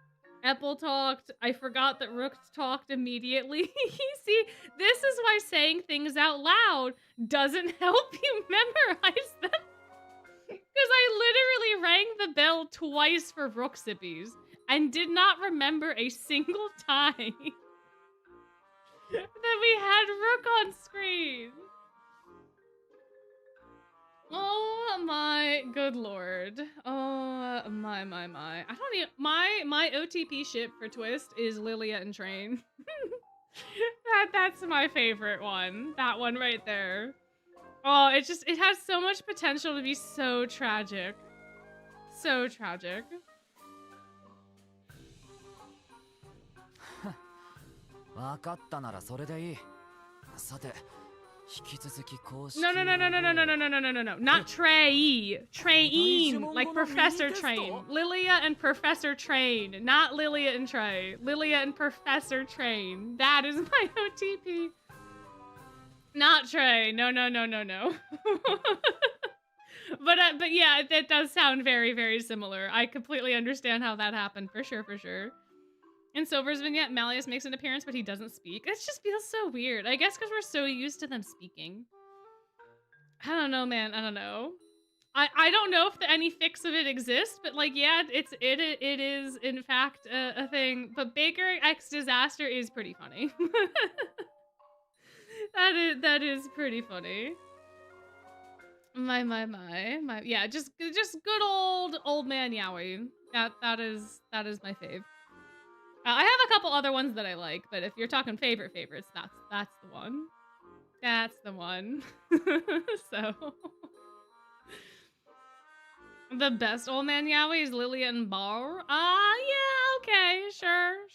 Apple talked, I forgot that Rook talked immediately. See, this is why saying things out loud doesn't help you memorize them. Because I literally rang the bell twice for Rook Sippies and did not remember a single time that we had Rook on screen. Oh my good lord. Oh my. I don't even, my OTP ship for Twist is Lilia and Train. That's my favorite one. That one right there. Oh, it has so much potential to be so tragic. So tragic. わかったならそれでいい。さて、引き続き公式。 No. Not Trey. Train. Like Professor Train. Lilia and Professor Train. Not Lilia and Trey. Lilia and Professor Train. That is my OTP. Not Trey. No. But yeah, that does sound very, very similar. I completely understand how that happened. For sure. In Silver's vignette, Malleus makes an appearance, but he doesn't speak. It just feels so weird. I guess because we're so used to them speaking. I don't know, man. I don't know. I don't know if any fix of it exists, but like, yeah, it is in fact a thing. But Baker X Disaster is pretty funny. That is pretty funny. My. Yeah, just good old man Yowie. That is my fave. I have a couple other ones that I like, but if you're talking favorites, that's the one. That's the one. So the best old man Yowie is Lillian Barr. Yeah, okay, sure.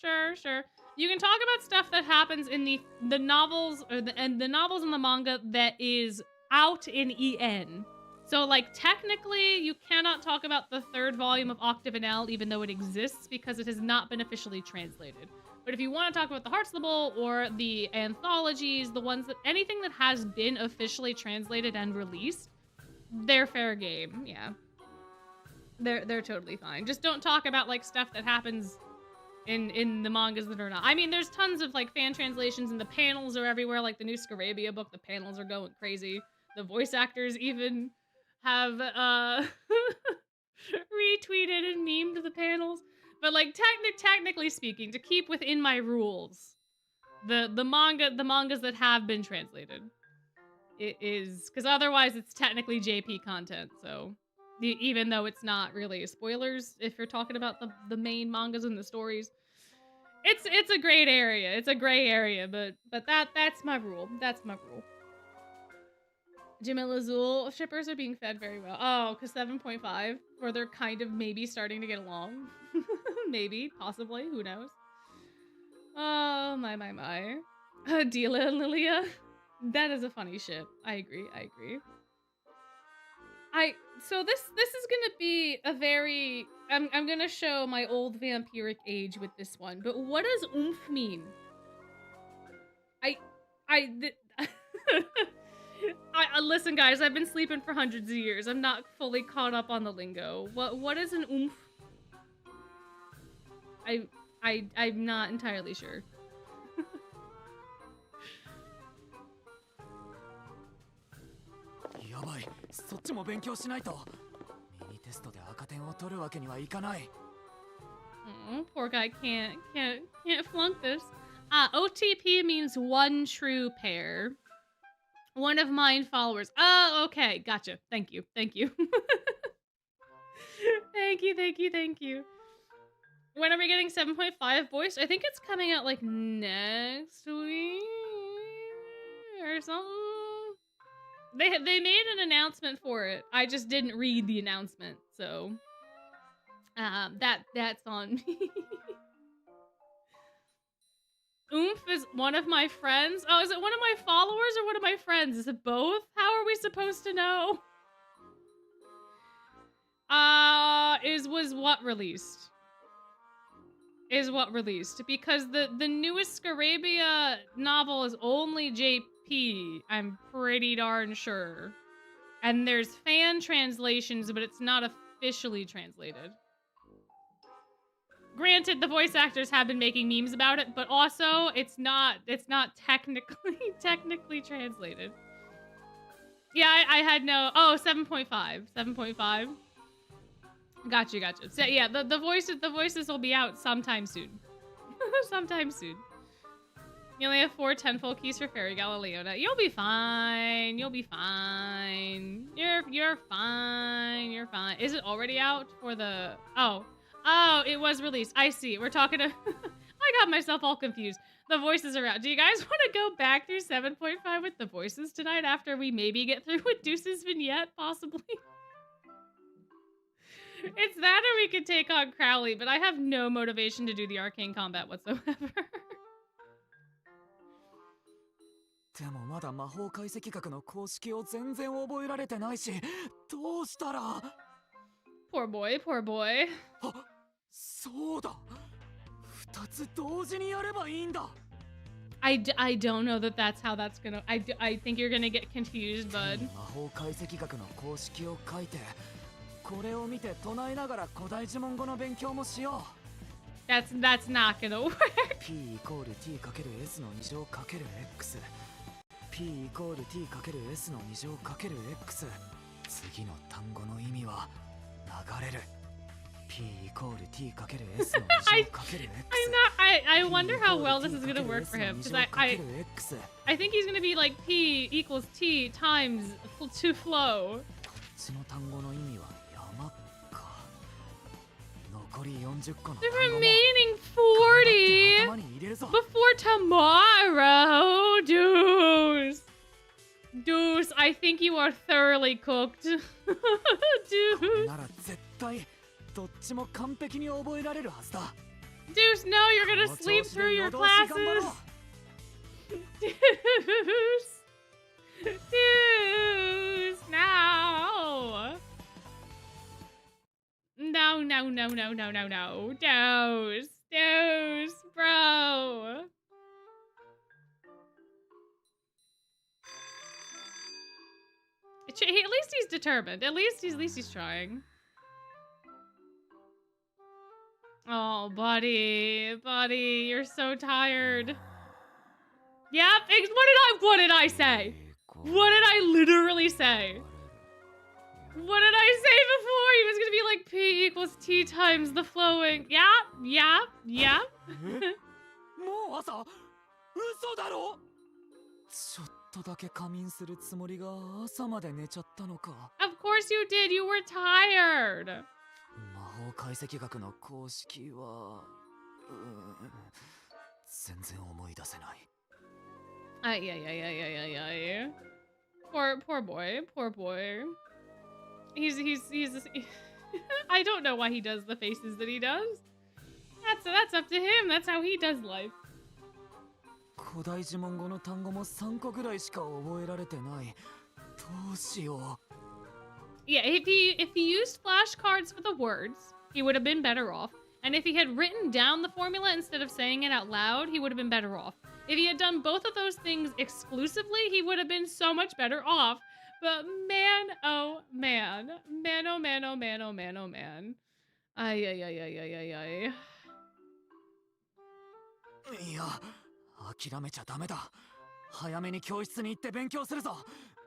You can talk about stuff that happens in the novels and the novels and the manga that is out in EN. So, like, technically, you cannot talk about the third volume of Octave and L, even though it exists, because it has not been officially translated. But if you want to talk about the Heartstable or the anthologies, the ones that anything that has been officially translated and released, they're fair game. Yeah, they're totally fine. Just don't talk about like stuff that happens in the mangas that are not. I mean, there's tons of like fan translations, and the panels are everywhere. Like the new Scarabia book, the panels are going crazy. The voice actors even have retweeted and memed the panels. But like technically speaking, to keep within my rules, the mangas that have been translated, it is, because otherwise it's technically JP content. So even though it's not really spoilers, if you're talking about the main mangas and the stories, it's a great area. It's a gray area, but that's my rule. That's my rule. Jim and Lazul shippers are being fed very well. Oh, because 7.5, where they're kind of maybe starting to get along. Maybe, possibly, who knows? Oh, my. Dila and Lilia. That is a funny ship. I agree. So this is gonna be a very... I'm gonna show my old vampiric age with this one, but what does oomph mean? Listen, guys, I've been sleeping for hundreds of years. I'm not fully caught up on the lingo. What is an oomph? I'm not entirely sure. やばい、そっちも勉強しないと。ミニテストで赤点を取るわけにはいかない。 Poor guy can't flunk this. OTP means one true pair. One of mine followers. Oh, okay, gotcha. Thank you. Thank you. Thank you. When are we getting 7.5 voice? I think it's coming out like next week or something. They made an announcement for it. I just didn't read the announcement, so that's on me. Oomph is one of my friends. Oh, is it one of my followers or one of my friends? Is it both? How are we supposed to know? Was what released? Is what released? Because the newest Scarabia novel is only JP, I'm pretty darn sure. And there's fan translations, but it's not officially translated. Granted, the voice actors have been making memes about it, but also it's not technically translated. Yeah, I had no... Oh, 7.5. 7.5. Gotcha. So yeah, the voices will be out sometime soon. Sometime soon. You only have 4 tenfold keys for Fairy Galileona. You'll be fine. You're fine. Is it already out for the... Oh, it was released. I see. We're talking to... I got myself all confused. The voices are out. Do you guys want to go back through 7.5 with the voices tonight after we maybe get through with Deuce's vignette, possibly? It's that or we could take on Crowley, but I have no motivation to do the arcane combat whatsoever. でもまだ魔法解析学の公式を全然覚えられてないし、どうしたら。 Poor boy. あ、そうだ。2つ同時にやればいいんだ。I don't know that's how that's gonna... I think you're gonna get confused, bud. 魔法解析学の公式を書いて、これを見て唱えながら古代呪文語の勉強もしよう。That's not gonna work. P イコール T かける S の2乗かける X。P イコール T かける S の2乗かける X。次の単語の意味は流れる。P イコール T かける S の2乗かける X。I wonder how well this is gonna work for him, because I think he's gonna be like P equals T times to flow. こっちの単語の意味は山か。残り40個の単 The 語も remaining 頭に入れるぞ。 40 before tomorrow, Deuce, I think you are thoroughly cooked. これ Deuce, なら絶対どっちも完璧に覚えられるはずだ。 Deuce, no, you're gonna sleep through your classes. Deuce, no. No. Deuce, bro. At least he's determined. At least he's trying. Oh, buddy, you're so tired. Yep. What did I say? What did I literally say? What did I say before? He was gonna be like P equals T times the flowing. Yeah. もう朝嘘だろちょっとだけ仮眠するつもりが朝まで寝ちゃったのか Of course you did. You were tired. 魔法解析学の公式は全然思い出せない Yeah. Poor boy. He's I don't know why he does the faces that he does. That's up to him. That's how he does life. 古代呪文語の単語も3個ぐらいしか覚えられてないどうしよう Yeah, if he used flashcards for the words, he would have been better off. And if he had written down the formula instead of saying it out loud, he would have been better off. If he had done both of those things exclusively, he would have been so much better off. But man, oh man. Ay. いや諦めちゃダメだ早めに教室に行って勉強するぞ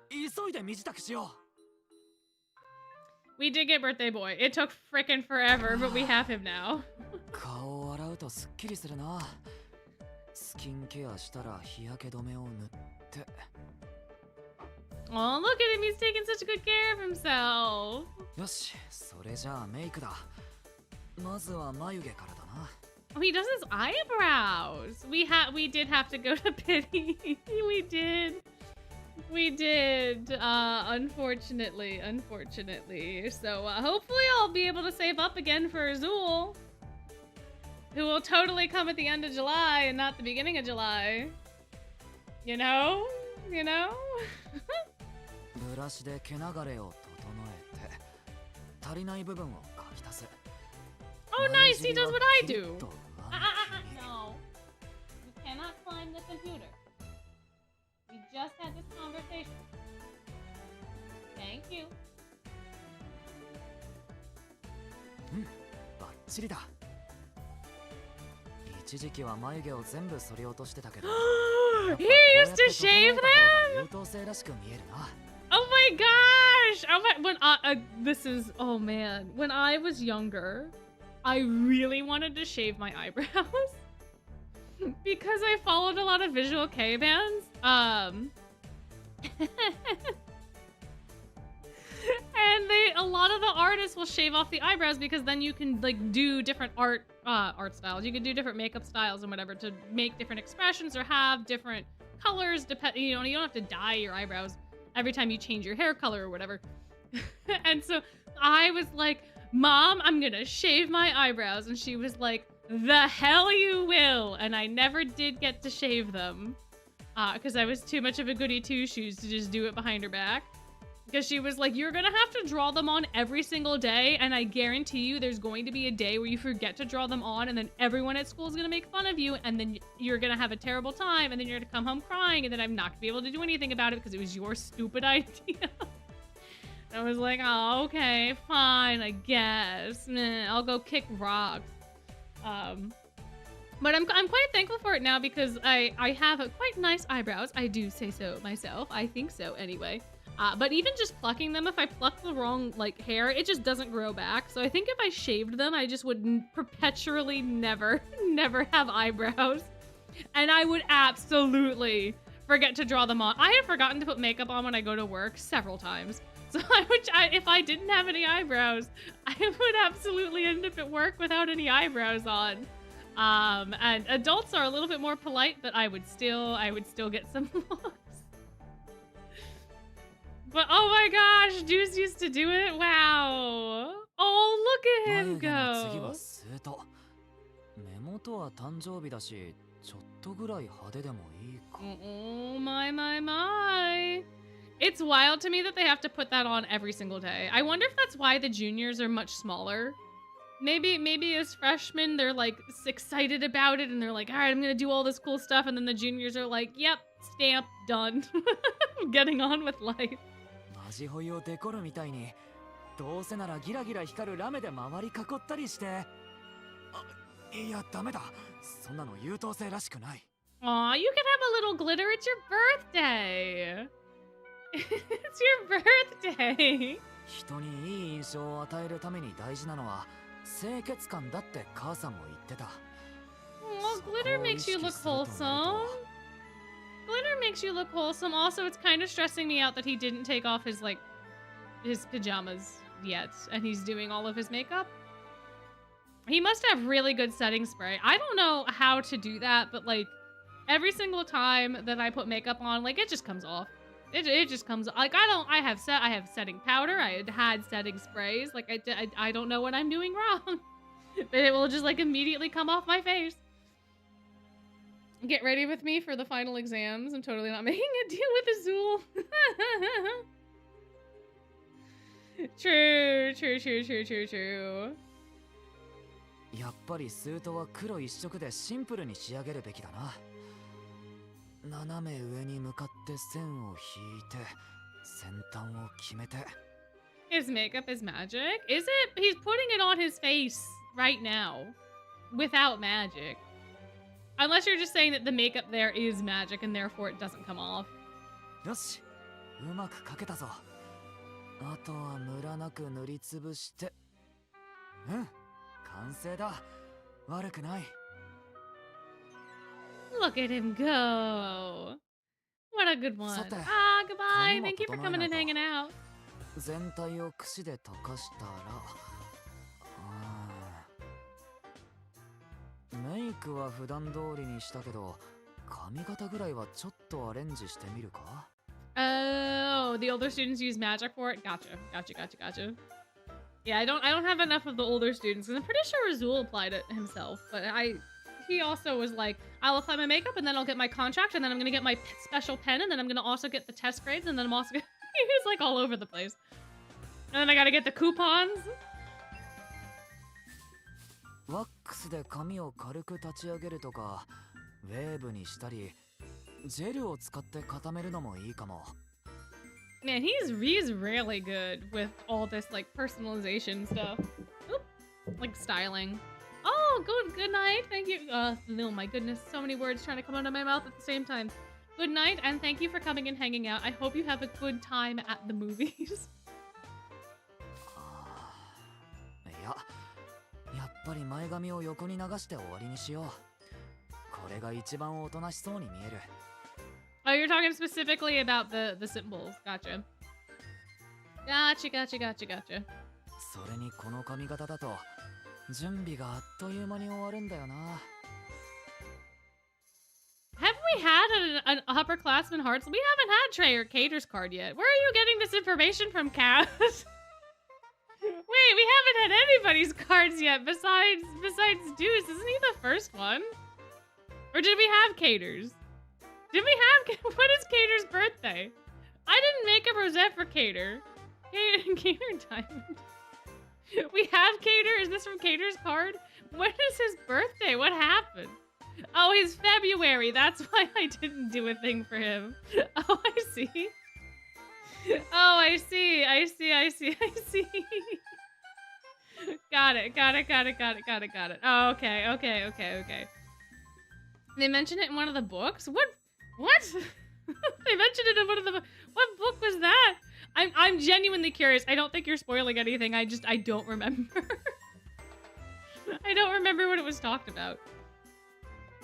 急いで身支度しよう We did get birthday boy. It took frickin' forever, but we have him now. 顔を洗うとすっきりするなスキンケアしたら日焼け止めを塗って Oh, look at him. He's taking such good care of himself. よしそれじゃあメイクだまずは眉毛からだな Oh, he does his eyebrows. We did have to go to Pity. We did. Unfortunately. So hopefully I'll be able to save up again for Azul, who will totally come at the end of July and not the beginning of July. You know? ブラシで毛流れを整えて足りない部分を書き足す Oh, nice. He does what I do. No. You cannot climb the computer. We just had this conversation. Thank you. バッチリだ一時期は眉毛を全部剃り落としてたけど He used to shave them? 優等生らしく見えるな Oh my gosh! Oh man. When I was younger, I really wanted to shave my eyebrows because I followed a lot of visual K bands. And a lot of the artists will shave off the eyebrows because then you can like do different art styles. You can do different makeup styles and whatever to make different expressions or have different colors. You don't have to dye your eyebrows every time you change your hair color or whatever. And so I was like, Mom, I'm gonna shave my eyebrows. And she was like, the hell you will. And I never did get to shave them because I was too much of a goody two-shoes to just do it behind her back. Because she was like, you're gonna have to draw them on every single day, and I guarantee you there's going to be a day where you forget to draw them on, and then everyone at school is gonna make fun of you, and then you're gonna have a terrible time, and then you're gonna come home crying, and then I'm not gonna be able to do anything about it because it was your stupid idea. I was like, oh, okay, fine, I guess. I'll go kick rocks. But I'm quite thankful for it now because I have quite nice eyebrows. I do say so myself. I think so anyway. But even just plucking them, if I pluck the wrong hair, it just doesn't grow back. So I think if I shaved them, I just would perpetually never have eyebrows. And I would absolutely forget to draw them on. I have forgotten to put makeup on when I go to work several times. So if I didn't have any eyebrows, I would absolutely end up at work without any eyebrows on. And adults are a little bit more polite, but I would still get some looks. But oh my gosh, Deuce used to do it. Wow. Oh, look at him go. 目元は誕生日だし、ちょっとぐらい派手でもいいか。Oh my. It's wild to me that they have to put that on every single day. I wonder if that's why the juniors are much smaller. Maybe as freshmen they're like excited about it and they're like, all right, I'm gonna do all this cool stuff, and then the juniors are like, yep, stamp, done. Getting on with life. マジホイをデコるみたいに、どうせならギラギラ光るラメで周り囲ったりして。いや、ダメだ。そんなの優等生らしくない。Aw, you can have a little glitter. It's your birthday. It's your birthday. 人にいい印象を与えるために大事なのは清潔感だって母さんも言ってた。Well, glitter makes you look wholesome. Glitter makes you look wholesome. Also, it's kind of stressing me out that he didn't take off his his pajamas yet, and he's doing all of his makeup. He must have really good setting spray. I don't know how to do that, but like every single time that I put makeup on, like it just comes off. It just comes like I have setting powder. I had setting sprays. Like I don't know what I'm doing wrong, but it will just like immediately come off my face. Get ready with me for the final exams. I'm totally not making a deal with Azul. True. やっぱりスートは黒一色でシンプルに仕上げるべきだな。斜め上に向かって線を引いて先端を決めて。His makeup is magic? Is it? He's putting it on his face right now without magic. Unless you're just saying that the makeup there is magic and therefore it doesn't come off. よし、うまく描けたぞ。あとはムラなく塗りつぶして。うん、完成だ。悪くない。Look at him go. What a good one. Ah, goodbye. Thank you for coming and hanging out. 全体を櫛で溶かしたら、メイクは普段通りにしたけど、髪型ぐらいはちょっとアレンジしてみるか? Oh, the older students use magic for it. Gotcha. Yeah, I don't have enough of the older students because I'm pretty sure Azul applied it himself, but he also was like, I'll apply my makeup and then I'll get my contract and then I'm gonna get my special pen and then I'm gonna also get the test grades and then I'm also gonna he's like all over the place. And then I gotta get the coupons. ワックスで髪を軽く立ち上げるとか、ウェーブにしたり、ジェルを使って固めるのもいいかも。Man, he's really good with all this like personalization stuff. Oop, like styling. Oh, good night. Thank you. Oh my goodness, so many words trying to come out of my mouth at the same time. Good night, and thank you for coming and hanging out. I hope you have a good time at the movies. いや、やっぱり前髪を横に流して終わりにしよう。これが一番おとなしそうに見える。Oh, you're talking specifically about the symbols. Gotcha. それにこの髪型だと準備があっという間に終わるんだよな。Have we had an upperclassman Hearts? We haven't had Trey or Cater's card yet. Where are you getting this information from, Kat? Wait, we haven't had anybody's cards yet besides Deuce. Isn't he the first one? Or did we have Cater's? Did we have... What is Cater's birthday? I didn't make a rosette for Cater. Cater Diamond. We have Cater? Is this from Cater's card? When is his birthday? What happened? Oh, his February. That's why I didn't do a thing for him. Oh, I see. Oh, I see. Got it. Oh, okay. They mentioned it in one of the books? What? They mentioned it in one of the... What book was that? I'm genuinely curious. I don't think you're spoiling anything. I don't remember. I don't remember what it was talked about.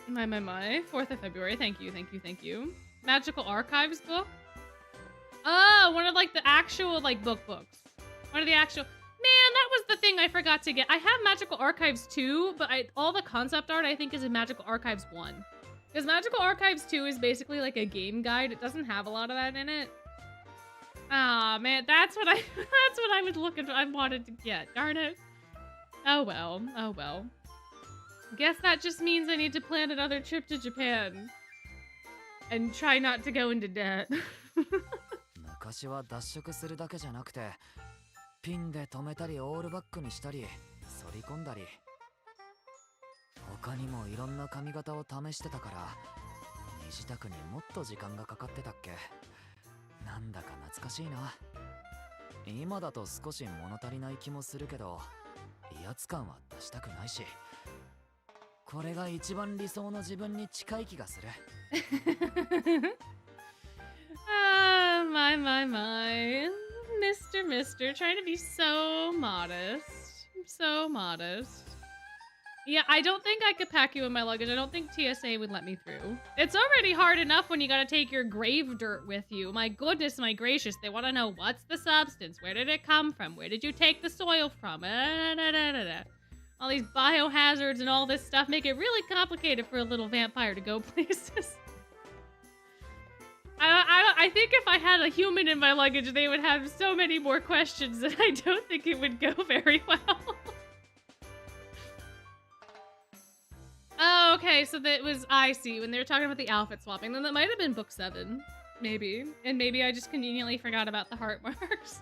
My. 4th of February. Thank you. Magical Archives book? Oh, one of like the actual like books. One of the actual... Man, that was the thing I forgot to get. I have Magical Archives 2, but all the concept art I think is in Magical Archives 1. Because Magical Archives 2 is basically like a game guide. It doesn't have a lot of that in it. Ah, man, that's what I was looking for. I wanted to get. Darn it. Oh well. Guess that just means I need to plan another trip to Japan. And try not to go into debt. 昔は脱色するだけじゃなくて、ピンで留めたりオールバックにしたり、反り込んだり。他にもいろんな髪型を試してたから、身支度にもっと時間がかかってたっけ。なんだか懐かしいな。今だと少し物足りない気もするけど、威圧感は出したくないし。これが一番理想の自分に近い気がする。Ah, my. Mr. mister. Trying to be so modest. So modest. Yeah, I don't think I could pack you in my luggage. I don't think TSA would let me through. It's already hard enough when you gotta take your grave dirt with you. My goodness, my gracious. They want to know what's the substance? Where did it come from? Where did you take the soil from? All these biohazards and all this stuff make it really complicated for a little vampire to go places. I think if I had a human in my luggage, they would have so many more questions that I don't think it would go very well. Oh, okay, so that was, I see, when they were talking about the outfit swapping, then that might have been book 7, maybe. And maybe I just conveniently forgot about the heart marks.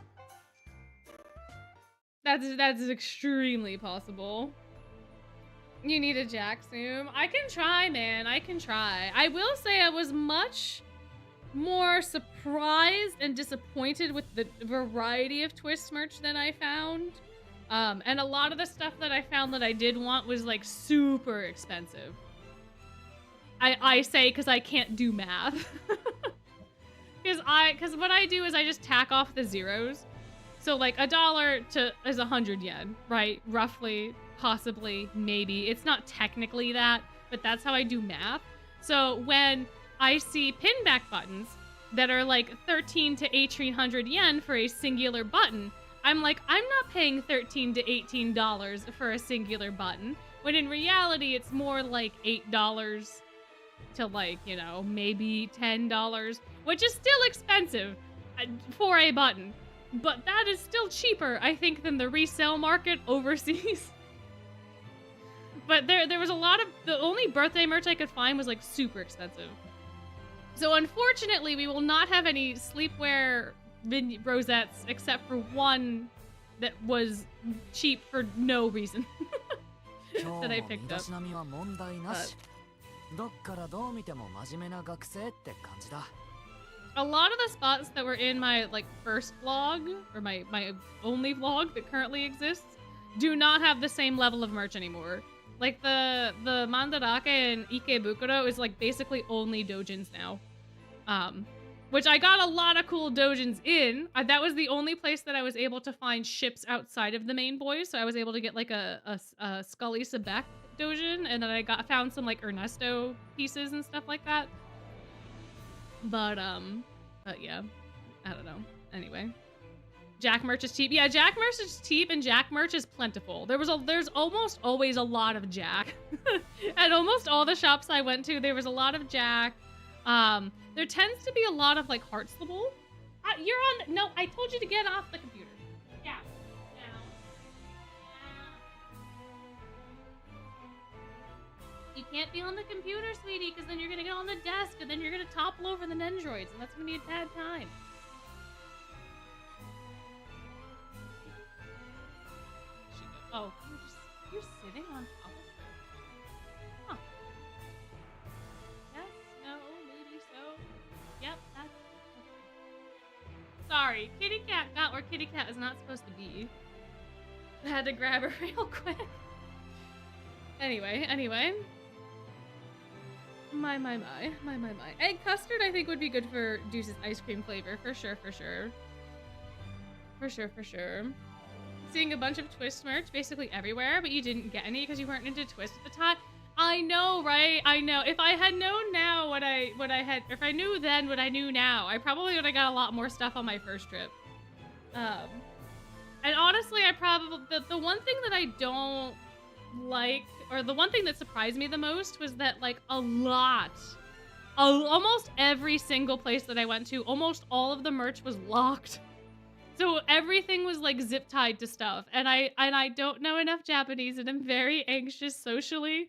That's extremely possible. You need a Jack Zoom? I can try, man, I can try. I will say I was much more surprised and disappointed with the variety of Twist merch that I found. And a lot of the stuff that I found that I did want was like super expensive. I say because I can't do math. Because what I do is I just tack off the zeros. So like $1 is 100 yen, right? Roughly, possibly, maybe. It's not technically that, but that's how I do math. So when I see pinback buttons that are like 13 to 1800 yen for a singular button, I'm like, I'm not paying $13 to $18 for a singular button, when in reality, it's more like $8 to like, you know, maybe $10, which is still expensive for a button. But that is still cheaper, I think, than the resale market overseas. But there was a lot of, the only birthday merch I could find was like super expensive. So unfortunately, we will not have any sleepwear rosettes except for one that was cheap for no reason that I picked up. A lot of the spots that were in my like first vlog, or my only vlog that currently exists, do not have the same level of merch anymore. Like the Mandarake and Ikebukuro is like basically only doujins now. Which I got a lot of cool doujins in. That was the only place that I was able to find ships outside of the main boys. So I was able to get like a Scully Sebek doujin, and then I found some like Ernesto pieces and stuff like that. But yeah, I don't know. Anyway, Jack merch is cheap. Yeah, Jack merch is cheap, and Jack merch is plentiful. There's almost always a lot of Jack. At almost all the shops I went to, there was a lot of Jack. There tends to be a lot of like Heartstable. You're on. No, I told you to get off the computer. Yeah. You can't be on the computer, sweetie, because then you're gonna get on the desk, and then you're gonna topple over the Nendroids, and that's gonna be a bad time. Oh, you're sitting on top of it? Huh. Yes, no, maybe so. Yep, that's okay. Sorry, kitty cat got where kitty cat is not supposed to be. I had to grab her real quick. Anyway. My. Egg custard, I think, would be good for Deuce's ice cream flavor. For sure. Seeing a bunch of Twist merch basically everywhere, but you didn't get any because you weren't into Twist at the time. I know, right? I know. If I had known now if I knew then what I knew now, I probably would have got a lot more stuff on my first trip. And honestly, the one thing that I don't like, or the one thing that surprised me the most, was that like almost every single place that I went to, almost all of the merch was locked. So everything was like zip tied to stuff, and I don't know enough Japanese, and I'm very anxious socially,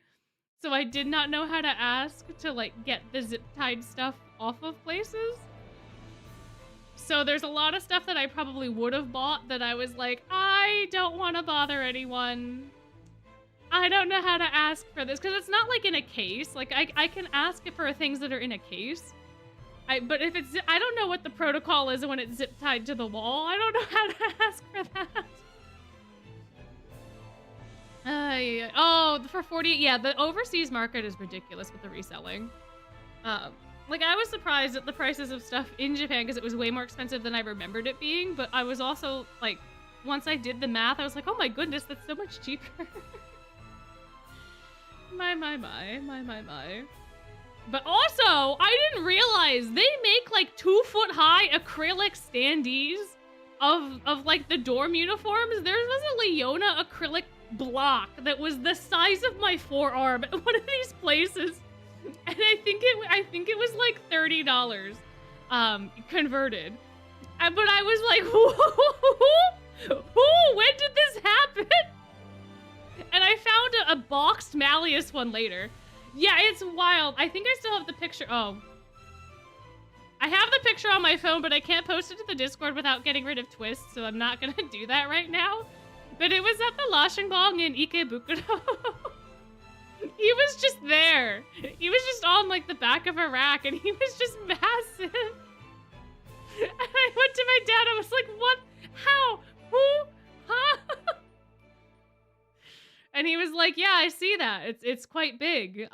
so I did not know how to ask to like get the zip tied stuff off of places. So there's a lot of stuff that I probably would have bought that I was like, I don't want to bother anyone. I don't know how to ask for this, because it's not like in a case. Like I can ask for things that are in a case. But if it's, I don't know what the protocol is when it's zip tied to the wall. I don't know how to ask for that. Yeah. Oh, for 40, yeah, the overseas market is ridiculous with the reselling. Like, I was surprised at the prices of stuff in Japan because it was way more expensive than I remembered it being, but I was also, like, once I did the math, I was like, oh my goodness, that's so much cheaper. My. But also, I didn't realize they make, like, 2-foot-high acrylic standees of, like, the dorm uniforms. There was a Leona acrylic block that was the size of my forearm at one of these places. And I think it was like $30 converted. But I was like, whoa, when did this happen? And I found a boxed Malleus one later. Yeah, it's wild. I think I still have the picture. Oh. I have the picture on my phone, but I can't post it to the Discord without getting rid of Twist, so I'm not gonna do that right now. But it was at the Lashingbong in Ikebukuro. He was just there. He was just on, like, the back of a rack, and he was just massive. And I went to my dad, I was like, what? How? Who? Huh? And he was like, yeah, I see that. It's quite big.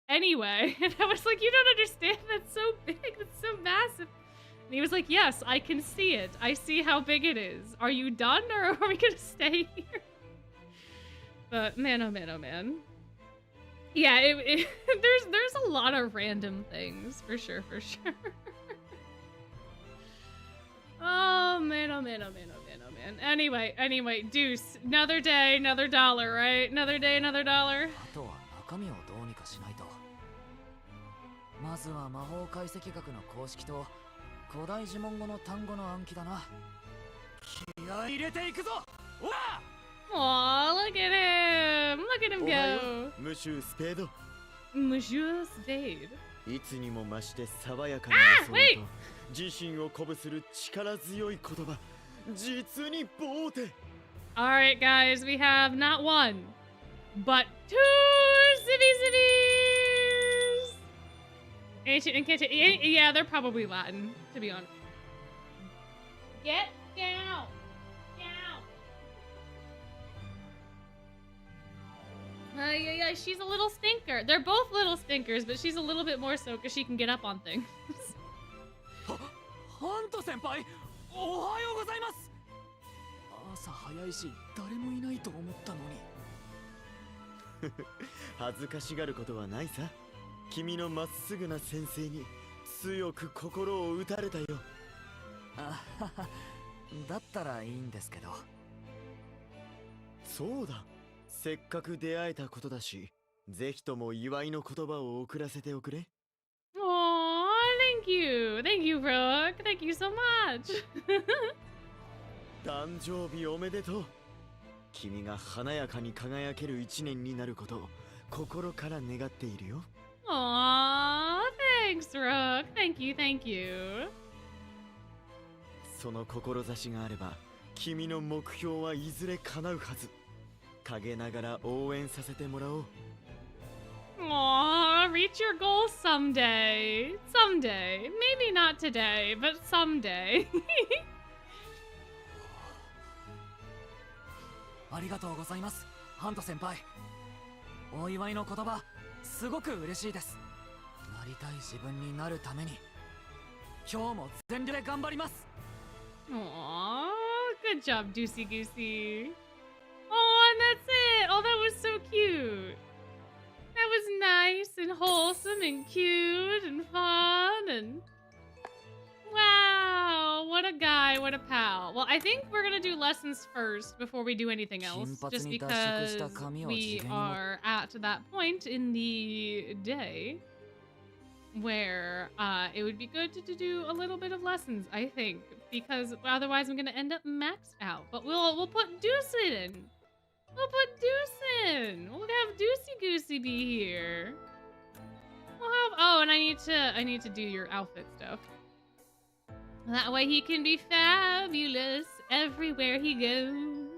Anyway. And I was like, you don't understand. That's so big. That's so massive. And he was like, yes, I can see it. I see how big it is. Are you done, or are we gonna stay here? But man, oh man, oh man. Yeah, there's a lot of random things, for sure. Oh man, oh man, oh man, oh man, oh man. Anyway, Deuce, another day, another dollar, right? Another day, another dollar. あとは中身をどうにかしないと。まずは魔法解析学の公式と古代呪文語の単語の暗記だな。気合い入れていくぞ。おら! Aw, look at him! Look at him go! ムシュースペード Monsieur Spade. いつにも増して爽やかな理想と自身を鼓舞する力強い言葉実にボーテ Alright guys, we have not one, but 2 cities! Ancient incantation. Yeah, they're probably Latin, to be honest. Get down! Yeah, she's a little stinker. They're both little stinkers, but she's a little bit more so because she can get up on things. ハント先輩、おはようございます。朝早いし、誰もいないと思ったのに。恥ずかしがることはないさ。君のまっすぐな先生に強く心を打たれたよ。あはは、だったらいいんですけど。そうだ。せっかく出会えたことだし、ぜひとも祝いの言葉を送らせておくれ。Aww, thank you, Rook. Thank you so much. 誕生日おめでとう。君が華やかに輝ける一年になることを心から願っているよ。Aww, thanks, Rook. Thank you. その志があれば、君の目標はいずれ叶うはず。陰ながら応援させてもらおう。Aww, reach your goal someday. Someday. Maybe not today, but someday. ありがとうございます、ハント先輩。お祝いの言葉、すごく嬉しいです。なりたい自分になるために、今日も全力で頑張ります。Aww, good job, Deucey Goosey. Oh, and that's it. Oh, that was so cute. That was nice and wholesome and cute and fun and... Wow, what a guy, what a pal. Well, I think we're gonna do lessons first before we do anything else, just because we are at that point in the day where it would be good to do a little bit of lessons, I think, because otherwise I'm gonna end up maxed out. But we'll put Deuce in. We'll put Deuce in. We'll have Deucey Goosey be here. We'll have... Oh, and I need to do your outfit stuff. That way he can be fabulous everywhere he goes.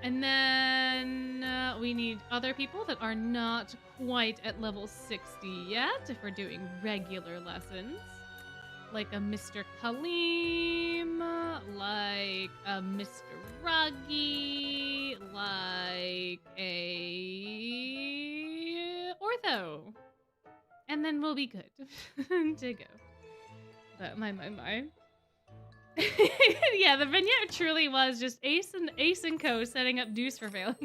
And then we need other people that are not quite at level 60 yet if we're doing regular lessons. Like a Mr. Kaleem, like a Mr. Ruggy, like a Ortho. go. And then we'll be good to go. But my. Yeah, the vignette truly was just Ace and Co setting up Deuce for failure.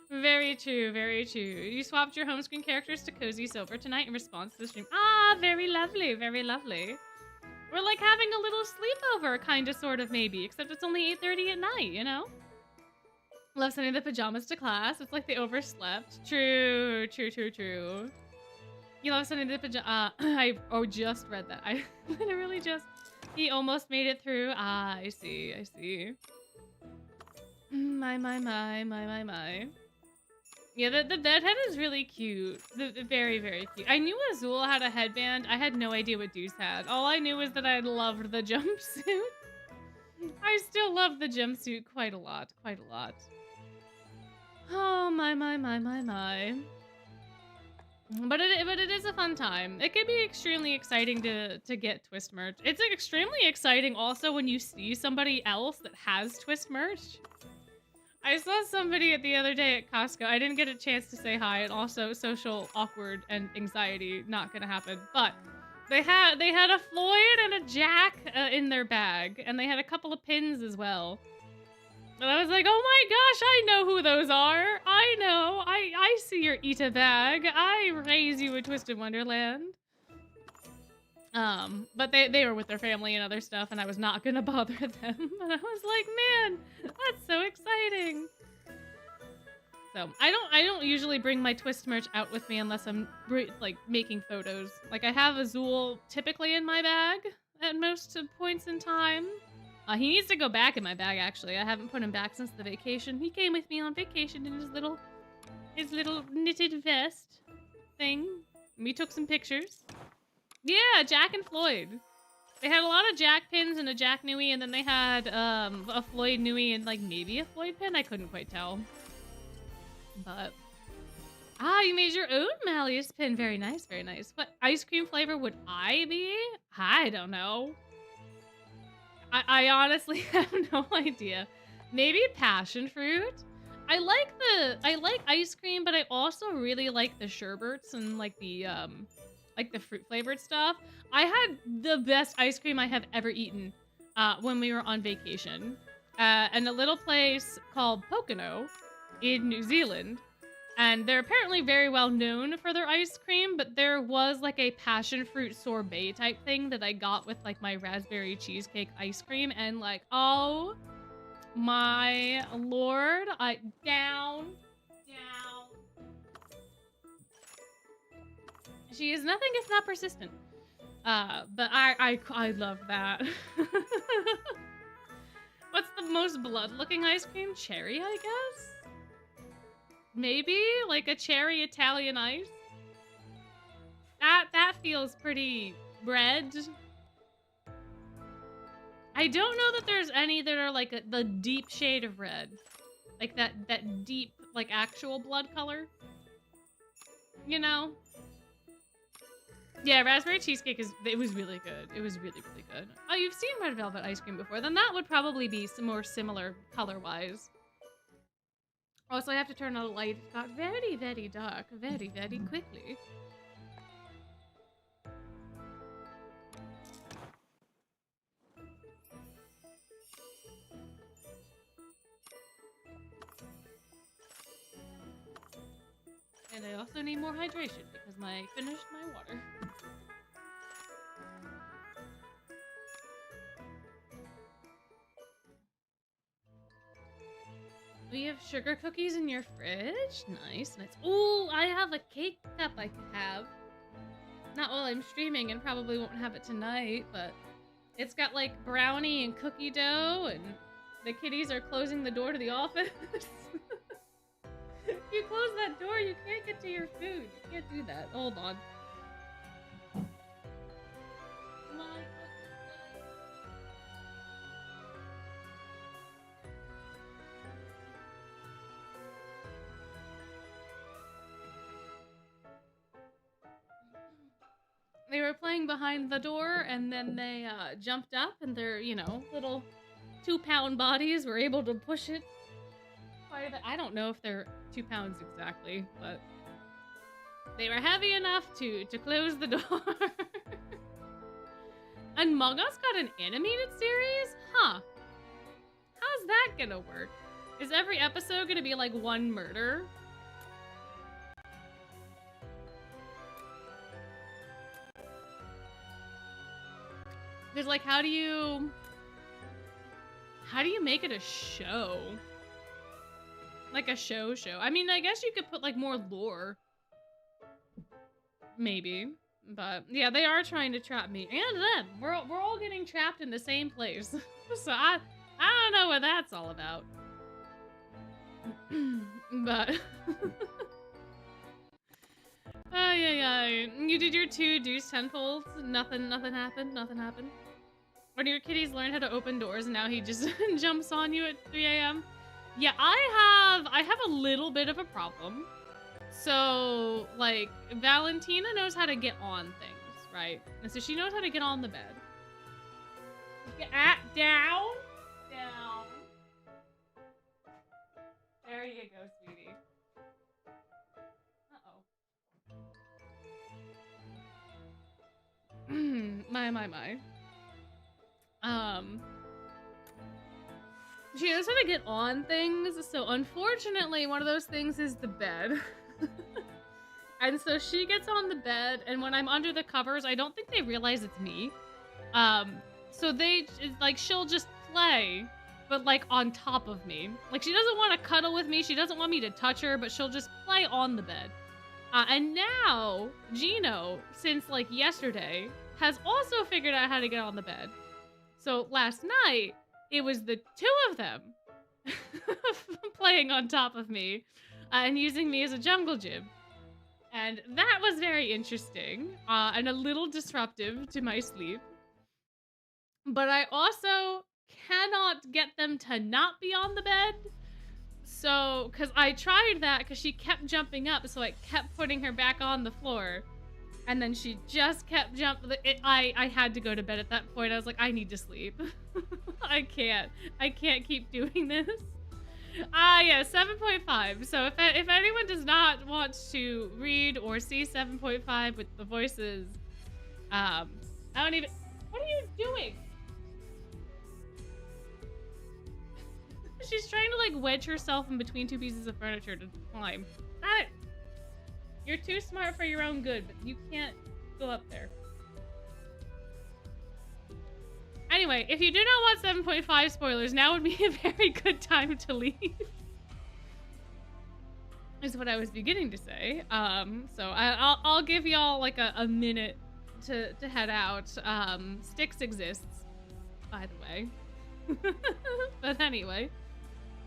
Very true, very true. You swapped your home screen characters to Cozy Silver tonight in response to the stream. Ah, very lovely, very lovely. We're like having a little sleepover, kind of, sort of, maybe. Except it's only 8:30 at night, you know? Love sending the pajamas to class. It's like they overslept. True, true, true, true. You love sending the pajamas. I just read that. I literally just... He almost made it through. Ah, I see, I see. My. Yeah, the bedhead is really cute. Very, very cute. I knew Azul had a headband. I had no idea what Deuce had. All I knew was that I loved the jumpsuit. I still love the jumpsuit quite a lot, quite a lot. Oh, my. But it is a fun time. It can be extremely exciting to get Twist merch. It's extremely exciting also when you see somebody else that has Twist merch. I saw somebody the other day at Costco. I didn't get a chance to say hi, and also social awkward and anxiety not gonna happen. But they had a Floyd and a Jack in their bag, and they had a couple of pins as well. And I was like, oh my gosh, I know who those are. I know. I see your Ita bag. I raise you a Twisted Wonderland. But they were with their family and other stuff, and I was not gonna bother them. And I was like, man, that's so exciting. So I don't usually bring my Twist merch out with me unless I'm like making photos. Like I have Azul typically in my bag at most points in time. He needs to go back in my bag actually. I haven't put him back since the vacation. He came with me on vacation in his little knitted vest thing. We took some pictures. Yeah, Jack and Floyd. They had a lot of Jack pins and a Jack Nui, and then they had a Floyd Nui and like maybe a Floyd pin. I couldn't quite tell. But you made your own Malleus pin. Very nice, very nice. What ice cream flavor would I be? I don't know. I honestly have no idea. Maybe passion fruit. I like ice cream, but I also really like the sherbets and like the fruit flavored stuff. I had the best ice cream I have ever eaten when we were on vacation in a little place called Pocono in New Zealand. And they're apparently very well known for their ice cream, but there was like a passion fruit sorbet type thing that I got with like my raspberry cheesecake ice cream, and like, oh my lord, down. She is nothing if not persistent. But I love that. What's the most blood-looking ice cream? Cherry, I guess? Maybe? Like a cherry Italian ice? That feels pretty red. I don't know that there's any that are like the deep shade of red. Like that deep, like actual blood color. You know? Yeah, raspberry cheesecake it was really good. It was really, really good. Oh, you've seen red velvet ice cream before. Then that would probably be some more similar color-wise. Also, I have to turn on the light. It got very, very dark very, very quickly. And I also need more hydration because I finished my water. We have sugar cookies in your fridge? Nice, nice. Ooh, I have a cake cup I could have. Not while I'm streaming, and probably won't have it tonight, but it's got like brownie and cookie dough, and the kitties are closing the door to the office. If you close that door, you can't get to your food. You can't do that. Hold on. They were playing behind the door, and then they jumped up, and their, you know, little 2-pound bodies were able to push it quite a bit. I don't know if they're 2 pounds exactly, but They were heavy enough to close the door. And Manga's got an animated series? Huh. How's that gonna work? Is every episode gonna be like one murder? Because like, how do you make it a show? Like a show? I mean, I guess you could put like more lore. Maybe. But yeah, they are trying to trap me and them. We're all getting trapped in the same place. So I don't know what that's all about. But oh yeah. You did your 2 Deuce tenfolds. Nothing happened. One of your kitties learned how to open doors and now he just jumps on you at 3 a.m. Yeah, I have a little bit of a problem. So, like, Valentina knows how to get on things, right? And so she knows how to get on the bed. Down. There you go, sweetie. Uh-oh. My. She knows how to get on things, so unfortunately, one of those things is the bed. And so she gets on the bed, and when I'm under the covers, I don't think they realize it's me. So she'll just play, but like on top of me. Like she doesn't want to cuddle with me, she doesn't want me to touch her, but she'll just play on the bed. And now, Gino, since like yesterday, has also figured out how to get on the bed. So last night, it was the 2 of them playing on top of me and using me as a jungle gym. And that was very interesting and a little disruptive to my sleep. But I also cannot get them to not be on the bed. So, because I tried that because she kept jumping up, so I kept putting her back on the floor. And then she just kept jumping. I had to go to bed at that point. I was like, I need to sleep. I can't keep doing this. Yeah, 7.5. So if anyone does not want to read or see 7.5 with the voices, I don't even. What are you doing? She's trying to like wedge herself in between 2 pieces of furniture to climb. Stop it! You're too smart for your own good, but you can't go up there. Anyway, if you do not want 7.5 spoilers, now would be a very good time to leave. Is what I was beginning to say. So I'll give y'all like a minute to head out. Styx exists, by the way. But anyway,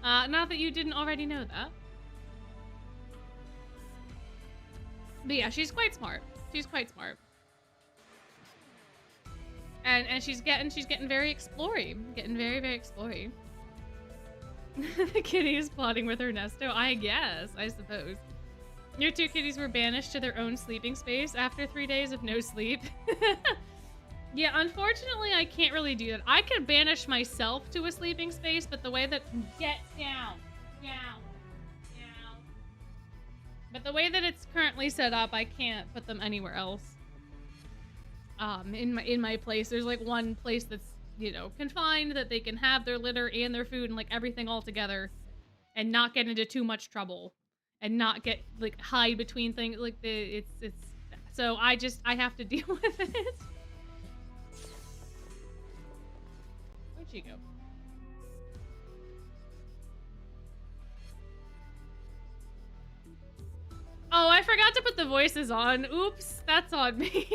not that you didn't already know that. But yeah, she's quite smart. And she's getting very explory. Getting very, very explory. The kitty is plotting with Ernesto. I suppose. Your 2 kitties were banished to their own sleeping space after 3 days of no sleep. Yeah, unfortunately, I can't really do that. I could banish myself to a sleeping space, but the way that... Get down. But the way that it's currently set up, I can't put them anywhere else. In my place, there's like one place that's, you know, confined that they can have their litter and their food and like everything all together and not get into too much trouble and not get like hide between things. Like it's so I have to deal with it. Where'd she go? Oh, I forgot to put the voices on. Oops, that's on me.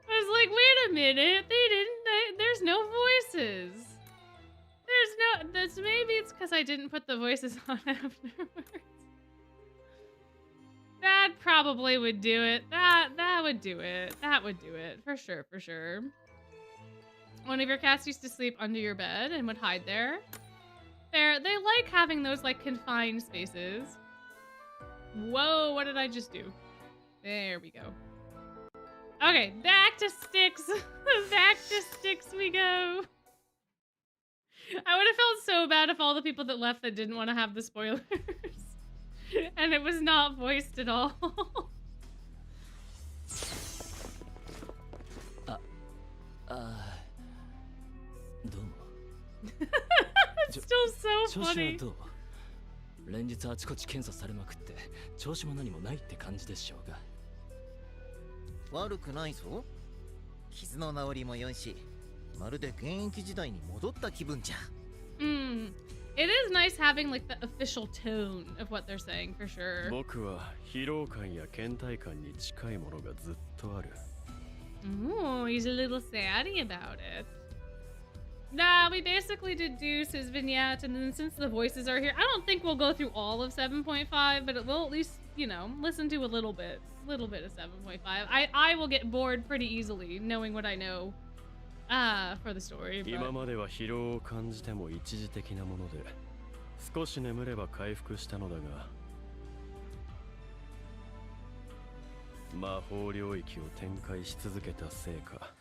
I was like, wait a minute, there's no voices. Maybe it's because I didn't put the voices on afterwards. That probably would do it. That would do it. For sure. One of your cats used to sleep under your bed and would hide there. They like having those like confined spaces. Whoa, what did I just do? There we go. Okay, back to Styx. Back to Styx we go. I would have felt so bad if all the people that left that didn't want to have the spoilers And it was not voiced at all. どうも。 It's still so 調子は funny. どう？連日あちこち検査されまくって調子も何もないって感じでしょうが。悪くないぞ。傷の治りも良いし、まるで現役時代に戻った気分じゃ。It is nice having like the official tone of what they're saying for sure. 僕は疲労感や倦怠感に近いものがずっとある。 Ooh, he's a little saddy about it. Nah, we basically did Deuce's vignette, and then since the voices are here, I don't think we'll go through all of 7.5, but we'll at least, you know, listen to a little bit of 7.5. I will get bored pretty easily knowing what I know for the story. 今までは疲労を感じても一時的なもので、少し眠れば回復したのだが、魔法領域を展開し続けたせいか、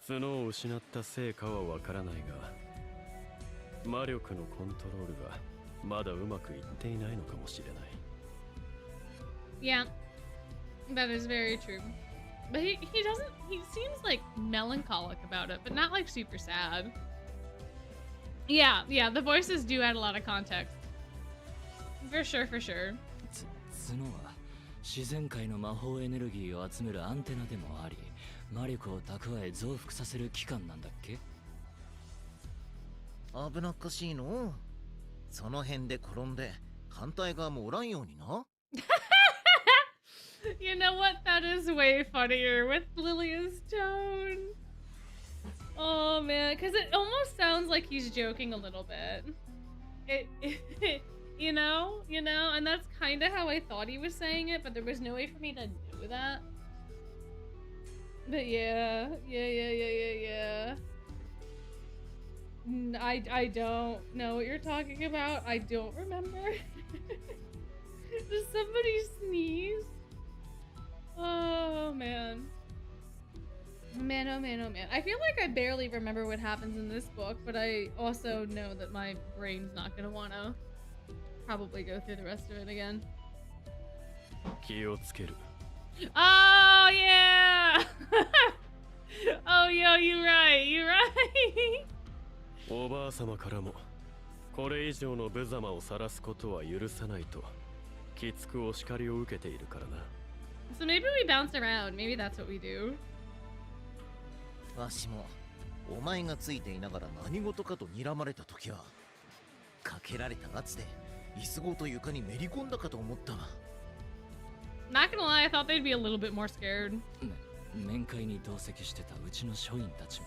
角を失ったせいかはわからないが、魔力のコントロールがまだうまくいっていないのかもしれない。Yeah, that is very true. But he seems like melancholic about it, but not like super sad. Yeah, the voices do add a lot of context. For sure. 角は自然界の魔法エネルギーを集めるアンテナでもあり、魔力を蓄え増幅させる機関なんだっけ？危なっかしいの。その辺で転んで反対側もおらんようにな。You know what? That is way funnier with Lilia's tone. Oh man, because it almost sounds like he's joking a little bit. You know, and that's kind of how I thought he was saying it, but there was no way for me to do that. But yeah. I don't know what you're talking about. I don't remember. Does somebody sneeze? Oh man. Oh man. I feel like I barely remember what happens in this book, but I also know that my brain's not gonna wanna probably go through the rest of it again. 気をつける。 Oh yeah! Oh yo, you're right. おばあ様からもこれ以上の無様を晒すことは許さないときつくお叱りを受けているからな。 So maybe we bounce around. Maybe that's what we do. わしもお前がついていながら何事かと睨まれた時はかけられた圧で椅子ごと床にめり込んだかと思ったわ。 Not gonna lie, I thought they'd be a little bit more scared. 面会に同席してたうちの署員たちも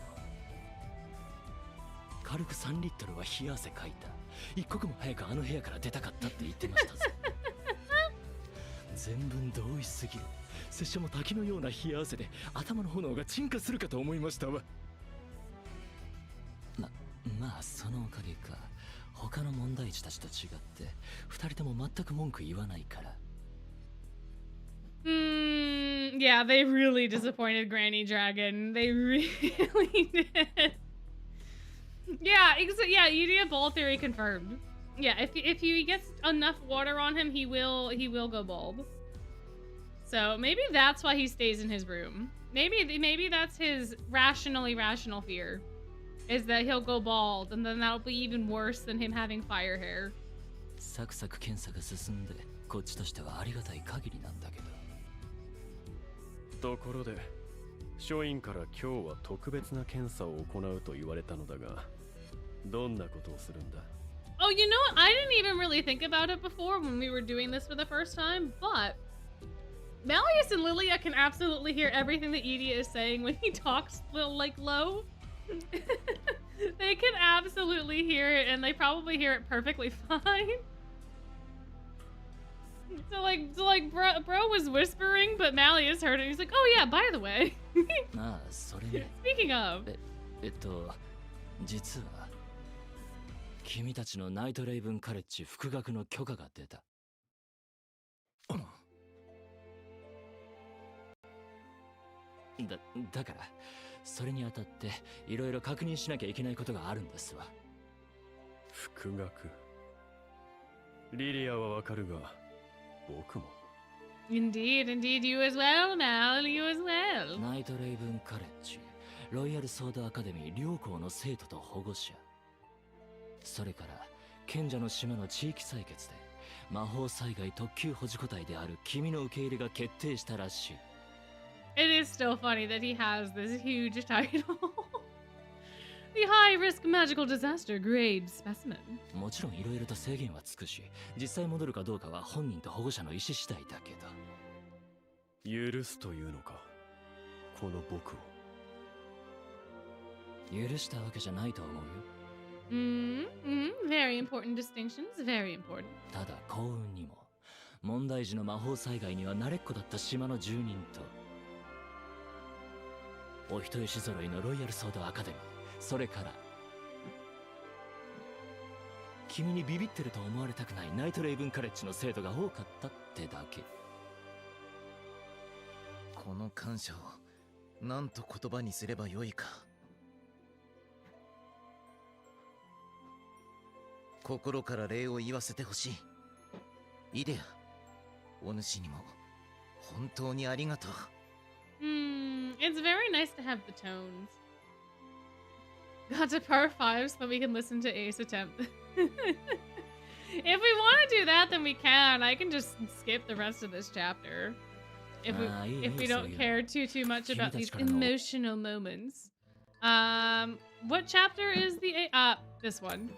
軽く3リットルは冷や汗かいた。一刻も早くあの部屋から出たかったって言ってましたぞ。全文同意すぎる。拙者も滝のような冷や汗で頭の炎が鎮火するかと思いましたわ。まあそのおかげか他の問題児たちと違って2人とも全く文句言わないから。Yeah, they really disappointed Granny Dragon. They really did. Yeah, Idia ball theory confirmed. Yeah, if he gets enough water on him, he will go bald. So maybe that's why he stays in his room. Maybe that's his rational fear, is that he'll go bald, and then that'll be even worse than him having fire hair. サクサク検査が進んでこっちとしてはありがたい限りなんだけど。ところで署員から今日は特別な検査を行うと言われたのだが、どんなことをするんだ？ Oh, you know what? I didn't even really think about it before when we were doing this for the first time, but Malleus and Lilia can absolutely hear everything that Idia is saying when he talks like low. They can absolutely hear it, and they probably hear it perfectly fine. So bro was whispering, but Malleus heard it. He's like, "Oh yeah, by the way." まあそれに Speaking of. 実は君たちのナイトレイブンカレッジ復学の許可が出た。だからそれにあたっていろいろ確認しなきゃいけないことがあるんですわ。復学。リリアはわかるが、僕も Indeed, indeed, you as well, Mal, you as well. ナイトレイブンカレッジ、ロイヤルソードアカデミー両校の生徒と保護者、それから賢者の島の地域採決で魔法災害特級保持個体である君の受け入れが決定したらしい。It is still funny that he has this huge title. The High Risk Magical Disaster Grade Specimen. もちろんいろいろと制限はつくし、実際戻るかどうかは本人と保護者の意思次第だけど。許すというのか、この僕を。許したわけじゃないと思うよ。Very important distinctions, very important. ただ幸運にも問題児の魔法災害には慣れっこだった島の住人とお人よし揃いのロイヤルソードアカデミー、それから君にビビってると思われたくないナイトレイブンカレッジの生徒が多かったってだけ。この感謝を何と言葉にすればよいか。心から礼を言わせてほしい。イデア、お主にも本当にありがとう。It's very nice to have the tones. Got to par 5 so that we can listen to Ace attempt. If we want to do that, then we can. I can just skip the rest of this chapter. If we don't care too much about these emotional moments. What chapter is the this one?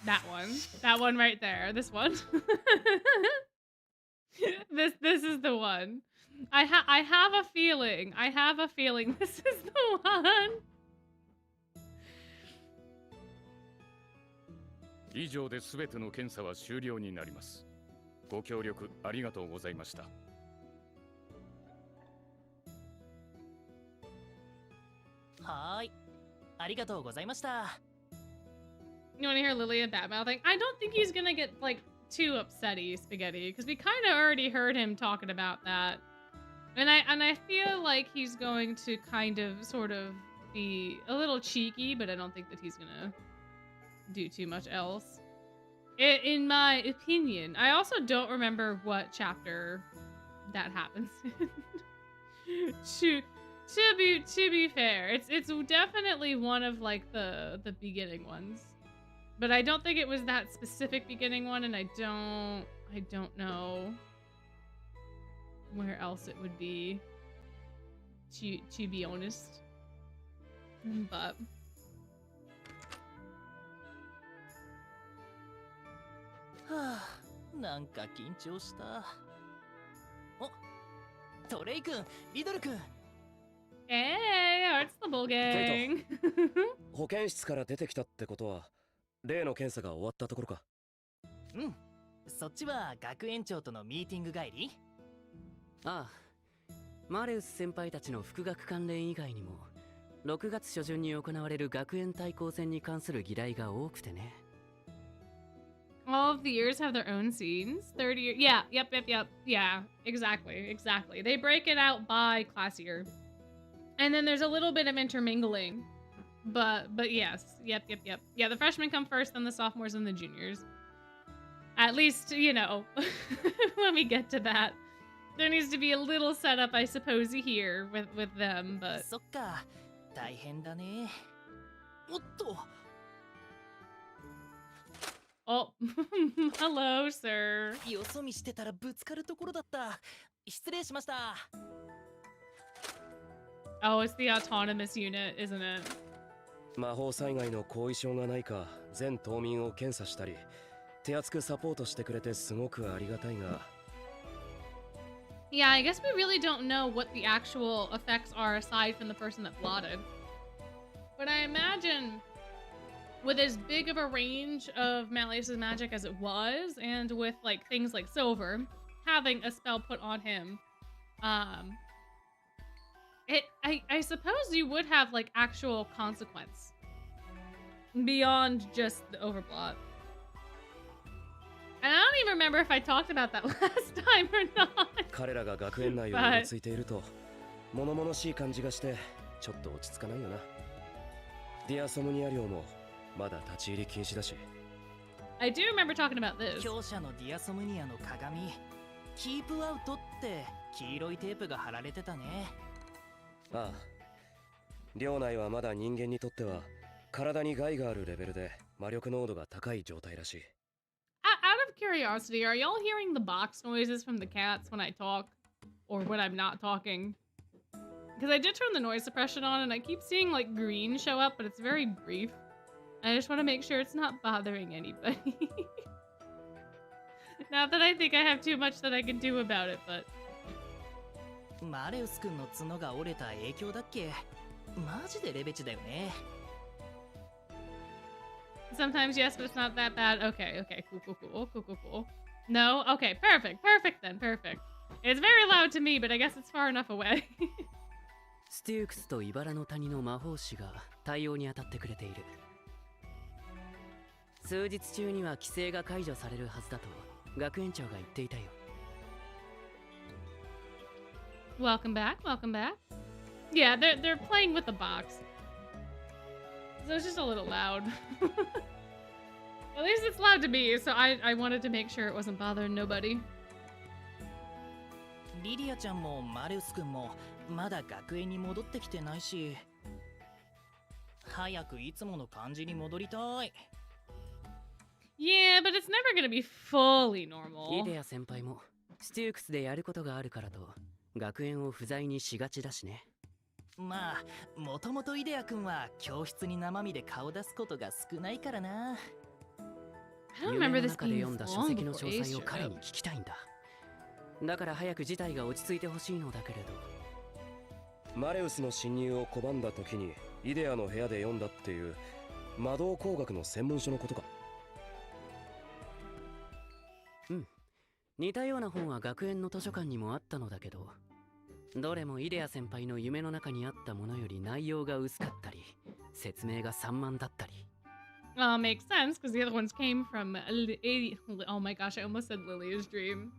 That one right there. This one. This is the one. I have a feeling this is the one. 以上で全ての検査は終了になります。ご協力ありがとうございました。はーい、ありがとうございました。You want to hear Lilia bad mouthing? I don't think he's gonna get like too upsetty, Spaghetti, because we kind of already heard him talking about that, and I feel like he's going to kind of sort of be a little cheeky, but I don't think that he's gonna do too much else. In my opinion, I also don't remember what chapter that happens in. to be fair, it's definitely one of like the beginning ones. But I don't think it was that specific beginning one, and I don't know where else it would be, to be honest. Butなんか緊張した。お、トレイ君、リドル君。Hey, it's the bull gang. 保健室から出てきたってことは例の検査が終わったところか。うん、そっちは学園長とのミーティング帰り？ああ、マレウス先輩たちの副学関連以外にも6月初旬に行われる学園対抗戦に関する議題が多くてね。All of the years have their own scenes. 30 years. Yeah, yep. Yeah, exactly. They break it out by class year. And then there's a little bit of intermingling. But yes. Yep. Yeah, the freshmen come first, then the sophomores and the juniors. At least, you know, when we get to that. There needs to be a little setup, I suppose, here with them, but... そっか、大変だね。おっと。Oh, hello, sir. よそ見してたらぶつかるところだった。失礼しました。Oh, it's the autonomous unit, isn't it? 魔法災害の後遺症がないか全島民を検査したり手厚くサポートしてくれてすごくありがたいが。Yeah, I guess we really don't know what the actual effects are aside from the person that blotted. But I imagine with as big of a range of Malleus's magic as it was, and with like things like Silver having a spell put on him, I suppose you would have like actual consequence beyond just the overblot. And I don't even remember if I talked about that last time or not. 彼らが学園内をうろついていると物々しい感じがしてちょっと落ち着かないよな。ディアソムニア寮もまだ立ち入り禁止だし。I do remember talking about this. 強者のディアソムニアの鏡。キープアウトって黄色いテープが貼られてたね。ああ、寮内はまだ人間にとっては体に害があるレベルで魔力濃度が高い状態らしい。Out of curiosity, are y'all hearing the box noises from the cats when I talk? Or when I'm not talking? Because I did turn the noise suppression on and I keep seeing like green show up, but it's very brief. I just want to make sure it's not bothering anybody. Not that I think I have too much that I can do about it, but... マレウス君の角が折れた影響だっけ？マジでレベチだよね。Sometimes yes, but it's not that bad. Okay, cool. No? Okay, perfect then, perfect. It's very loud to me, but I guess it's far enough away. ステュークスと茨の谷の魔法師が対応に当たってくれている。数日中には規制が解除されるはずだと学園長が言っていたよ。Welcome back. Yeah, they're playing with the box. So it's just a little loud. At least it's loud to me, so I wanted to make sure it wasn't bothering nobody. リリアちゃんもマレウス君もまだ学園に戻ってきてないし、早くいつもの感じに戻りたい。Yeah, but it's never gonna be fully normal. イデア先輩もステュークスでやることがあるからと学園を不在にしがちだしね。まあ、もともとイデア君は教室に生身で顔出すことが少ないからな。I don't 夢 remember の this 中で being 読んだ書 long 籍の before 詳 Ace 細を showed 彼 up. に聞きたいんだ。だから早く事態が落ち着いてほしいのだけれど。マレウスの侵入を拒んだ時にイデアの部屋で読んだっていう魔導工学の専門書のことか。うん。似たような本は学園の図書館にもあったのだけど、どれもイデア先輩の夢の中にあったものより内容が薄かったり、説明が散漫だったり。Makes sense, because the other ones came from... Oh my gosh, I almost said Lilia's dream.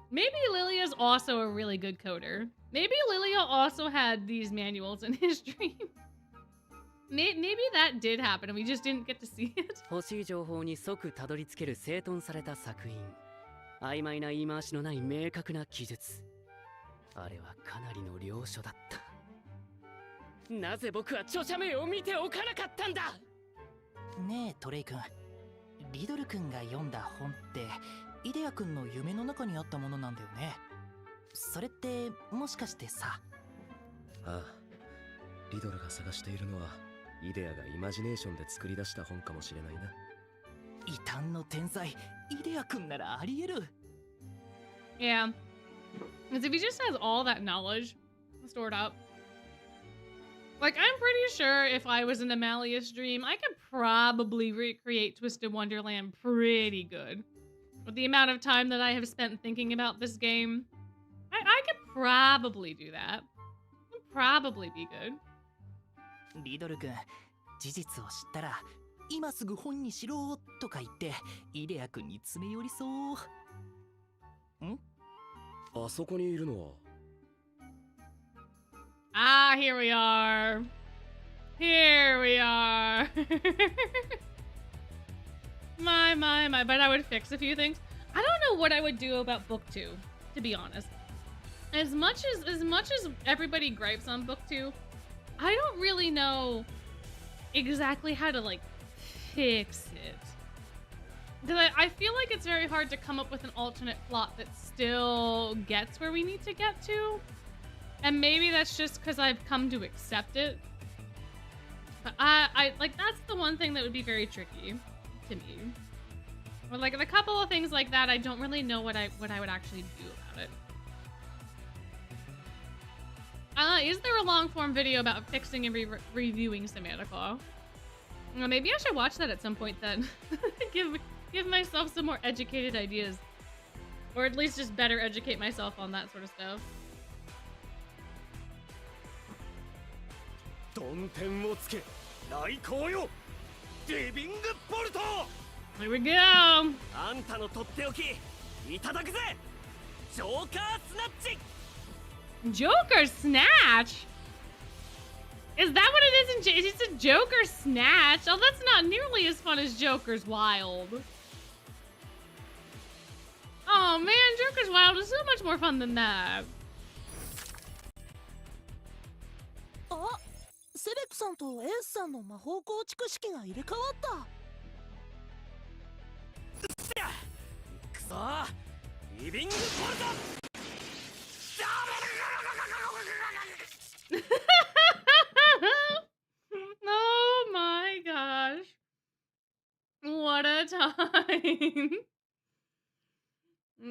Maybe Lilia's also a really good coder. Maybe Lilia also had these manuals in his dream. Maybe that did happen and we just didn't get to see it. 欲しい情報に即たどり着ける整頓された作品。曖昧な言い回しのない明確な記述。あれはかなりの良書だった。なぜ僕は著者名を見ておかなかったんだ。ねえトレイ君、リドル君が読んだ本ってイデア君の夢の中にあったものなんだよね。それってもしかしてさ。ああ、リドルが探しているのはイデアがイマジネーションで作り出した本かもしれないな。異端の天才イデア君ならありえる。Yeah. Because if he just has all that knowledge stored up, like, I'm pretty sure if I was in Amalia's dream, I could probably recreate Twisted Wonderland pretty good. With the amount of time that I have spent thinking about this game, I could probably do that. It'd probably be good. リドル君、事実を知ったら今すぐ本にしろとか言ってイデア君に詰め寄りそう。ん？あそこにいるのは。Ah, here we are. Here we are. My. But I would fix a few things. I don't know what I would do about book 2, to be honest. As much as everybody gripes on book 2, I don't really know exactly how to, like, fix it. Because I feel like it's very hard to come up with an alternate plot that still gets where we need to get to. And maybe that's just because I've come to accept it. But I like, that's the one thing that would be very tricky to me. But like a couple of things like that, I don't really know what I would actually do about it. Is there a long form video about fixing and reviewing Semantica? Well, maybe I should watch that at some point then. give myself some more educated ideas. Or at least just better educate myself on that sort of stuff. 曇天をつけ来航よデビングボルト Here we go! あんたのとっておきいただくぜジョーカースナッチ Joker Snatch? Is that what it is in It's a Joker Snatch? Oh, that's not nearly as fun as Joker's Wild. Oh man, Joker's Wild is so much more fun than that. あ、セベクさんとエースさんの魔法構築式が入れ替わった。くそー、リビングボルト。Oh my gosh. What a time.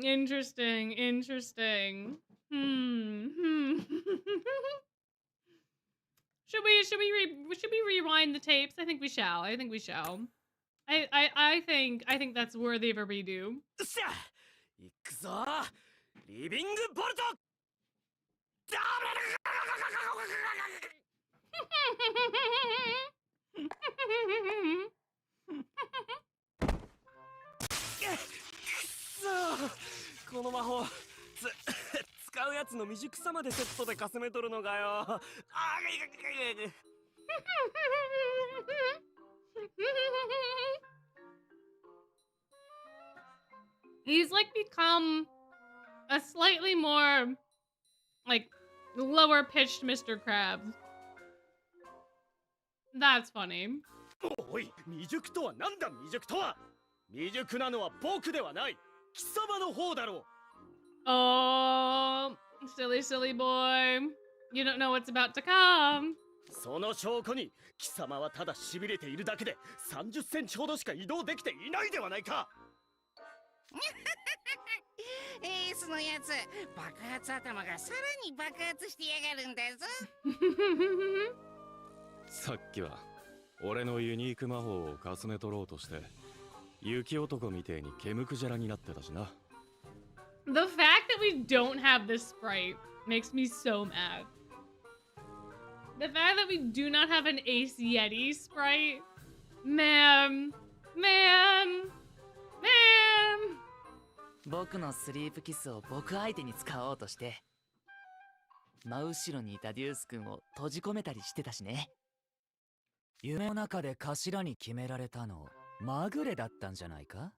Interesting, interesting. Should we rewind the tapes? I think we shall. I think we shall. I think that's worthy of a redo. しゃ、行くぞー、リビングボルト。この魔法使うやつの未熟さまでセットでかすめとるのかよ。He's like become a slightly more like lower pitched Mr. Krabs. That's funny. おい、未熟とはなんだ未熟とは。未熟なのは僕ではない、貴様の方だろう。Oh, silly, silly boy. You don't know what's about to come. その証拠に貴様はただ痺れているだけで30センチほどしか移動できていないではないか。エースのやつ、爆発頭がさらに爆発してやがるんだぞ。さっきは俺のユニーク魔法をかすめ取ろうとして雪男みてえに毛むくじゃらになってたしな。The fact that we don't have this sprite makes me so mad. The fact that we do not have an Ace Yeti sprite, man. 僕のスリープキスを僕相手に使おうとして真後ろにいたデュース君を閉じ込めたりしてたしね。夢の中で頭に決められたのまぐれだったんじゃないか。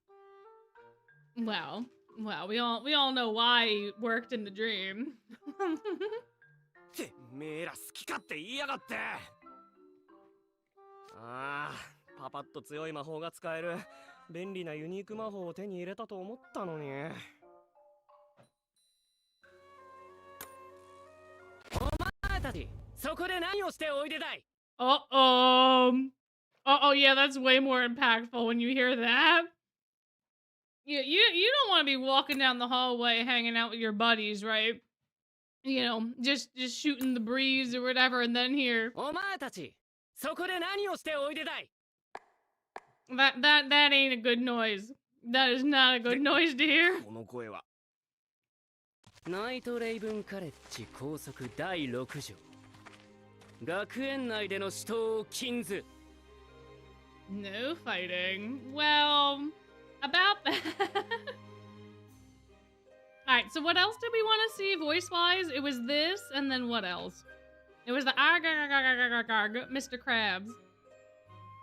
Well, we all know why he worked in the dream. てめえら好き勝手言いやがって。ああ、パパッと強い魔法が使える便利なユニーク魔法を手に入れたと思ったのに。お前たち、そこで何をしておいでだい。Uh-oh, yeah, that's way more impactful when you hear that. You don't want to be walking down the hallway hanging out with your buddies, right? You know, just shooting the breeze or whatever, and then hear お前たち、そこで何をしておいでだい。that ain't a good noise. That is not a good noise to hear. この声はナイトレイブンカレッジ校則第6条。学園内での死闘を禁ず。No fighting. Well, about that. Alright, so what else did we want to see voice-wise? It was this, and then what else? It was the Mr. Krabs.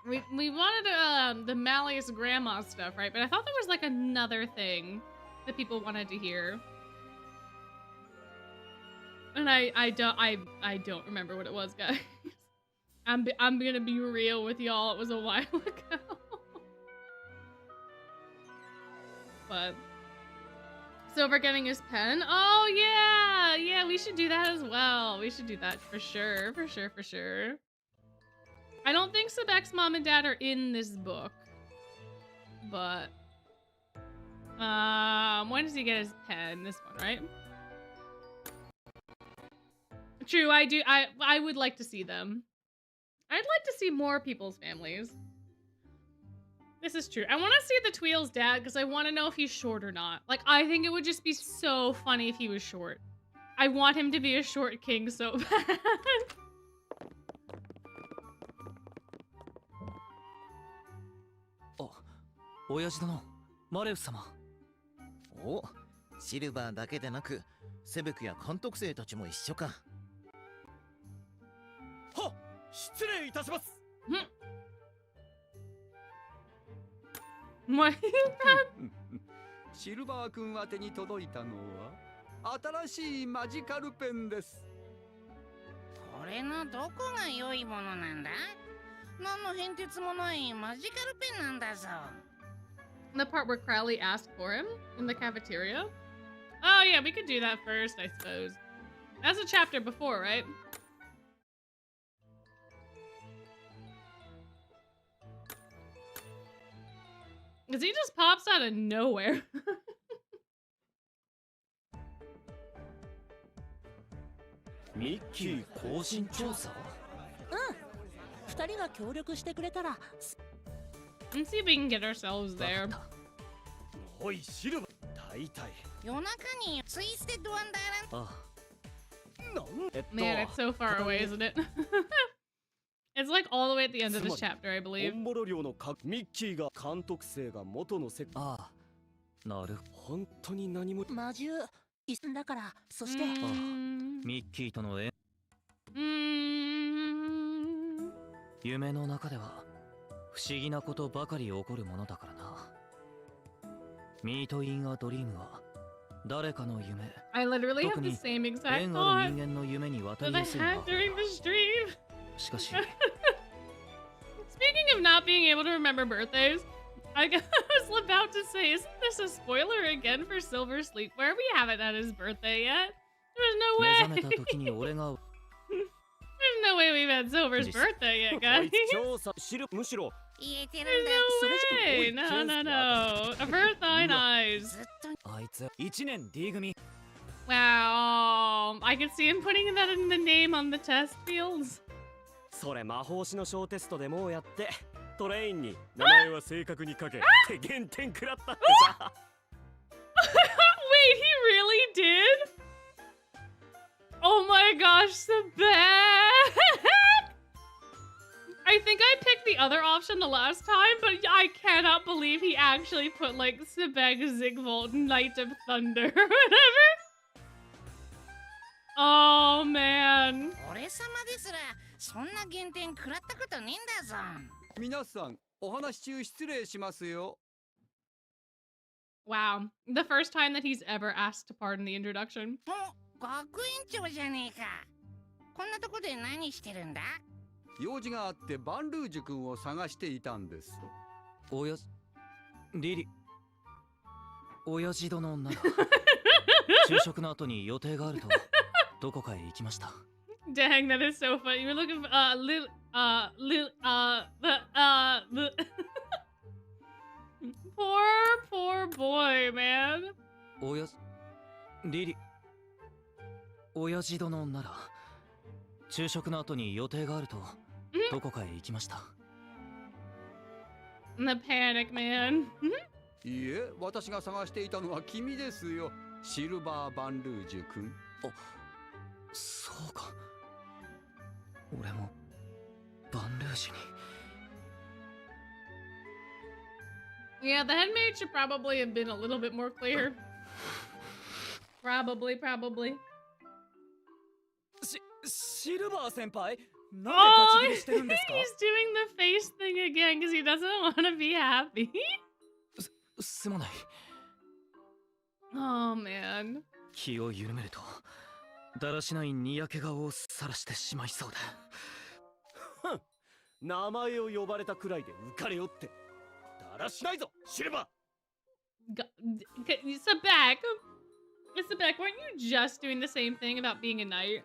We wanted the Malleus Grandma stuff, right? But I thought there was like another thing that people wanted to hear. And I don't remember what it was, guys. I'm gonna be real with y'all. It was a while ago. But Silver getting his pen. Oh yeah, we should do that as well. We should do that for sure. I don't think Sebek's mom and dad are in this book, but when does he get his pen? This one, right? True, I would like to see them. I'd like to see more people's families. This is true. I want to see the Tweel's dad because I want to know if he's short or not. Like, I think it would just be so funny if he was short. I want him to be a short king so bad. 親父殿、マレウス様。お、シルバーだけでなくセベクや監督生たちも一緒か。はっ、失礼いたします。What? シルバー君宛てに届いたのは新しいマジカルペンです。これのどこが良いものなんだ？何の変哲もないマジカルペンなんだぞ。 The part where Crowley asked for him in the cafeteria? Oh yeah, we could do that first, I suppose. That's a chapter before, right? Because he just pops out of nowhere. ミッキー更新調査？二人が協力してくれたら。 Let's see if we can get ourselves there. おいシルバー、大体。夜中にツイステッドワンダーランド。Man, it's so far away, isn't it? It's like all the way at the end of this chapter, I believe. オンボロ寮のミッキーが監督生が元の世界。ああ、なる。本当に何も。魔獣だから、そして。ミッキーとの夢の中では不思議なことばかり起こるものだからな。ミート・イン・ア・ドリームは誰かの夢。I literally have the same exact 縁 thought ある人間の夢に渡 that り I やすい had during the stream. しかし Speaking of not being able to remember birthdays, I was about to say, isn't this a spoiler again for Silver Sleepwear? We haven't had his birthday yet. There's no 目 way. 覚めた時に俺が There's no way we've had Silver's birthday yet, guys. 調査むしろ。言えて There's るんだ。 no way. No, no, no. A birthday eyes. ずっと。あいつ1年 D 組。 Wow. I can see him putting that in the name on the test fields. それ魔法師の小テストでもうやってトレインに名前は正確に書けって減点食らったってさ。Wait, he really did? Oh my gosh, Sebek! I think I picked the other option the last time, but I cannot believe he actually put like Sebek Zigvolt Knight of Thunder or whatever. Oh man. 俺様ですらそんな減点食らったことねえんだぞ。皆さん、お話中失礼しますよ。Wow. The first time that he's ever asked to pardon the introduction. 学園長じゃねえか。こんなとこで何してるんだ？用事があってバンルージュ君を探していたんです。おやリリ親父殿なら昼食の後に予定があるとどこかへ行きました。 Dang, that is so funny. You were looking for poor boy, man. リリ親父殿なら昼食の後に予定があるとどこかへ行きました。 The panic, man. いいえ、私が探していたのは君ですよ。シルバーバンルージュ君。あ、そうか。俺もバンルージュに。 Yeah, the headmaid should probably have been a little bit more clear. Probably. シルバー先輩、なんで Oh, 立ち切りしてるんですか？ he's doing the face thing again because he doesn't want to be happy. すまない。 Oh, man. 気を緩めるとだらしないにやけ顔をさらしてしまいそうだ。ふん、名前を呼ばれたくらいで浮かれよって。だらしないぞ、シルバー。Sebek, weren't you just doing the same thing about being a knight?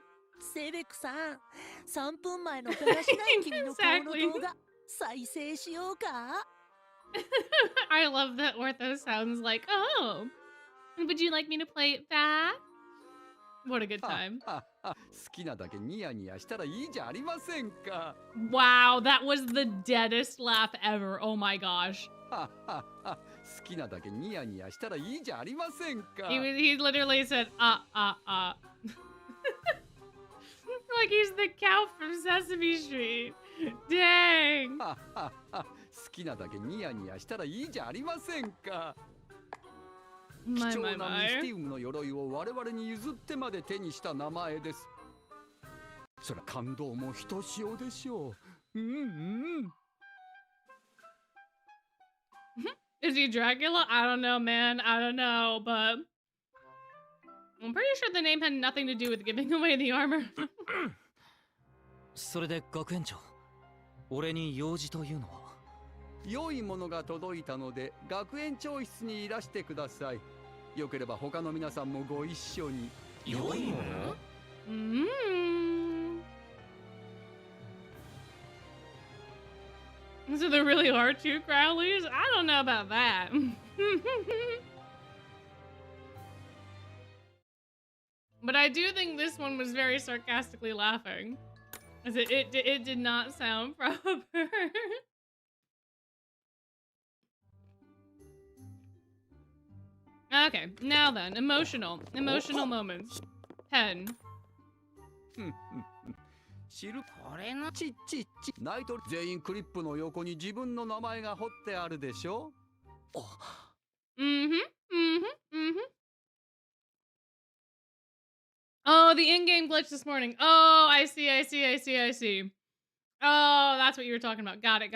セベクさん、3分前のだらしない君の顔の動画再生しようか？ I love that Ortho sounds like, oh, would you like me to play that? What a good time. 好きなだけニヤニヤしたらいいじゃありませんか。 Wow, that was the deadest laugh ever. Oh my gosh. 好きなだけニヤニヤしたらいいじゃありませんか。He literally said, Like he's the cow from Sesame Street. Dang. 好きなだけニヤニヤしたらいいじゃありませんか。 My, 貴 my, 重なミス my. ティウムの鎧を我々に譲ってまで手にした名前です。そりゃ感動もひとしおでしょう。Is he Dracula? I don't know, man. I don't know, but I'm pretty sure the name had nothing to do with giving away the armor. それで学園長、俺に用事というのは？良いものが届いたので学園長室にいらしてください。よければ他の皆さんもご一緒に。良いもの？So there really are two Crowleys? I don't know about that. But I do think this one was very sarcastically laughing. As it did not sound proper. Okay, now then, emotional moments. 10. 知るこれのちっちっちナイト全員クリップの横に自分の名前が彫ってあるでしょ。Oh, the in-game glitch this morning. Oh, I see. Oh, that's what you were talking about. Got it.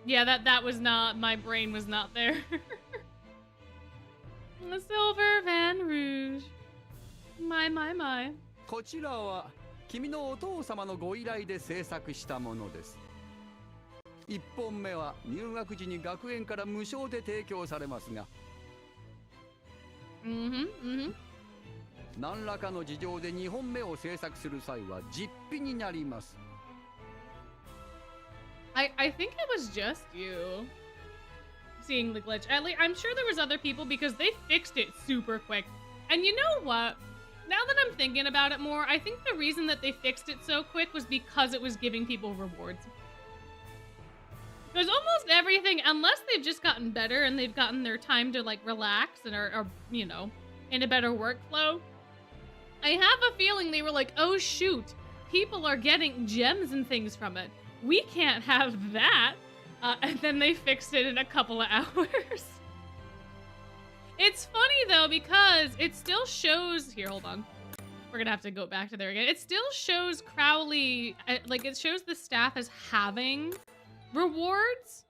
Yeah, that was not, my brain was not there. The Silver Van Rouge. My. こちらは君のお父様のご依頼で制作したものです。1本目は入学時に学園から無償で提供されますが、何らかの事情で2本目を制作する際は実費になります。I think it was just you seeing the glitch. I'm sure there was other people because they fixed it super quick. And you know what? Now that I'm thinking about it more, I think the reason that they fixed it so quick was because it was giving people rewards. Because almost everything, unless they've just gotten better and they've gotten their time to like relax and are you know, in a better workflow, I have a feeling they were like, oh shoot, people are getting gems and things from it. We can't have that. And then they fixed it in a couple of hours. It's funny though, because it still shows, here, hold on. We're gonna have to go back to there again. It still shows Crowley, like it shows the staff as having rewards,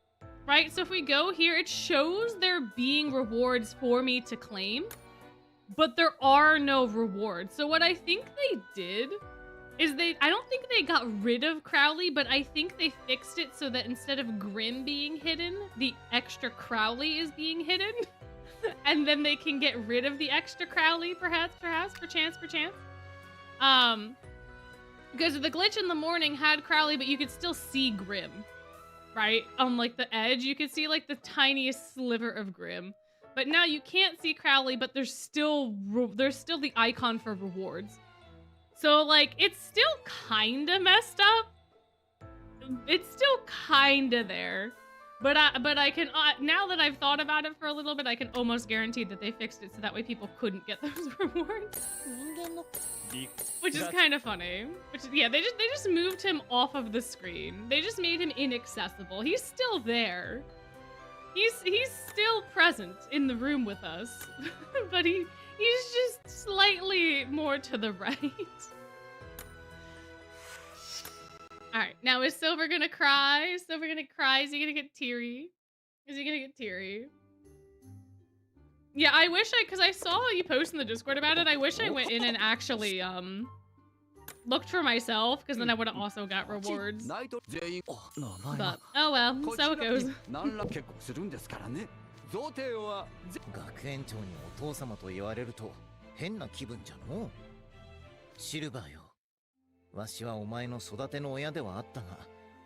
right? So if we go here, it shows there being rewards for me to claim, but there are no rewards. So what I think they did is I don't think they got rid of Crowley, but I think they fixed it so that instead of Grim being hidden, the extra Crowley is being hidden. And then they can get rid of the extra Crowley, perhaps, perchance. Because the glitch in the morning had Crowley, but you could still see Grim, right? On like the edge, you could see like the tiniest sliver of Grim. But now you can't see Crowley, but there's still the icon for rewards. So like, it's still kinda messed up. It's still kinda there. But I can, now that I've thought about it for a little bit, I can almost guarantee that they fixed it so that way people couldn't get those rewards. Which is kind of funny. Yeah, they just moved him off of the screen. They just made him inaccessible. He's still there. He's still present in the room with us. But he's just slightly more to the right. Alright, now is Silver gonna cry? Is Silver gonna cry? Is he gonna get teary? Yeah, I wish because I saw you post in the Discord about it. I wish I went in and actually, looked for myself, because then I would have also got rewards. But, oh well, so it goes. 学園長にお父様と言われると変な気分じゃのう。シルバーよ。わしはお前の育ての親ではあったが、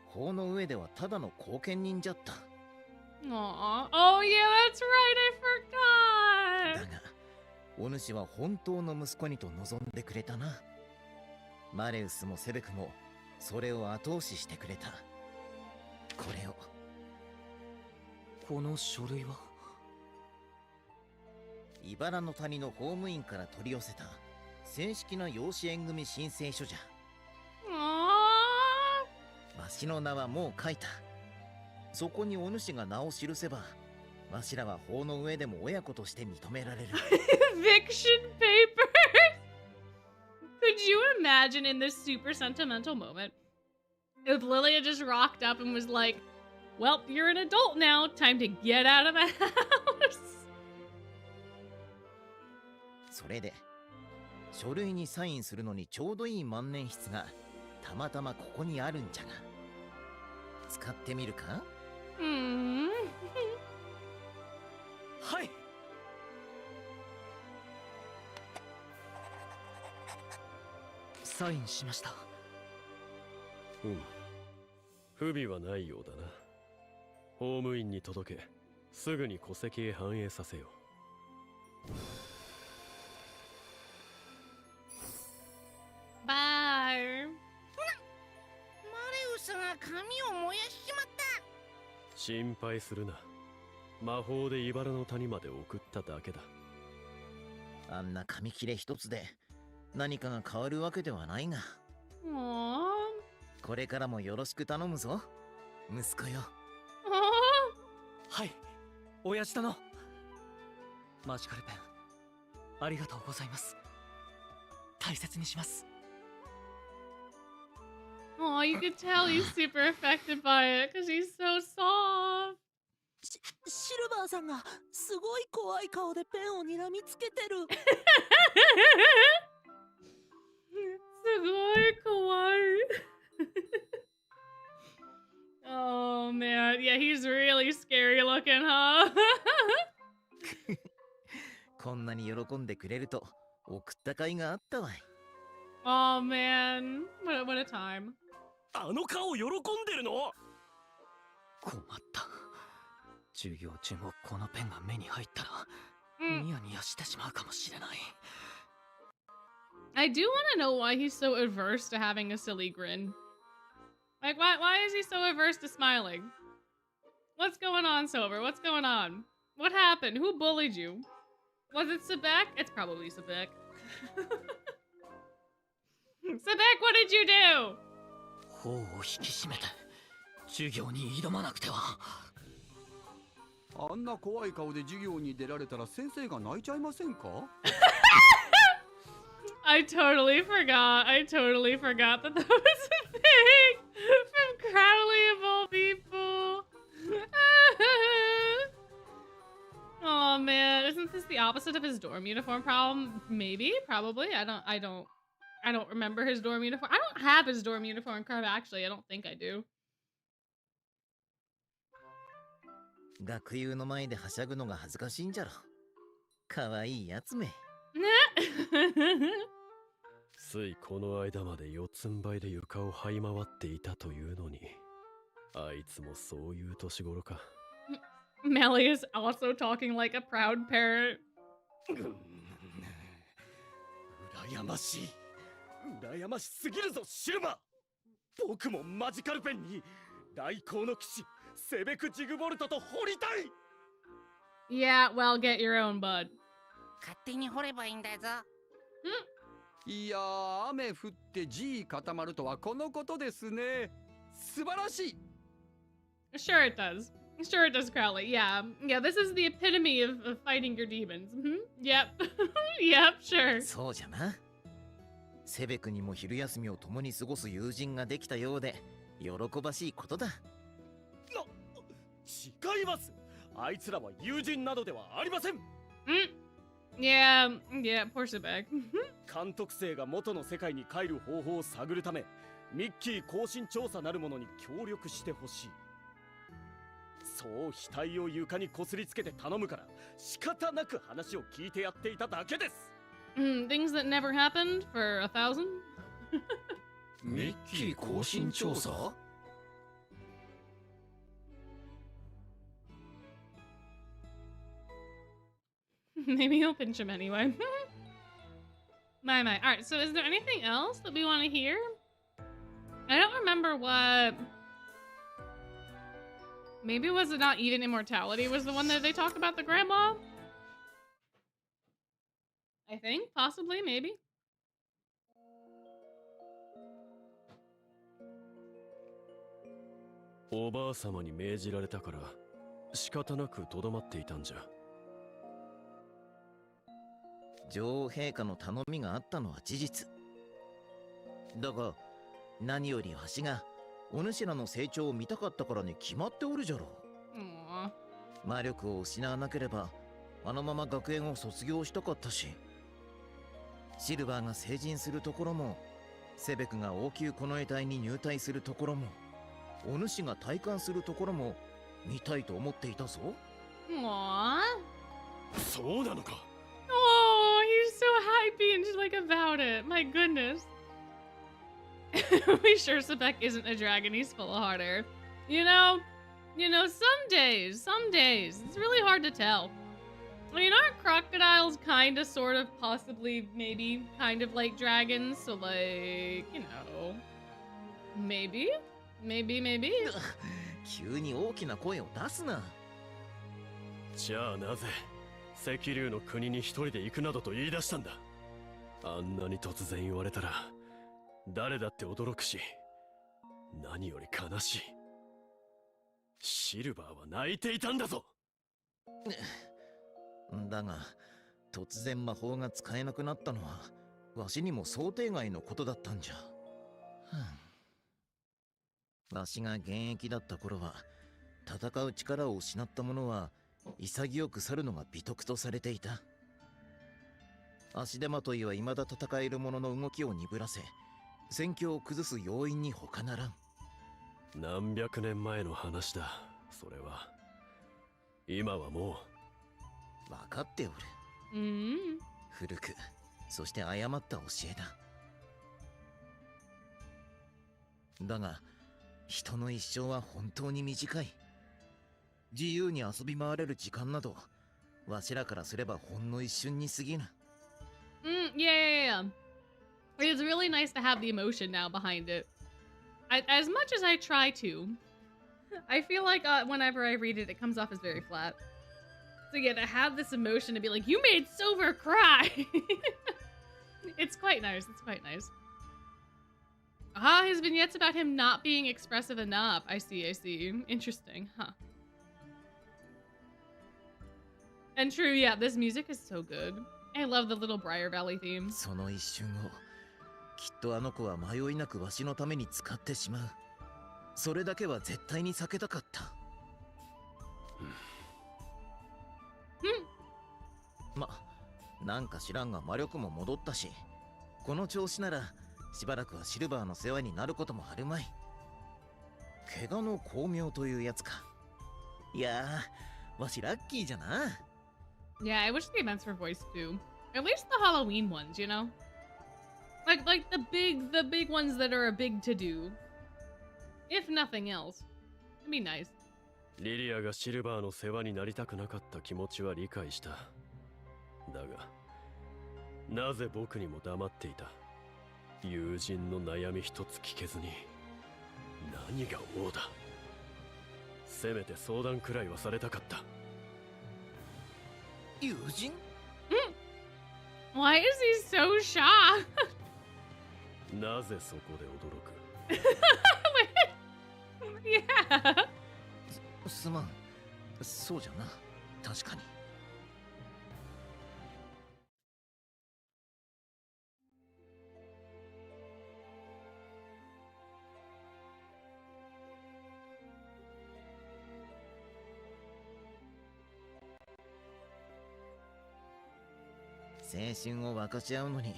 法の上ではただの後見人じゃった。Aww. Oh yeah, that's right, I forgot! だが、お主は本当の息子にと望んでくれたな。マレウスもセベクもそれを後押ししてくれた。これを。この書類は？茨の谷の法務員から取り寄せた正式な養子縁組申請書じゃ。わしの名はもう書いた。そこにお主が名を記せば、わしらは法の上でも親子として認められる。Eviction papers! Could you imagine in this super sentimental moment If Lilia just rocked up and was like, well, you're an adult now. Time to get out of the house. それで書類にサインするのにちょうどいい万年筆がたまたまここにあるんじゃが使ってみるか？はい。サインしました。うん。不備はないようだな。法務員に届け、すぐに戸籍へ反映させよう。バー。マレウスが髪を燃やしちまった。心配するな。魔法で茨の谷まで送っただけだ。あんな紙切れ一つで何かが変わるわけではないが。これからもよろしく頼むぞ、息子よ。はい、親父殿。マジカルペン、ありがとうございます。大切にします。Oh, you could tell he's super affected by it because he's so soft. シルバーさんがすごい怖い顔でペンを睨みつけてる。すごい怖い。Oh man, yeah, he's really scary looking, huh? こんなに喜んでくれると送った甲斐があったわい。Oh man, what a time. あの顔喜んでるの？困った。授業中もこのペンが目に入ったら、ニヤニヤしてしまうかもしれない。I do want to know why he's so averse to having a silly grin. Like, why is he so averse to smiling? What's going on, Silver? What's going on? What happened? Who bullied you? Was it Sebek? It's probably Sebek. Sebek, what did you do? 頬を引き締めて授業に挑まなくては。あんな怖い顔で授業に出られたら先生が泣いちゃいませんか？ I totally forgot that that was a thing from Crowley of all people. Oh man, isn't this the opposite of his dorm uniform problem? Maybe, probably. I don't remember his dorm uniform. I don't have his dorm uniform card actually. I don't think I do. 学友の前ではしゃぐのが恥ずかしいんじゃろ。かわいいやつめ。ついこの間まで四つん這いで床を這い回っていたというのに、あいつもそういう年頃か。Melly is also talking like a proud parent. 羨ましい。羨ましすぎるぞ、シルバー。僕もマジカルペンに来航の騎士セベク・ジグボルトと掘りたい。 Yeah, well, get your own, bud. 勝手に掘ればいいんだぞ。いやー、雨降って G 固まるとはこのことですね。素晴らしい。 Sure it does. Sure it does, Crowley. Yeah, this is the epitome of fighting your demons. Yep. Yep, sure. そうじゃな。セベクにも昼休みを共に過ごす友人ができたようで喜ばしいことだ。違います。あいつらは友人などではありません。Yeah, poor Sebek. 監督生が元の世界に帰る方法を探るため、ミッキー更新調査なるものに協力してほしい。そう額を床にこすりつけて頼むから仕方なく話を聞いてやっていただけです。Things that never happened for 1,000? ミッキー更新調査？ Maybe he'll pinch him anyway. My. Alright, so is there anything else that we want to hear? I don't remember what... Maybe was it not Eden Immortality was the one that they talk about the grandma? I think, possibly, maybe. おばあ様に命じられたから仕方なくとどまっていたんじゃ。女王陛下の頼みがあったのは事実だが、何よりわしがお主らの成長を見たかったからに決まっておるじゃろ。魔力を失わなければあのまま学園を卒業したかったし、シルバーが成人するところも、セベクが王宮近衛隊に入隊するところも、お主が体感するところも見たいと思っていたぞ。そうなのか。Oh, he's so happy and just like about it. My goodness. We sure Sebek isn't a dragon. He's full of hot air. You know, some days, it's really hard to tell. I mean, aren't crocodiles kind of, sort of, possibly, maybe, kind of like dragons? So, like, you know, maybe. 急に大きな声を出すな。じゃあなぜ赤竜の国に一人で行くなどと言い出したんだ。あんなに突然言われたら誰だって驚くし、何より悲しい。シルバーは泣いていたんだぞ。だが突然魔法が使えなくなったのはわしにも想定外のことだったんじゃ。わしが現役だった頃は、戦う力を失った者は潔く去るのが美徳とされていた。足手まといは未だ戦える者の動きを鈍らせ、戦況を崩す要因に他ならん。何百年前の話だ、それは。今はもう分かっておる。古く、そして誤った教えだ。だが人の一生は本当に短い。自由に遊び回れる時間など、わしらからすればほんの一瞬に過ぎぬ。Yeah. It's really nice to have the emotion now behind it. As much as I try to, I feel like whenever I read it, it comes off as very flat. So yeah, to have this emotion to be like, you made Silver cry! It's quite nice. His vignettes about him not being expressive enough. I see. Interesting, huh? And true, yeah, this music is so good. I love the little Briar Valley theme. その一瞬を、きっとあの子は迷いなくわしのために使ってしまう。それだけは絶対に避けたかった。なんか知らんが魔力も戻ったし、この調子ならしばらくはシルバーの世話になることもあるまい。怪我の巧妙というやつか。いやー、わしラッキーじゃな。Yeah, I wish the events were voiced too. At least the Halloween ones, you know? Like the big ones that are a big to-do. If nothing else. It'd be nice. リリアがシルバーの世話になりたくなかった気持ちは理解した。だが、なぜ僕にも黙っていた。友人の悩み一つ聞けずに、何が王だ。せめて相談くらいはされたかった。友人？ Why is he so shocked? なぜそこで驚く？ Yeah. すまん。そうじゃな。確かに。青春を分かち合うのに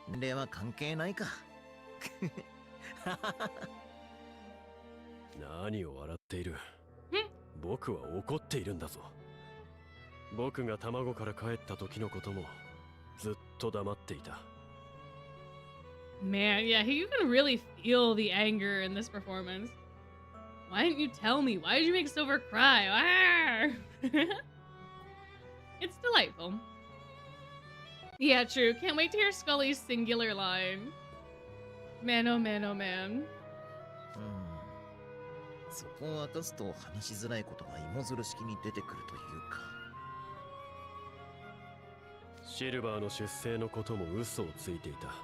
年齢は関係ないか。何を笑っている。僕は怒っているんだぞ。僕が卵から帰った時のこともずっと黙っていた。Man, yeah, you can really feel the anger in this performance. Why didn't you tell me? Why did you make Silver cry? It's delightful. Yeah, true. Can't wait to hear Scully's singular line. Man, oh man, oh man. そこを明かすと話しづらいことが芋づる式に出てくるというか。シルバーの出生のことも嘘をついていた。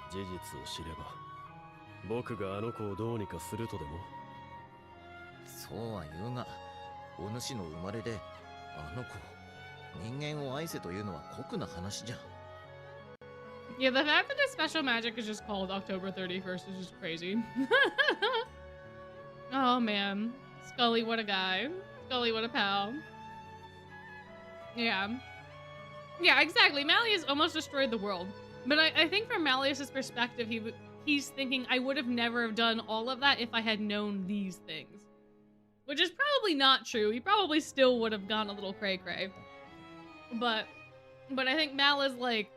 事実を知れば、僕があの子をどうにかするとでも。そうは言うが、お主の生まれであの子、人間を愛せというのは酷な話じゃ。Yeah, the fact that his special magic is just called October 31st is just crazy. Oh man. Scully, what a guy. Scully, what a pal. Yeah. Yeah, exactly. Malleus almost destroyed the world. But I think from Malleus's perspective, he's thinking, I would have never have done all of that if I had known these things. Which is probably not true. He probably still would have gone a little cray-cray. But I think Mal is like,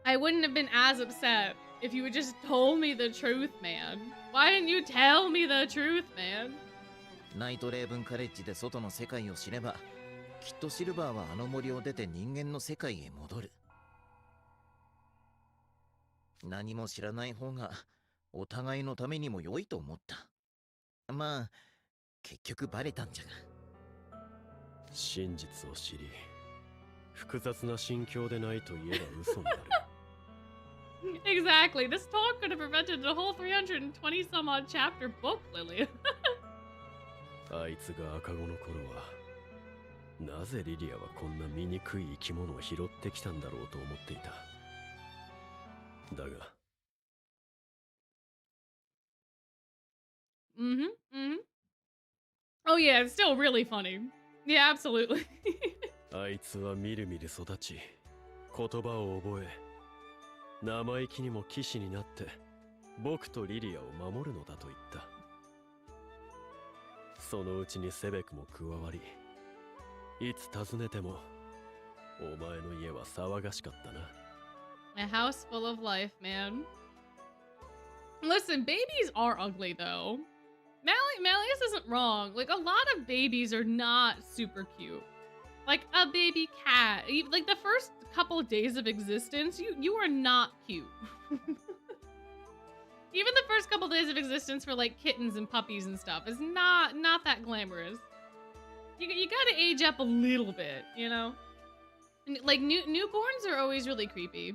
I wouldn't have been as upset if you had just told me the truth, man. Why didn't you tell me the truth, man? ナイトレーブンカレッジで外の世界を知れば、きっとシルバーはあの森を出て人間の世界へ戻る。何も知らない方がお互いのためにも良いと思った。まあ、結局バレたんじゃが。真実を知り、複雑な心境でないと言えば嘘になる。Exactly. This talk could have prevented a whole 320 some odd chapter book, Lily. あいつが赤子の頃は、なぜリリアはこんな醜い生き物を拾ってきたんだろうと思っていた。だが。Oh yeah, it's still really funny. Yeah, absolutely. あいつはみるみる育ち、言葉を覚え、生意気にも騎士になって、僕とリリアを守るのだと言った。そのうちにセベクも加わり、いつ訪ねても、お前の家は騒がしかったな。A house full of life, man. Listen, babies are ugly though. Malleus isn't wrong. Like, a lot of babies are not super cute. Like, a baby cat. Like, the first couple of days of existence, you are not cute. Even the first couple of days of existence for, like, kittens and puppies and stuff is not that glamorous. You gotta age up a little bit, you know? And, like, newborns are always really creepy.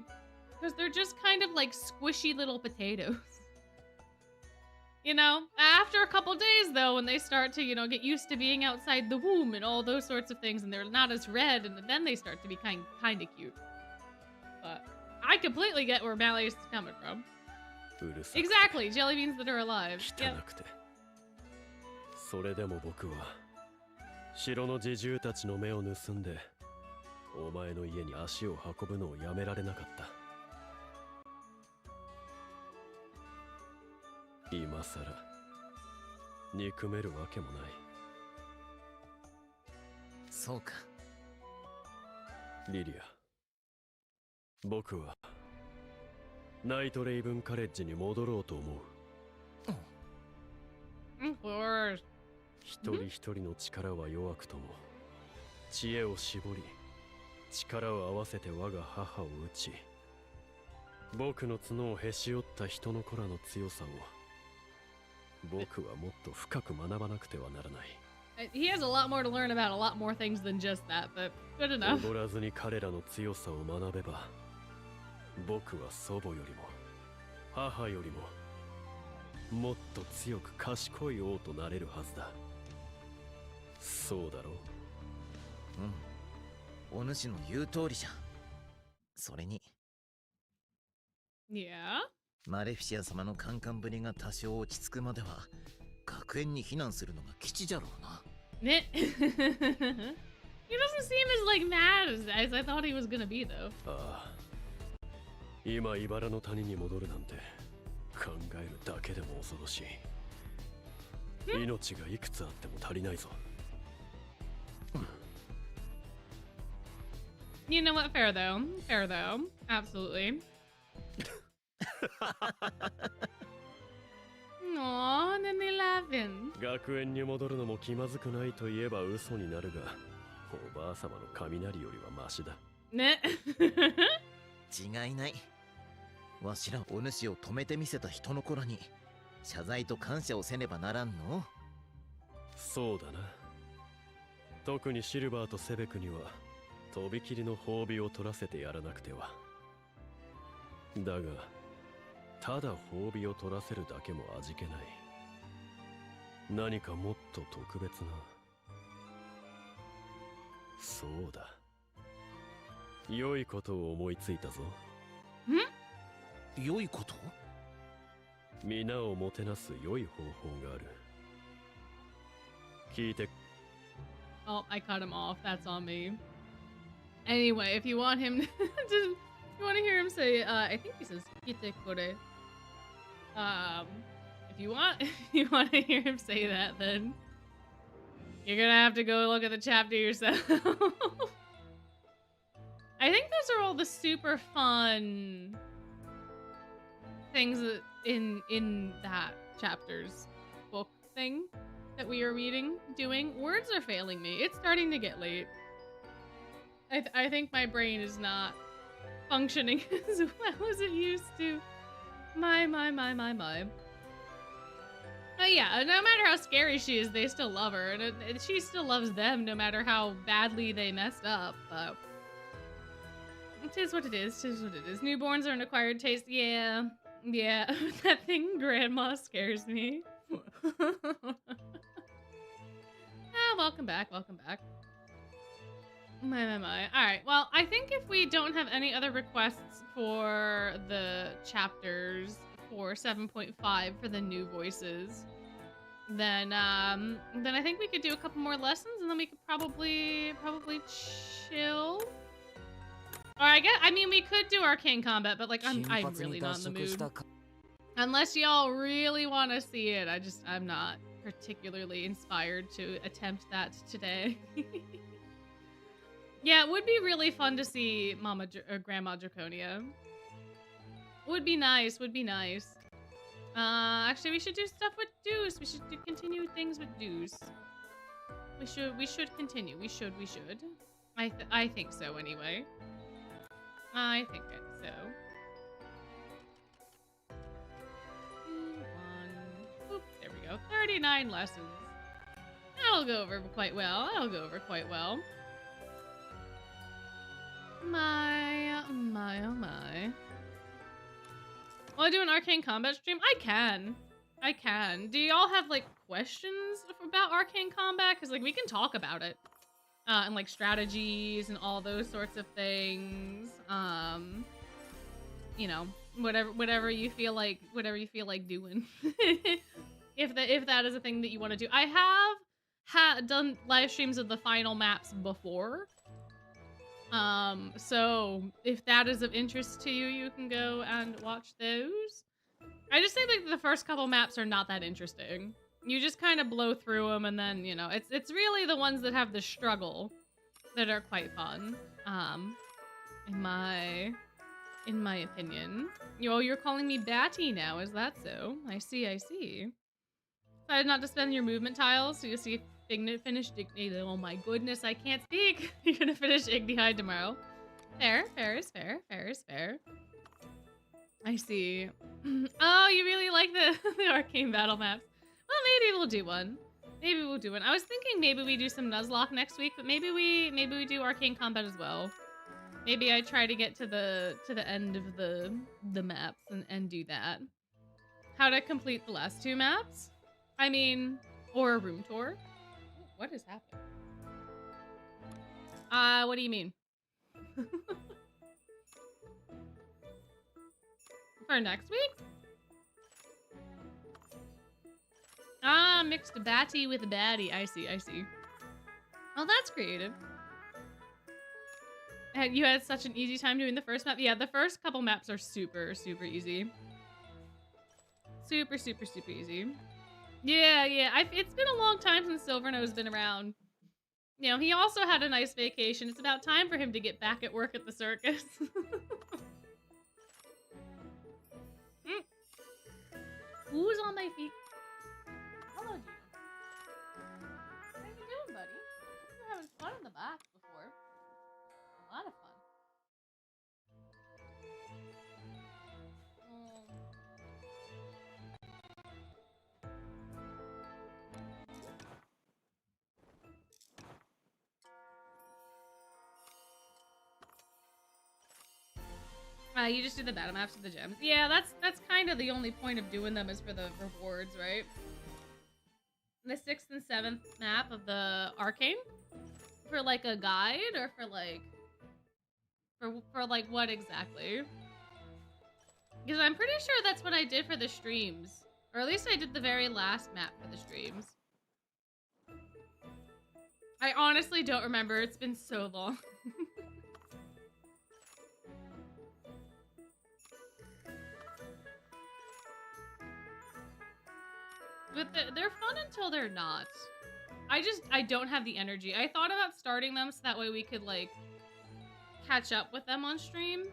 Because they're just kind of like squishy little potatoes. You know, after a couple days though, when they start to, you know, get used to being outside the womb and all those sorts of things, and they're not as red, and then they start to be kind of cute. But I completely get where Malleus is coming from. Exactly, jelly beans that are alive. Yep. それでも僕は城の侍従たちの目を盗んで、お前の家に足を運ぶのをやめられなかった。今さら憎めるわけもない。そうか。リリア、僕はナイトレイブンカレッジに戻ろうと思う。Of course. 一人一人の力は弱くとも、知恵を絞り、力を合わせて我が母を討ち、僕の角をへし折った人の子らの強さを、僕はもっと深く学ばなくてはならない。He has a lot more to learn about a lot more things than just that, but good enough. 踊らずに彼らの強さを学べば、僕は祖母よりも母よりももっと強く賢い王となれるはずだ。そうだろう。お主の言う通りじゃ。それに。Yeah? マレフィシア様のカンカンぶりが多少落ち着くまでは学園に避難するのが吉じゃろうな。ね。He doesn't seem as like mad as I thought he was gonna be though. ああ。今茨の谷に戻るなんて考えるだけでも恐ろしい。命がいくつあっても足りないぞ。You know what? Fair though. Fair though. Absolutely. Aww, then they laughing. 学園に戻るのも気まずくないと言えば嘘になるが、おばあ様の雷よりはマシだ。ね。違いない。わしらお主を止めてみせた人の子らに謝罪と感謝をせねばならんの。そうだな。特にシルバーとセベクにはとびきりの褒美を取らせてやらなくては。だがただ褒美を取らせるだけも味気ない。何かもっと特別な。そうだ。良いことを思いついたぞ。良いこと？皆をもてなす良い方法がある。聞いて。 Oh, I cut him off. That's on me. Anyway, if you want him to, you want to hear him say, I think he says "kite kore." If you want to hear him say that, then you're gonna have to go look at the chapter yourself. I think those are all the super fun things in that chapter's book thing that we are doing. Words are failing me. It's starting to get late. I think my brain is not functioning as well as it used to. My. Oh yeah, no matter how scary she is, they still love her, and she still loves them no matter how badly they messed up, but it is what it is, it is what it is. Newborns are an acquired taste. Yeah, that thing grandma scares me. Welcome back. My. Alright, well, I think if we don't have any other requests for the chapters for 7.5 for the new voices, then I think we could do a couple more lessons, and then we could probably chill. Or I mean, we could do arcane combat, but like, I'm really not in the mood. Unless y'all really want to see it, I'm not particularly inspired to attempt that today. Yeah, it would be really fun to see Grandma Draconia. Would be nice. Actually, we should do stuff with Deuce. We should continue things with Deuce. We should continue. We should. I think so anyway. I think so. Oop, there we go. 39 lessons. That'll go over quite well. My, oh my. Will I do an arcane combat stream? I can. Do y'all have, like, questions about arcane combat? Because, like, we can talk about it. And, like, strategies and all those sorts of things. You know, whatever you feel like doing. if that is a thing that you want to do. I have done live streams of the final maps before. So if that is of interest to you, you can go and watch those. I just think like the first couple maps are not that interesting. You just kind of blow through them, and then, you know, it's really the ones that have the struggle that are quite fun. In my opinion. You're calling me Batty now, is that so? I see. Decided not to spend your movement tiles, so you'll see Igni finish Igni. Oh my goodness, I can't speak. You're gonna finish Igni High tomorrow. Fair is fair. I see. Oh, you really like the arcane battle maps. Well, maybe we'll do one. I was thinking maybe we do some Nuzlocke next week, but maybe we do arcane combat as well. Maybe I try to get to the end of the maps and do that. How to complete the last 2 maps? I mean, or a room tour. What is happening? What do you mean? For next week? Mixed Batty with Batty. I see. Well, that's creative. You had such an easy time doing the first map? Yeah, the first couple maps are super easy. Super easy. Yeah. It's been a long time since Silverno's been around. You know, he also had a nice vacation. It's about time for him to get back at work at the circus. Who's on my feet? Hello, Gina. How you doing, buddy? You're having fun in the back before. A lot of fun. You just do the battle maps with the gems. Yeah, that's kind of the only point of doing them is for the rewards, right? The 6th and 7th map of the arcane? For like a guide or for like... For like what exactly? Because I'm pretty sure that's what I did for the streams. Or at least I did the very last map for the streams. I honestly don't remember. It's been so long. But they're fun until they're not. I don't have the energy. I thought about starting them so that way we could, like, catch up with them on stream.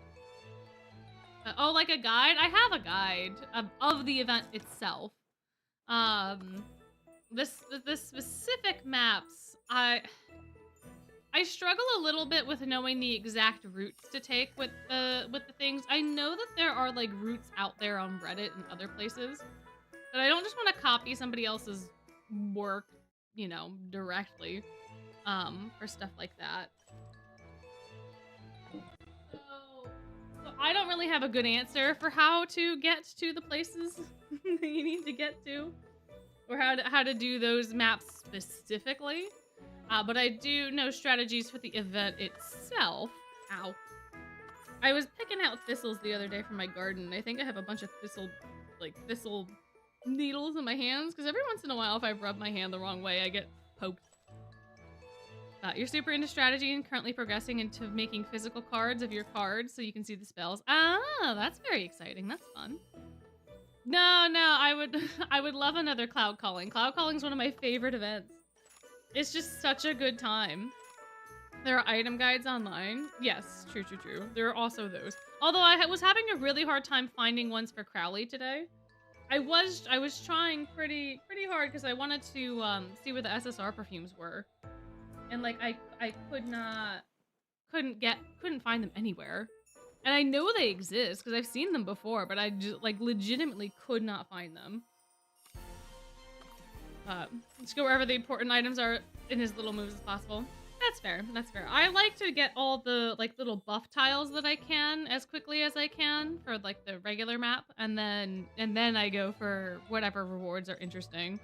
Oh, like a guide? I have a guide of the event itself. The specific maps, I struggle a little bit with knowing the exact routes to take with the things. I know that there are, like, routes out there on Reddit and other places, but I don't just want to copy somebody else's work, you know, directly, for stuff like that. So I don't really have a good answer for how to get to the places that you need to get to, or how to do those maps specifically. But I do know strategies for the event itself. Ow. I was picking out thistles the other day for my garden. I think I have a bunch of thistle needles in my hands, because every once in a while, if I rub my hand the wrong way, I get poked. You're super into strategy and currently progressing into making physical cards of your cards so you can see the spells. Ah, that's very exciting. That's fun. No, I would love another Cloud Calling. Cloud Calling is one of my favorite events. It's just such a good time. There are item guides online. Yes, true. There are also those. Although I was having a really hard time finding ones for Crowley today. I was trying pretty hard because I wanted to see where the SSR perfumes were. And like I couldn't find them anywhere. And I know they exist because I've seen them before, but I just like legitimately could not find them. Let's go wherever the important items are in as little moves as possible. That's fair. I like to get all the like little buff tiles that I can as quickly as I can for like the regular map, and then I go for whatever rewards are interesting.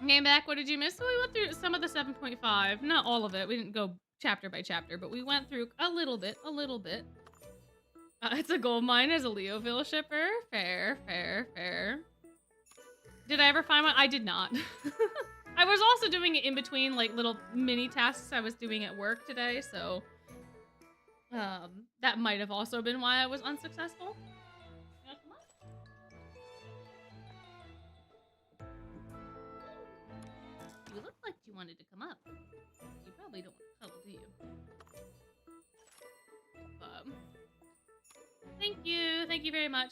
Game back, what did you miss? So we went through some of the 7.5, not all of it. We didn't go chapter by chapter, but we went through a little bit. It's a gold mine as a Leoville shipper. Fair. Did I ever find one? I did not. I was also doing it in between like little mini tasks I was doing at work today, so that might have also been why I was unsuccessful. You look like you wanted to come up. You probably don't want to cuddle, do you? Thank you very much.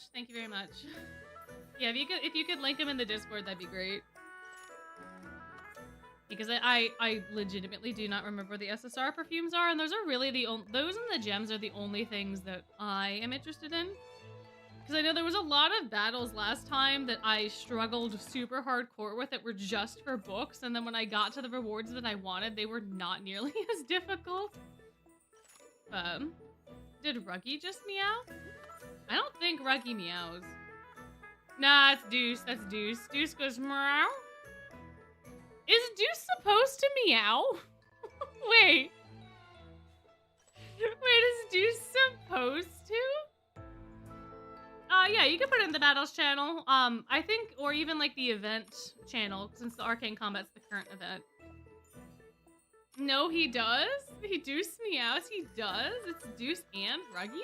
Yeah, if you could link them in the Discord, that'd be great. Because I legitimately do not remember where the SSR perfumes are, and those are really those and the gems are the only things that I am interested in. Because I know there was a lot of battles last time that I struggled super hardcore with that were just for books, and then when I got to the rewards that I wanted, they were not nearly as difficult. Did Ruggy just meow? I don't think Ruggy meows. Nah, it's Deuce. That's Deuce. Deuce goes meow. Is Deuce supposed to meow? Wait. Is Deuce supposed to? Yeah, you can put it in the battles channel. I think, or even like the event channel, since the Arcane Combat's the current event. No, he does? Deuce meows, he does? It's Deuce and Ruggy?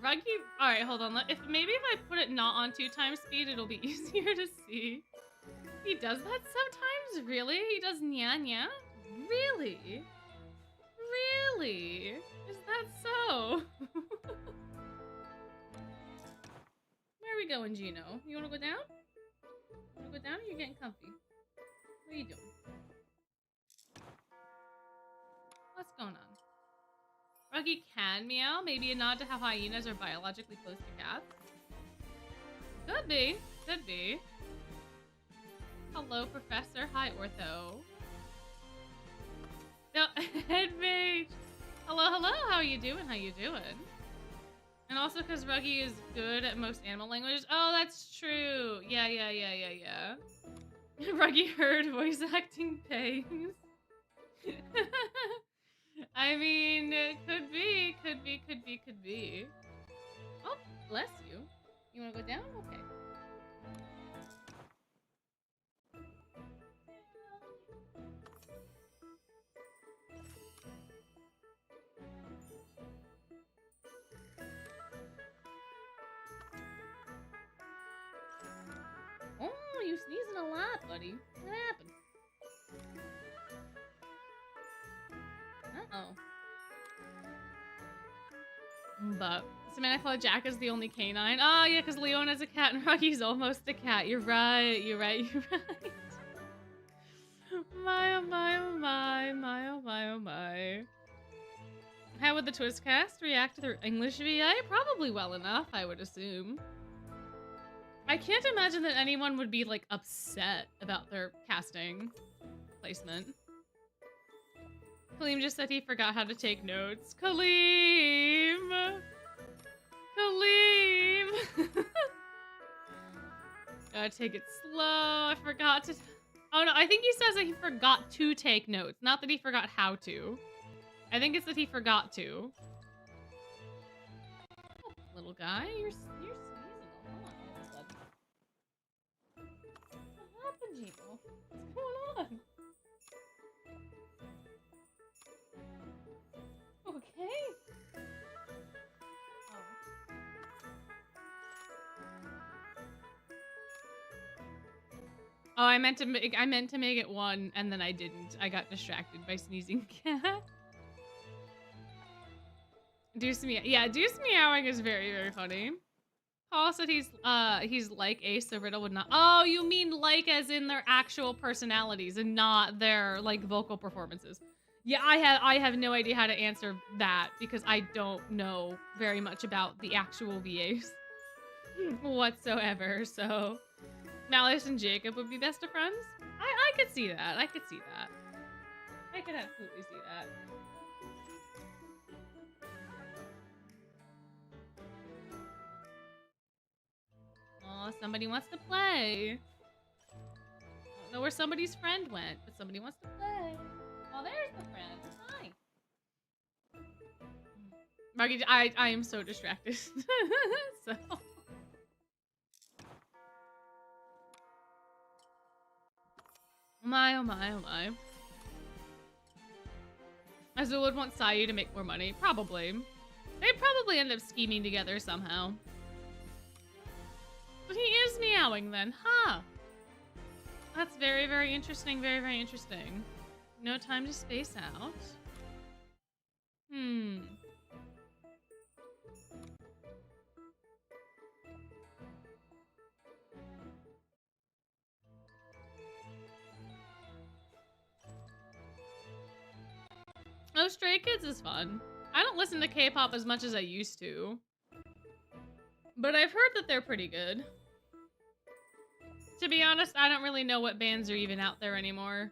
Ruggy, alright, hold on. Maybe if I put it not on 2x speed, it'll be easier to see. He does that sometimes? Really? He does nya? Really? Really? Is that so? Where are we going, Gino? You wanna go down? Wanna go down or you're getting comfy? What are you doing? What's going on? Ruggy can meow? Maybe a nod to how hyenas are biologically close to cats? Could be. Hello, Professor. Hi, Ortho. No, Headmage. Hello. How are you doing? And also because Ruggy is good at most animal languages. Oh, that's true. Yeah. Ruggy heard voice acting pays. I mean, it could be. Oh, bless you. You wanna go down? Okay. Oh, you sneezing a lot, buddy. What happened? Uh-oh. But Samantha Jack is the only canine. Oh, yeah, because Leona's a cat and Rocky's almost a cat. You're right, you're right, you're right. My, oh my, oh my, my, oh my, oh my. How would the Twistcast react to their English VA? Probably well enough, I would assume. I can't imagine that anyone would be, like, upset about their casting placement. Kaleem just said he forgot how to take notes. Kaleem! Kaleem! Gotta take it slow. I forgot to... Oh, no, I think he says that he forgot to take notes. Not that he forgot how to. I think it's that he forgot to. Oh, little guy, you're sneezing a lot all of a sudden. What happened, Gino? What's going on? Okay. Oh, I meant to make it one, and then I didn't. I got distracted by sneezing cat. Deuce meowing is very, very funny. Paul said he's like Ace, so Riddle would not. Oh, you mean like as in their actual personalities and not their like vocal performances? Yeah, I have no idea how to answer that because I don't know very much about the actual VAs whatsoever. So Malice and Jacob would be best of friends. I could see that. I could see that. I could absolutely see that. Oh, somebody wants to play. I don't know where somebody's friend went, but somebody wants to play. Oh, there's the friend. Hi. Maggie, I am so distracted. So. Oh my, oh my, oh my. Azul would want Sayu to make more money. Probably. They'd probably end up scheming together somehow. But he is meowing then, huh? That's very, very interesting. Very, very interesting. No time to space out. Oh, Stray Kids is fun. I don't listen to K-pop as much as I used to. But I've heard that they're pretty good. To be honest, I don't really know what bands are even out there anymore.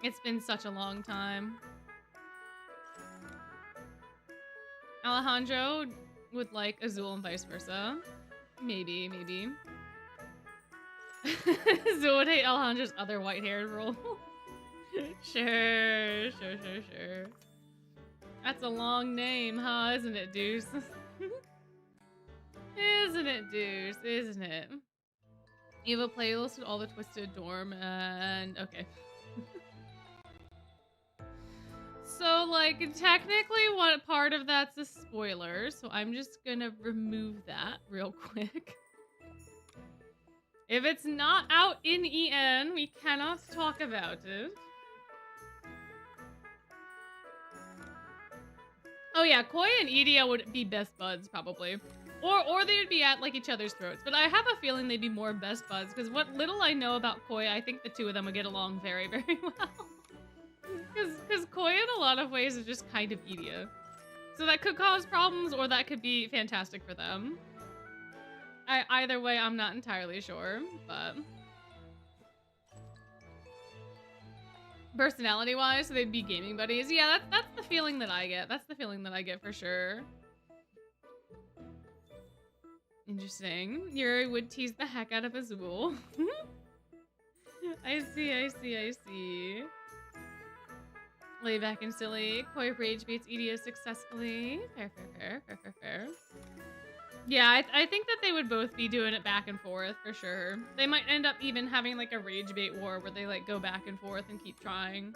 It's been such a long time. Alejandro would like Azul and vice versa. Maybe, maybe. Azul would hate Alejandro's other white-haired role. Sure. That's a long name, huh? Isn't it, Deuce? Isn't it, Deuce? Isn't it? You have a playlist with all the Twisted Dorm and... Okay. So, like, technically what part of that's a spoiler, so I'm just gonna remove that real quick. If it's not out in EN, we cannot talk about it. Oh yeah, Koi and Idia would be best buds, probably. Or they would be at, like, each other's throats. But I have a feeling they'd be more best buds, because what little I know about Koi, I think the two of them would get along very, very well. Because Koi, in a lot of ways, is just kind of Idia. So that could cause problems, or that could be fantastic for them. Either way, I'm not entirely sure, but... Personality-wise, so they'd be gaming buddies. Yeah, that's the feeling that I get. That's the feeling that I get for sure. Interesting. Yuri would tease the heck out of Azul. I see. Lay back and silly. Koi rage baits EDO successfully. Fair, fair, fair, fair, fair, fair. Yeah, I think that they would both be doing it back and forth for sure. They might end up even having like a rage bait war where they like go back and forth and keep trying.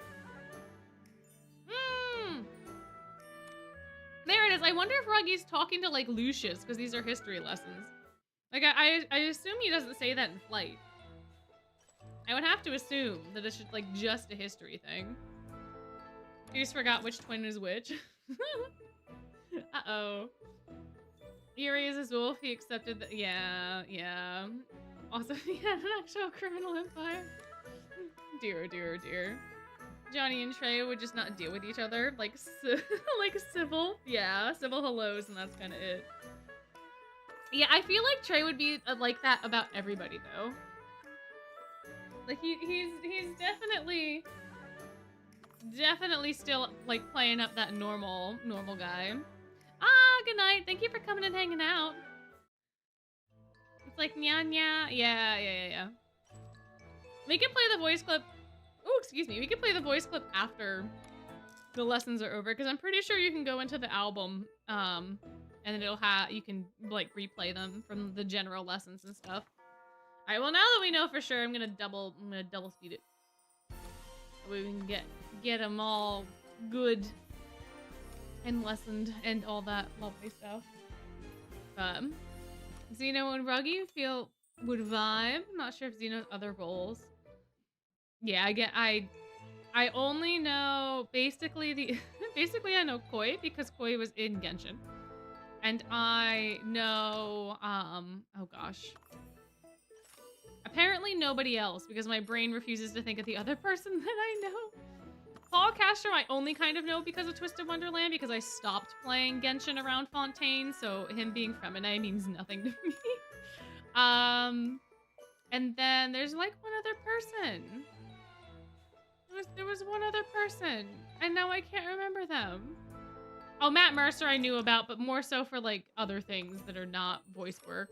There it is. I wonder if Ruggy's talking to like Lucius because these are history lessons. Like I assume he doesn't say that in flight. I would have to assume that it's just like just a history thing. You just forgot which twin is which. Uh-oh. Yuri is his wolf. He accepted that. Yeah, yeah. Also, he had an actual criminal empire. Dear, dear, dear. Johnny and Trey would just not deal with each other. Like, like civil. Yeah, civil hellos, and that's kind of it. Yeah, I feel like Trey would be like that about everybody, though. Like, he's definitely still, like, playing up that normal guy. Ah, good night. Thank you for coming and hanging out. It's like, nya nya. Yeah. We can play the voice clip. Oh, excuse me. We can play the voice clip after the lessons are over, because I'm pretty sure you can go into the album, and then you can, like, replay them from the general lessons and stuff. All right, well, now that we know for sure, I'm gonna double speed it. So we can get them all good and lessened and all that lovely stuff. Xeno and Ruggy would vibe. Not sure if Xeno's other roles. Yeah, I only know basically basically I know Koi because Koi was in Genshin. And I know oh gosh. Apparently nobody else because my brain refuses to think of the other person that I know. Paul Castro I only kind of know because of Twisted Wonderland because I stopped playing Genshin around Fontaine, so him being Femini means nothing to me. And then there's like one other person. There was one other person, and now I can't remember them. Oh, Matt Mercer I knew about, but more so for like other things that are not voice work.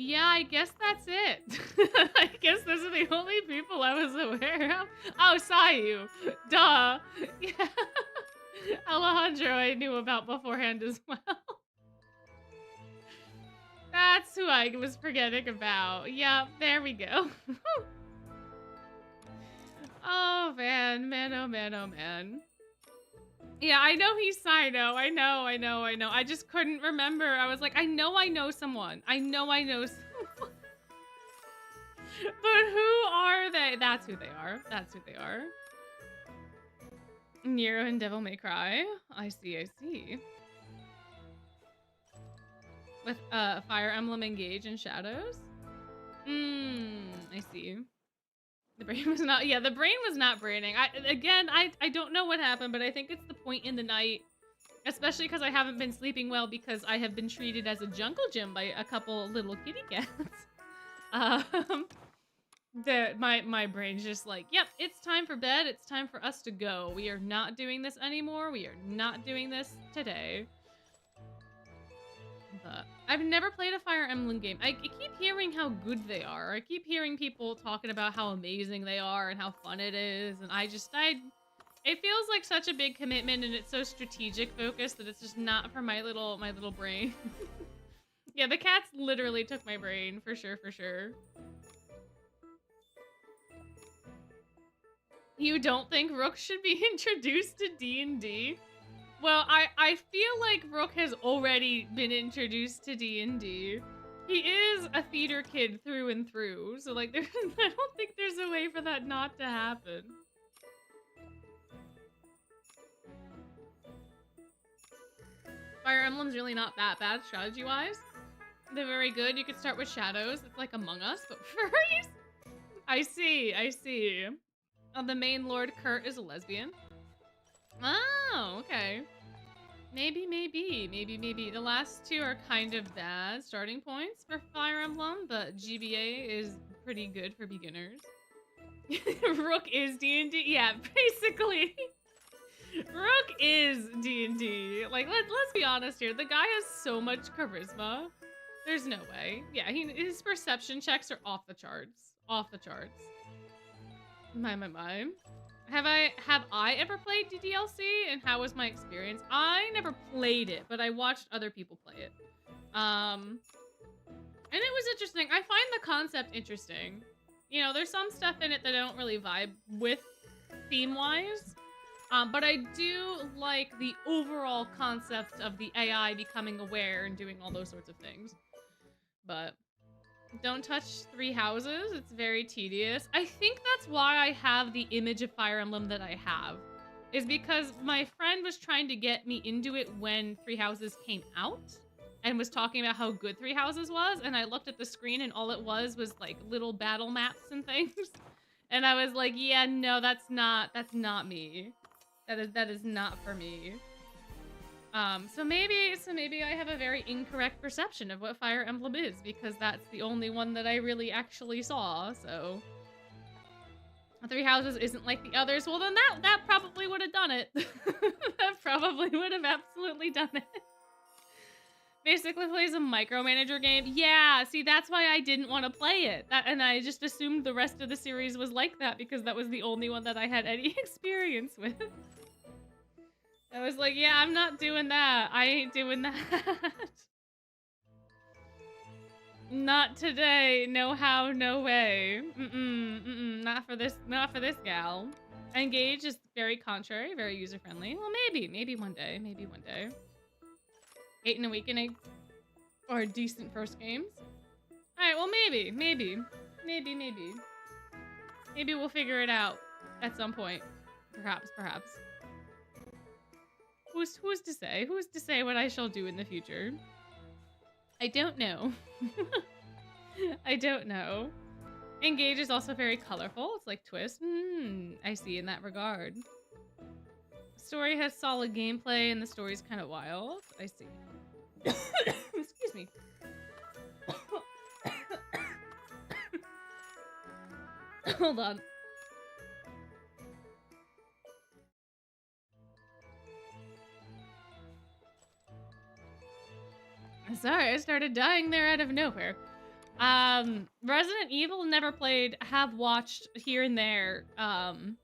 Yeah, I guess that's it. I guess those are the only people I was aware of. Oh, Sayu. Duh. Yeah. Alejandro I knew about beforehand as well. That's who I was forgetting about. Yep, there we go. Oh, man. Man, oh, man, oh, man. Yeah, I know he's Sino. I know. I just couldn't remember. I was like, I know someone. I know someone. But who are they? That's who they are. Nero and Devil May Cry. I see. With Fire Emblem Engage and Shadows? I see. The brain was not, yeah, the brain was not braining. I don't know what happened, but I think it's the point in the night, especially because I haven't been sleeping well because I have been treated as a jungle gym by a couple little kitty cats. That my brain's just like, yep, it's time for bed. It's time for us to go. We are not doing this anymore. We are not doing this today. But I've never played a Fire Emblem game. I keep hearing how good they are. I keep hearing people talking about how amazing they are and how fun it is. And it feels like such a big commitment and it's so strategic focused that it's just not for my little brain. Yeah, the cats literally took my brain for sure. You don't think Rook should be introduced to D&D? Well, I feel like Rook has already been introduced to D&D. He is a theater kid through and through, so like, I don't think there's a way for that not to happen. Fire Emblem's really not that bad strategy-wise. They're very good. You could start with Shadows. It's like Among Us, but furries. I see. Oh, the main Lord Kurt is a lesbian. Oh, okay. Maybe. The last two are kind of bad starting points for Fire Emblem, but GBA is pretty good for beginners. Rook is D&D? Yeah, basically. Rook is D&D. Like, let's be honest here. The guy has so much charisma. There's no way. Yeah, his perception checks are off the charts. My. Have I ever played DDLC, and how was my experience? I never played it, but I watched other people play it. And it was interesting. I find the concept interesting. You know, there's some stuff in it that I don't really vibe with theme-wise. But I do like the overall concept of the AI becoming aware and doing all those sorts of things. But don't touch 3 houses. It's very tedious. I think that's why I have the image of Fire Emblem that I have. Is because my friend was trying to get me into it when 3 Houses came out. And was talking about how good 3 Houses was. And I looked at the screen and all it was like little battle maps and things. And I was like, yeah, no, that's not me. That is not for me. So maybe I have a very incorrect perception of what Fire Emblem is, because that's the only one that I really actually saw, so. 3 Houses isn't like the others. Well, then that probably would have done it. That probably would have absolutely done it. Basically plays a micromanager game. Yeah, see, that's why I didn't want to play it. And I just assumed the rest of the series was like that because that was the only one that I had any experience with. I was like, yeah, I'm not doing that. I ain't doing that. Not today. No how, no way. Not for this gal. Engage is very contrary, very user-friendly. Well, maybe one day. 8 in a weekend or decent first games. Alright, well, maybe. Maybe we'll figure it out at some point. Perhaps. Who's to say? Who's to say what I shall do in the future? I don't know. I don't know. Engage is also very colorful. It's like Twist. I see in that regard. Story has solid gameplay and the story's kind of wild. I see. Excuse me. Hold on. Sorry, I started dying there out of nowhere. Resident Evil never played, have watched here and there. I'm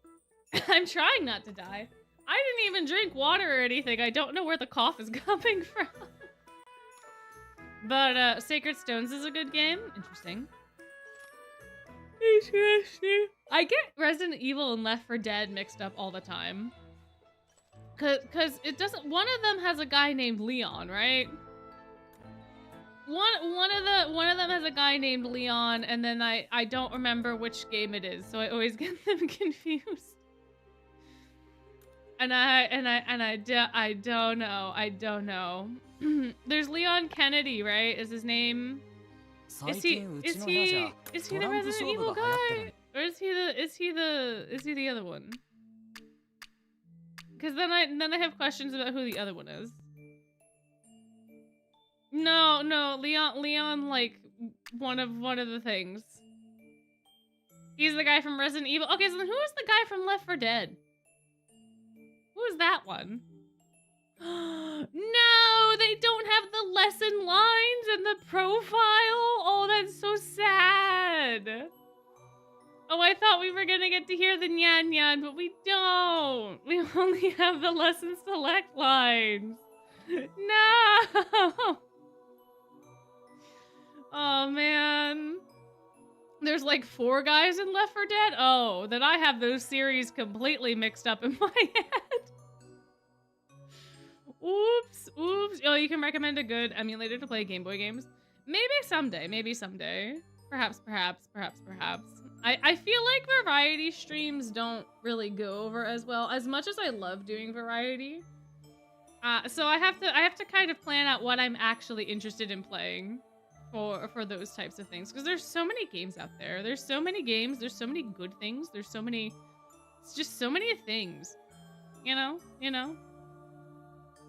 trying not to die. I didn't even drink water or anything. I don't know where the cough is coming from. But, Sacred Stones is a good game. Interesting. I get Resident Evil and Left 4 Dead mixed up all the time. Cause it doesn't, one of them has a guy named Leon, right? One of them has a guy named Leon, and then I don't remember which game it is, so I always get them confused. And I don't know. There's Leon Kennedy, right? Is his name? Is he the Resident Evil guy? Or is he the other one? Because then I have questions about who the other one is. No, Leon, like, one of the things. He's the guy from Resident Evil. Okay, so then who is the guy from Left 4 Dead? Who is that one? No, they don't have the lesson lines in the profile. Oh, that's so sad. Oh, I thought we were gonna get to hear the nyan nyan, but we don't. We only have the lesson select lines. No. Oh, man. There's like 4 guys in Left 4 Dead? Oh, then I have those series completely mixed up in my head. Oops. Oh, you can recommend a good emulator to play Game Boy games? Maybe someday. Perhaps. I feel like variety streams don't really go over as well, as much as I love doing variety. So I have to kind of plan out what I'm actually interested in playing for those types of things, because there's so many games out there. There's so many games. There's so many good things. There's so many. It's just so many things. You know.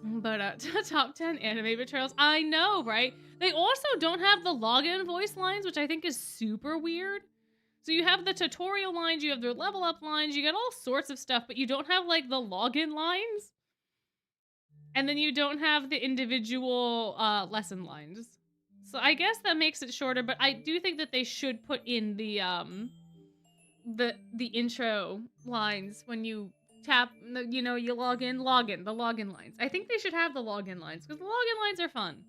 But top 10 anime betrayals. I know, right? They also don't have the login voice lines, which I think is super weird. So you have the tutorial lines, you have the level up lines, you get all sorts of stuff, but you don't have like the login lines. And then you don't have the individual lesson lines. So I guess that makes it shorter, but I do think that they should put in the the intro lines when you tap, you know, you login, the login lines. I think they should have the login lines because the login lines are fun.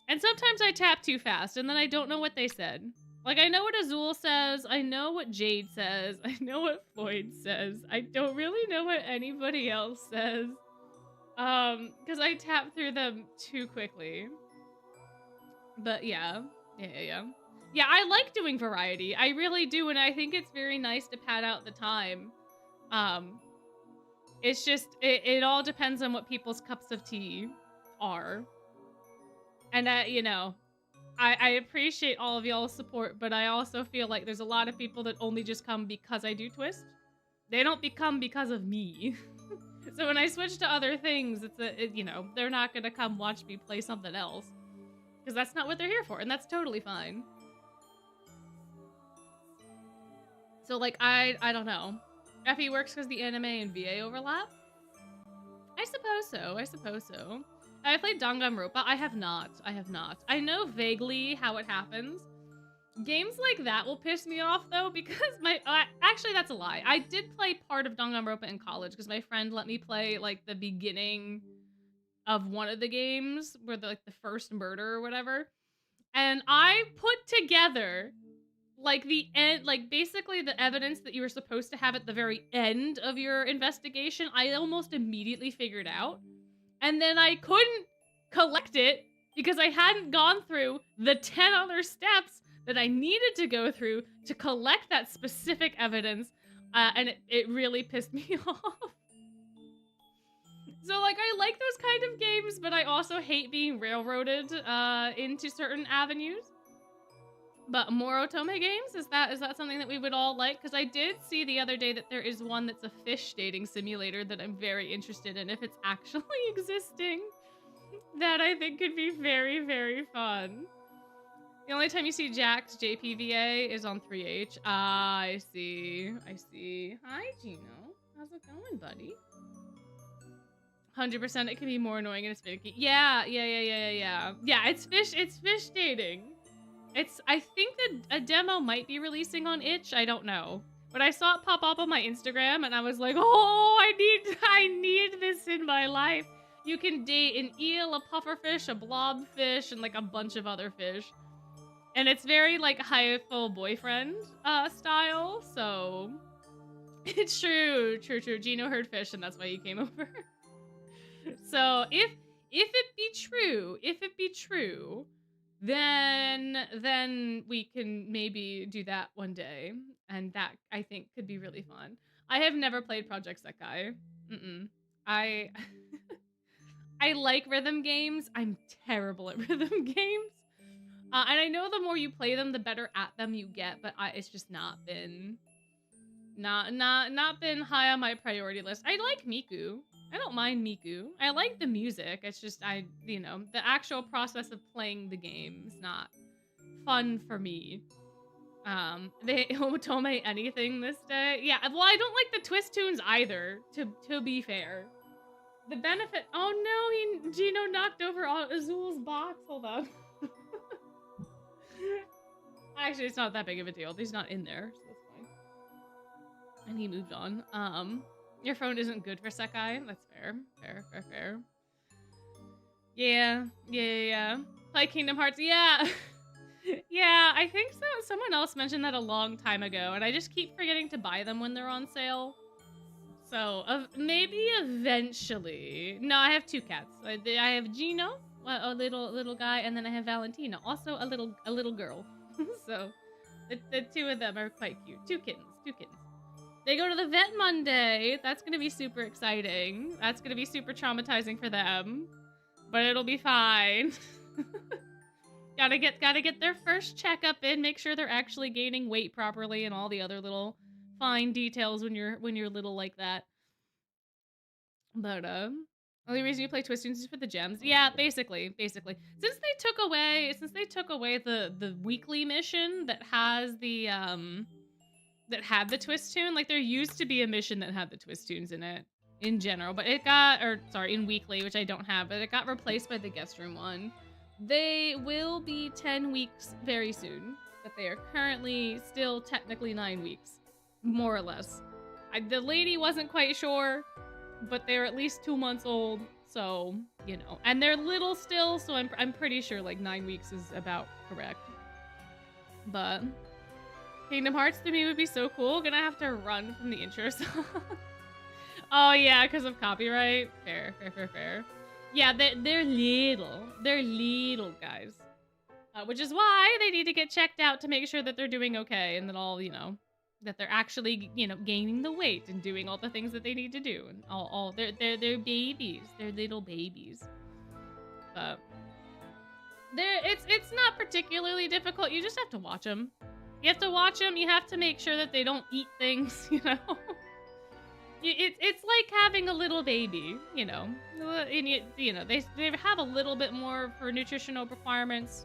And sometimes I tap too fast and then I don't know what they said. Like, I know what Azul says, I know what Jade says, I know what Floyd says. I don't really know what anybody else says. Because I tap through them too quickly. But yeah. Yeah, I like doing variety. I really do, and I think it's very nice to pad out the time. It's just, it all depends on what people's cups of tea are. And, you know, I appreciate all of y'all's support, but I also feel like there's a lot of people that only just come because I do Twist. They don't become because of me. So when I switch to other things, you know, they're not gonna come watch me play something else. Because that's not what they're here for, and that's totally fine. So, like, I don't know. FE works because the anime and VA overlap? I suppose so. I played Danganronpa. I have not. I know vaguely how it happens. Games like that will piss me off, though, because actually, that's a lie. I did play part of Danganronpa in college, because my friend let me play, like, the beginning of one of the games, where the first murder or whatever. And I put together, like, the end, like, basically the evidence that you were supposed to have at the very end of your investigation, I almost immediately figured out. And then I couldn't collect it because I hadn't gone through the 10 other steps that I needed to go through to collect that specific evidence, and it really pissed me off. So, like, I like those kind of games, but I also hate being railroaded into certain avenues. But more Otome games? Is that something that we would all like? Because I did see the other day that there is one that's a fish dating simulator that I'm very interested in. If it's actually existing, that I think could be very, very fun. The only time you see Jack's JPVA is on 3H. Ah, I see. Hi, Gino. How's it going, buddy? 100% it can be more annoying and it's finicky. Yeah, it's fish dating. I think that a demo might be releasing on itch, I don't know. But I saw it pop up on my Instagram and I was like, oh, I need this in my life. You can date an eel, a pufferfish, a blobfish, and like a bunch of other fish. And it's very like high-full boyfriend style, so it's true. Gino heard fish and that's why he came over. So if it be true, then we can maybe do that one day, and that I think could be really fun. I have never played Project Sekai. I like rhythm games. I'm terrible at rhythm games, and I know the more you play them, the better at them you get. But it's just not been high on my priority list. I like Miku. I don't mind Miku. I like the music. It's just, you know, the actual process of playing the game is not fun for me. They Otome anything this day. Yeah, well, I don't like the twist tunes either, to be fair. The benefit, oh no, Gino knocked over Azul's box. Hold on. Actually, it's not that big of a deal. He's not in there, so that's fine. And he moved on. Your phone isn't good for Sekai. That's fair. Fair. Yeah. Play Kingdom Hearts. Yeah. Yeah, I think so. Someone else mentioned that a long time ago, and I just keep forgetting to buy them when they're on sale. So, maybe eventually. No, I have 2 cats. I have Gino, a little guy, and then I have Valentina, also a little girl. So, the 2 of them are quite cute. 2 kittens. They go to the vet Monday. That's gonna be super exciting. That's gonna be super traumatizing for them, but it'll be fine. Gotta get their first checkup in, make sure they're actually gaining weight properly, and all the other little fine details when you're little like that. But only reason you play Twist Tunes is for the gems. Yeah, basically. Since they took away the weekly mission that has the that had the twist tune. Like, there used to be a mission that had the twist tunes in it, in general, but it got, in weekly, which I don't have, but it got replaced by the guest room one. They will be 10 weeks very soon, but they are currently still technically 9 weeks. more or less. The lady wasn't quite sure, but they're at least 2 months old, so, you know. And they're little still, so I'm pretty sure like 9 weeks is about correct. But Kingdom Hearts to me would be so cool. Gonna have to run from the intro song. Oh yeah, because of copyright. Fair. Yeah, they're little. They're little guys. Which is why they need to get checked out to make sure that they're doing okay and that all, you know, that they're actually, you know, gaining the weight and doing all the things that they need to do. And all they're babies. They're little babies. But it's not particularly difficult. You just have to watch them. You have to watch them. You have to make sure that they don't eat things, you know. It's like having a little baby, you know. And you know, they have a little bit more for nutritional requirements.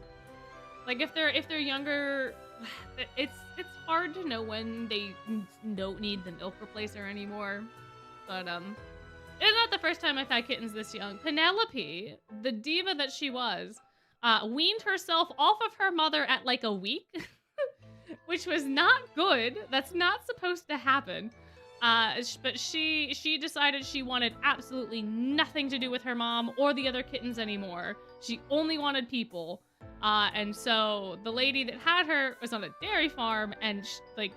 Like if they're younger, it's hard to know when they don't need the milk replacer anymore. But it's not the first time I've had kittens this young. Penelope, the diva that she was, weaned herself off of her mother at like a week, which was not good. That's not supposed to happen. But she decided she wanted absolutely nothing to do with her mom or the other kittens anymore. She only wanted people. And so the lady that had her was on a dairy farm, and like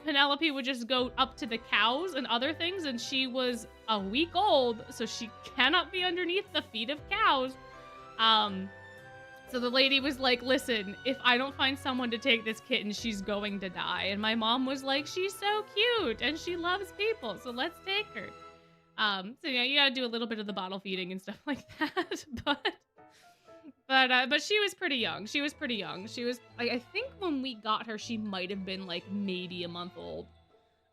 Penelope would just go up to the cows and other things, and she was a week old, so she cannot be underneath the feet of cows. So the lady was like, listen, if I don't find someone to take this kitten, she's going to die. And my mom was like, she's so cute and she loves people, so let's take her. So yeah, you gotta do a little bit of the bottle feeding and stuff like that. But she was pretty young. She was, I think when we got her, she might have been like maybe a month old.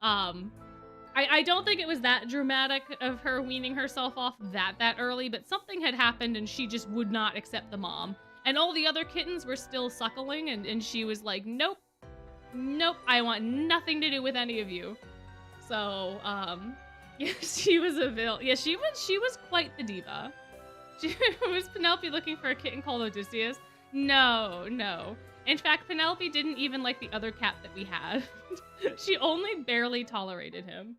I don't think it was that dramatic of her weaning herself off that early, but something had happened and she just would not accept the mom. And all the other kittens were still suckling, and she was like, nope, I want nothing to do with any of you. So, yeah, she was a yeah, she was quite the diva. Was Penelope looking for a kitten called Odysseus? No. In fact, Penelope didn't even like the other cat that we had. She only barely tolerated him,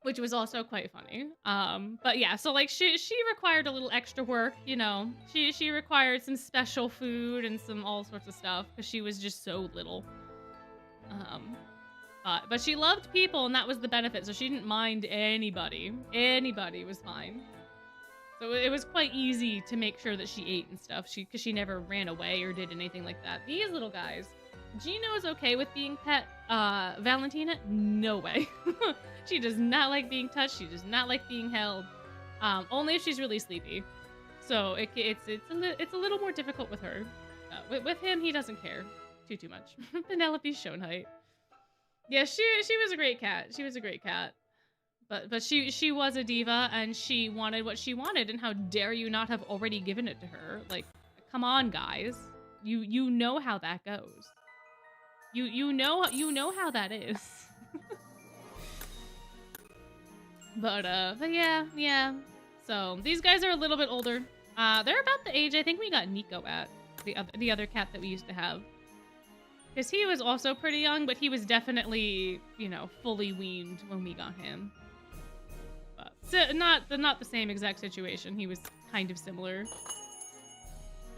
which was also quite funny. But yeah, so like she required a little extra work, you know. She required some special food and some all sorts of stuff because she was just so little. But she loved people, and that was the benefit. So she didn't mind anybody. Anybody was fine. So it was quite easy to make sure that she ate and stuff. Because she never ran away or did anything like that. These little guys. Gino is okay with being pet. Valentina, no way. She does not like being touched. She does not like being held. Only if she's really sleepy. So it's a little more difficult with her. With him, he doesn't care too much. Penelope's shown height. Yeah, she was a great cat. She was a great cat. But she was a diva, and she wanted what she wanted, and how dare you not have already given it to her? Like, come on, guys. You know how that goes. You know how that is. But yeah. So these guys are a little bit older. They're about the age I think we got Nico at, the other cat that we used to have. Because he was also pretty young, but he was definitely, you know, fully weaned when we got him. But so not the same exact situation. He was kind of similar.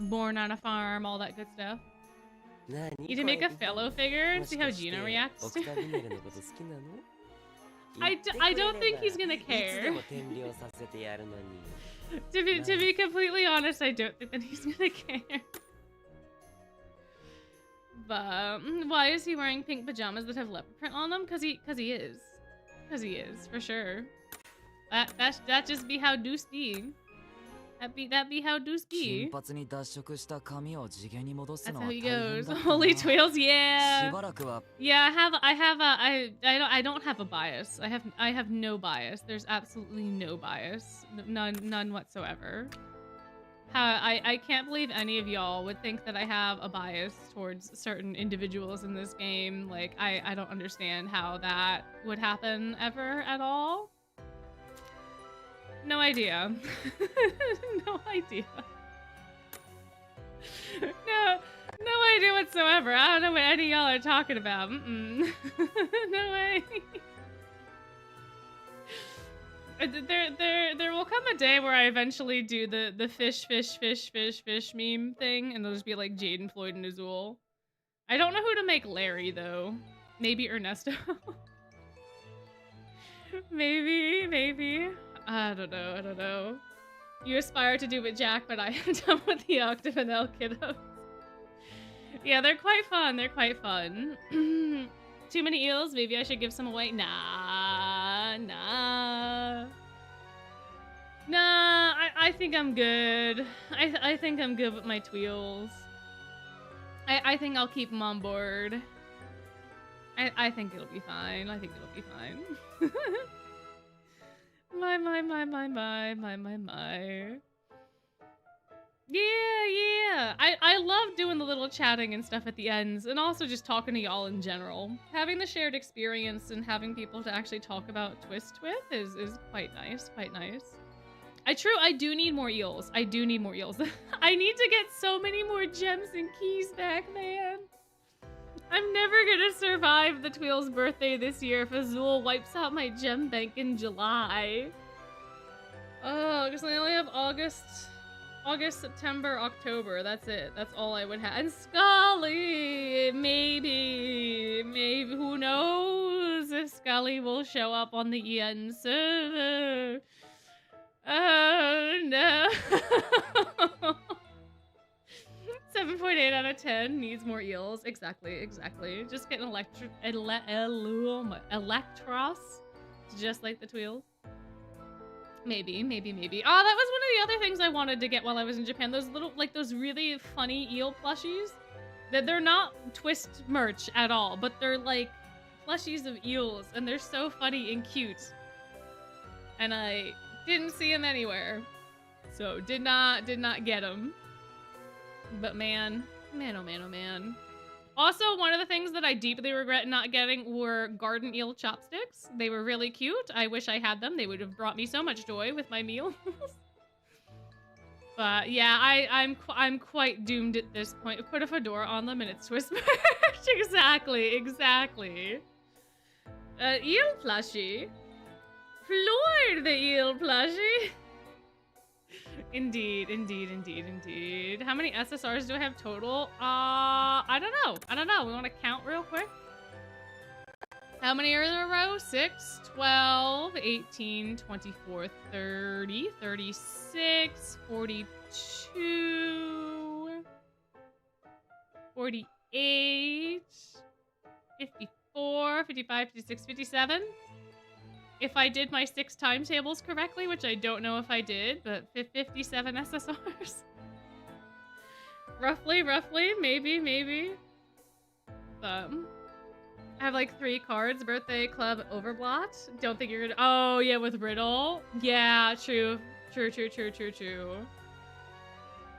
Born on a farm, all that good stuff. You need to make a fellow figure and see how Gino reacts. I don't think he's gonna care. To be completely honest, I don't think that he's gonna care. But why is he wearing pink pajamas that have leopard print on them? Cause he is. For sure. That just be how Deuce be. That be how Deuce be. That's how he goes. Holy twills, yeah. Yeah, I don't have a bias. I have no bias. There's absolutely no bias. None whatsoever. I can't believe any of y'all would think that I have a bias towards certain individuals in this game. Like, I don't understand how that would happen ever at all. No idea. No idea. No idea what whatsoever. I don't know what any of y'all are talking about. No way. There will come a day where I eventually do the fish meme thing, and it'll just be like Jaden, Floyd, and Azul. I don't know who to make Larry though. Maybe Ernesto. maybe. I don't know. You aspire to do with Jack, but I am done with the Octagonal kiddos. Yeah, they're quite fun. Too many eels? Maybe I should give some away? Nah. I think I'm good. I think I'm good with my tweels. I think I'll keep them on board. I think it'll be fine. My. Yeah. I love doing the little chatting and stuff at the ends, and also just talking to y'all in general. Having the shared experience and having people to actually talk about Twist with is quite nice. I do need more eels. I need to get so many more gems and keys back, man. I'm never gonna survive the Tweel's birthday this year if Azul wipes out my gem bank in July. Oh, because I only have August, September, October. That's it. That's all I would have. And Scully, maybe, who knows if Scully will show up on the EN server. Oh, no. 7.8 out of 10 needs more eels. Exactly. Just get an Electros, just like the Tweels. Maybe. Oh, that was one of the other things I wanted to get while I was in Japan. Those little, like, those really funny eel plushies. That they're not Twist merch at all, but they're like plushies of eels, and they're so funny and cute. And I didn't see them anywhere, so did not get them. But man. Also, one of the things that I deeply regret not getting were garden eel chopsticks. They were really cute. I wish I had them. They would have brought me so much joy with my meals. But yeah, I'm quite doomed at this point. Put a fedora on them and it's Swiss merch. Exactly. Eel plushie. Floyd the eel plushie. Indeed. How many SSRs do I have total? I don't know. We want to count real quick. How many are in a row? 6, 12, 18, 24, 30, 36, 42, 48, 54, 55, 56, 57. If I did my 6 timetables correctly, which I don't know if I did, but 57 SSRs. roughly, maybe. I have like 3 cards. Birthday Club Overblot. Don't think you're gonna... Oh, yeah, with Riddle. Yeah, true.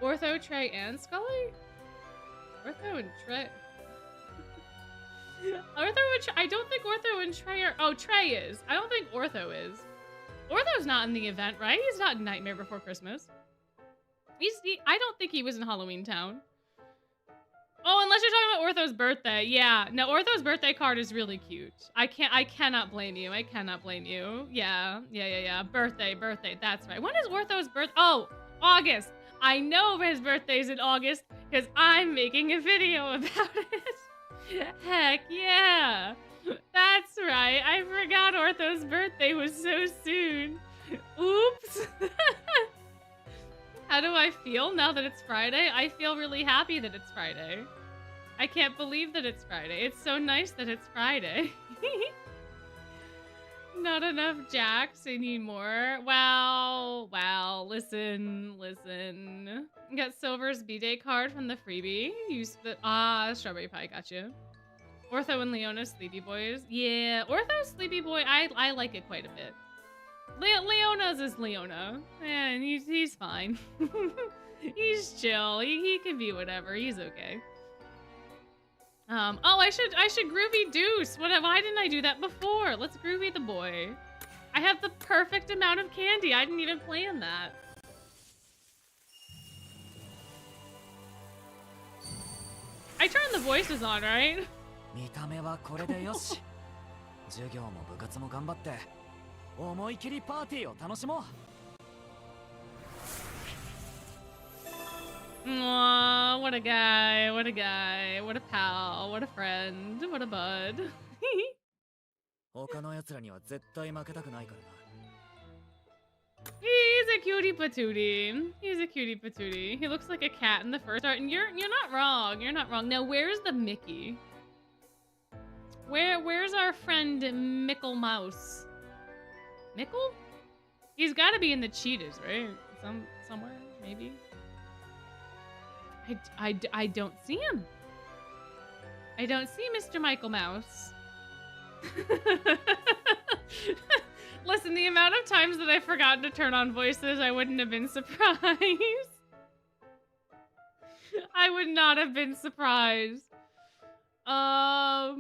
Ortho, Trey, and Scully? Ortho and Trey... I don't think Ortho and Trey are... Oh, Trey is. I don't think Ortho is. Ortho's not in the event, right? He's not in Nightmare Before Christmas. I don't think he was in Halloween Town. Oh, unless you're talking about Ortho's birthday. Yeah. No, Ortho's birthday card is really cute. I cannot blame you. Yeah. Birthday. That's right. When is Ortho's birthday? Oh, August. I know his birthday's in August because I'm making a video about it. Heck yeah! That's right. I forgot Ortho's birthday was so soon. Oops. How do I feel now that it's Friday? I feel really happy that it's Friday. I can't believe that it's Friday. It's so nice that it's Friday. Not enough Jacks. I need more. Wow. Listen. Got Silver's B-Day card from the freebie. Use the... Strawberry Pie, gotcha. Ortho and Leona's Sleepy Boys. Yeah, Ortho's Sleepy Boy, I like it quite a bit. Leona's is Leona. And he's fine. He's chill. He can be whatever. He's okay. Oh, I should groovy Deuce. Why didn't I do that before? Let's groovy the boy. I have the perfect amount of candy. I didn't even plan that. I turned the voices on, right? 見た目はこれでよし。授業も部活も頑張って思い切りパーティーを楽しもう。Aw, what a guy, what a guy, what a pal, what a friend, what a bud. 他の奴らには絶対負けたくないからな。He's a cutie patootie. He's a cutie patootie. He looks like a cat in the first art, and you're not wrong. You're not wrong. Now, where's the Mickey? Where's our friend Mickle Mouse? Mickle? He's got to be in the cheetahs, right? Somewhere, maybe. I don't see him. I don't see Mr. Michael Mouse. Listen, the amount of times that I've forgotten to turn on voices, I wouldn't have been surprised. I would not have been surprised. Well,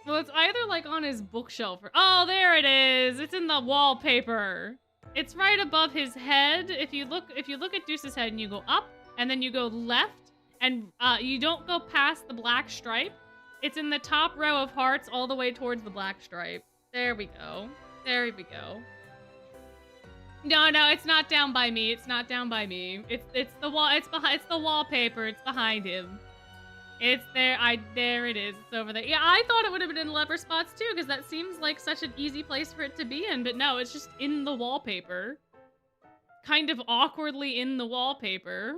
it's either like on his bookshelf or... Oh, there it is. It's in the wallpaper. It's right above his head. If you look at Deuce's head and you go up and then you go left and you don't go past the black stripe, it's in the top row of hearts all the way towards the black stripe. There we go. There we go. No, it's not down by me. It's not down by me. It's the wall. It's the wallpaper. It's behind him. It's there. There it is. It's over there. Yeah, I thought it would have been in leopard spots too, because that seems like such an easy place for it to be in. But no, it's just in the wallpaper. Kind of awkwardly in the wallpaper.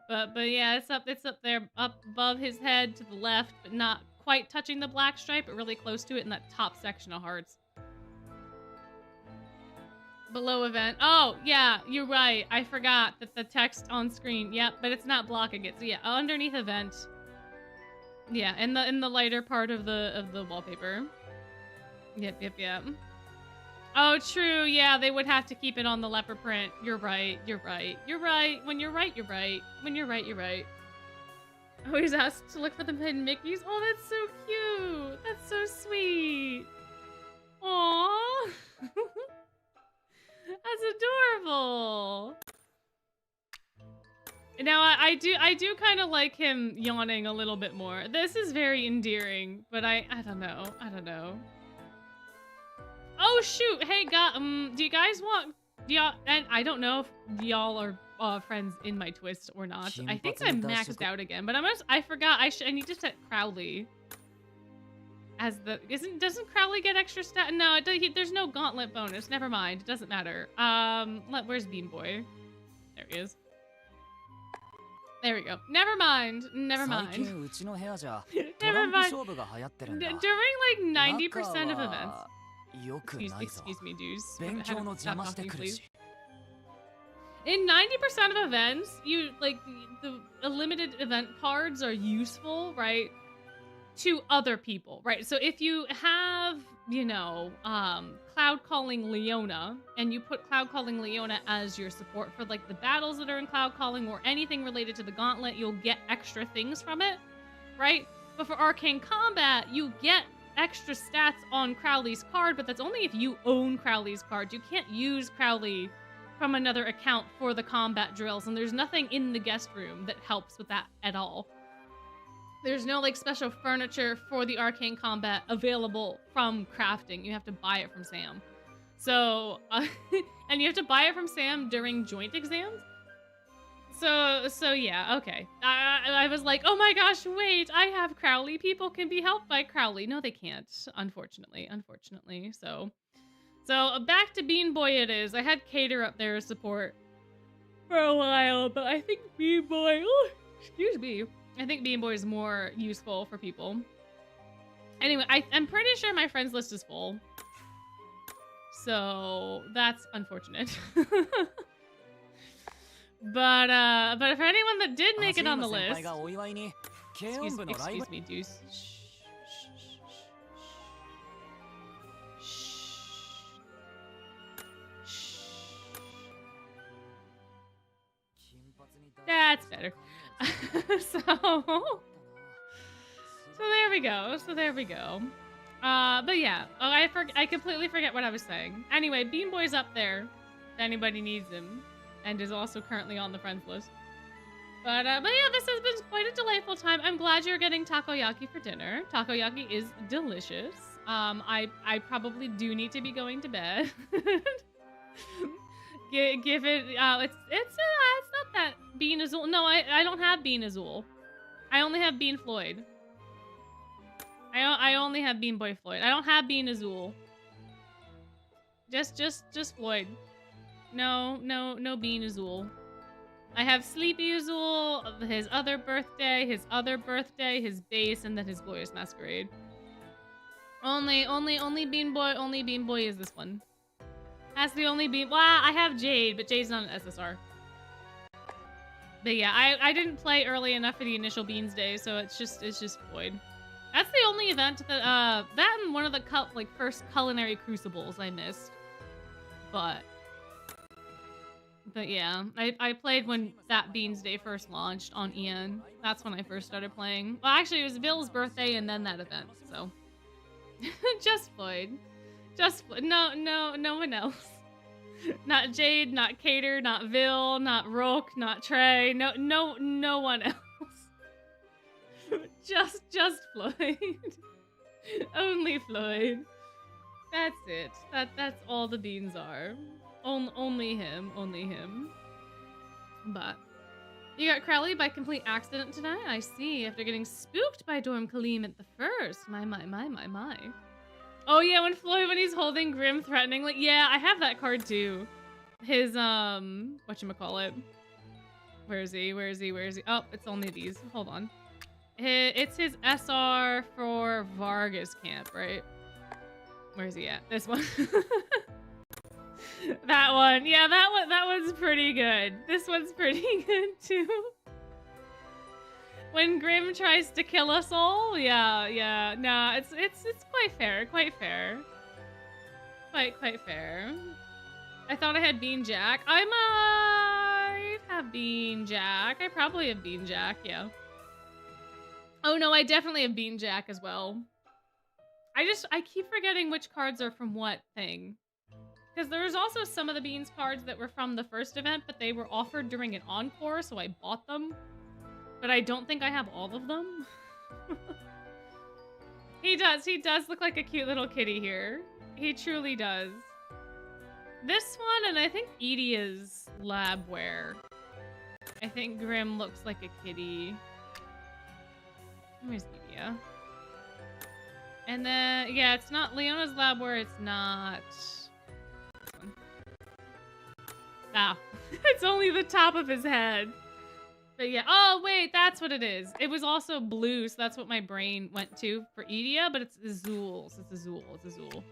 But yeah, it's up there, up above his head to the left, but not quite touching the black stripe, but really close to it in that top section of hearts. Below event. Oh, yeah, you're right. I forgot that the text on screen. Yep, but it's not blocking it. So yeah, underneath event. Yeah, in the lighter part of the wallpaper. Yep. Oh, true. Yeah, they would have to keep it on the leopard print. You're right. When you're right, you're right. When you're right, you're right. Always asked to look for the hidden Mickeys. Oh, that's so cute. That's so sweet. Aww. That's adorable. Now I do kind of like him yawning a little bit more. This is very endearing, but I don't know. Oh shoot! Hey, do you guys want? And I don't know if y'all are friends in my twist or not. I think I'm maxed out again, but I forgot. I need to set Crowley as the doesn't Crowley get extra stat? No, there's no gauntlet bonus. Never mind. It doesn't matter. Where's Bean Boy? There he is. There we go. Never mind. Never mind. During like 90% of events. Excuse me, Deuce. Stop talking, please. In 90% of events, the limited event cards are useful, right? To other people, right? So if you have, Cloud Calling Leona, and you put Cloud Calling Leona as your support for like the battles that are in Cloud Calling or anything related to the gauntlet, you'll get extra things from it, right? But for Arcane Combat, you get extra stats on Crowley's card, but that's only if you own Crowley's card. You can't use Crowley from another account for the combat drills, and there's nothing in the guest room that helps with that at all. There's no like special furniture for the Arcane Combat available from crafting. You have to buy it from Sam. So, and you have to buy it from Sam during joint exams. So yeah, okay. I was like, oh my gosh, wait, I have Crowley. People can be helped by Crowley. No, they can't, unfortunately. So back to Bean Boy it is. I had Cater up there as support for a while, but I think Bean Boy, excuse me. I think Bean Boy is more useful for people. Anyway, I'm pretty sure my friends list is full. So that's unfortunate. But for anyone that did make it on the list, excuse me, Deuce. That's better. So there we go. But yeah, I completely forget what I was saying. Anyway, Bean Boy's up there if anybody needs him, and is also currently on the friends list. But yeah, this has been quite a delightful delightful time. I'm glad you're getting takoyaki for dinner. Takoyaki is delicious. I probably do need to be going to bed. Give it. It's not that Bean Azul. No, I don't have Bean Azul. I only have Bean Floyd. I only have Bean Boy Floyd. I don't have Bean Azul. Just Floyd. No Bean Azul. I have Sleepy Azul, his other birthday, his base, and then his Glorious Masquerade. Only Bean Boy is this one. That's the only Bean. Well, I have Jade, but Jade's not an SSR. But yeah, I didn't play early enough for the initial Beans Day, so it's just Floyd. That's the only event that that and one of the first culinary crucibles I missed. But yeah, I played when that Beans Day first launched on EN. That's when I first started playing. Well, actually, it was Bill's birthday and then that event, so. Just Floyd. Just Floyd. No one else. Not Jade, not Cater, not Vil, not Roke, not Trey. No one else. just Floyd. Only Floyd. That's it. That's all the beans are. Only him. But you got Crowley by complete accident tonight. I see. After getting spooked by Dorm Kaleem at the first. My. Oh yeah, when he's holding Grim threateningly. Yeah, I have that card too. His whatchamacallit. Where is he? Oh, it's only these. Hold on. It's his SR for Vargas camp, right? Where's he at? This one. That one. Yeah, that one's pretty good. This one's pretty good too. When Grim tries to kill us all, yeah. No, it's quite fair. Quite fair. I thought I had Bean Jack. I might have Bean Jack. I probably have Bean Jack, yeah. Oh no, I definitely have Bean Jack as well. I keep forgetting which cards are from what thing. Because there was also some of the Beans cards that were from the first event, but they were offered during an encore, so I bought them. But I don't think I have all of them. He does look like a cute little kitty here. He truly does. This one, and I think Edia's labware. I think Grim looks like a kitty. Where's Edia? And then, yeah, it's not Leona's labware, it's not... This one. Ah, it's only the top of his head. But yeah, oh wait, that's what it is. It was also blue, so that's what my brain went to for Edia, but it's Azul. So it's Azul.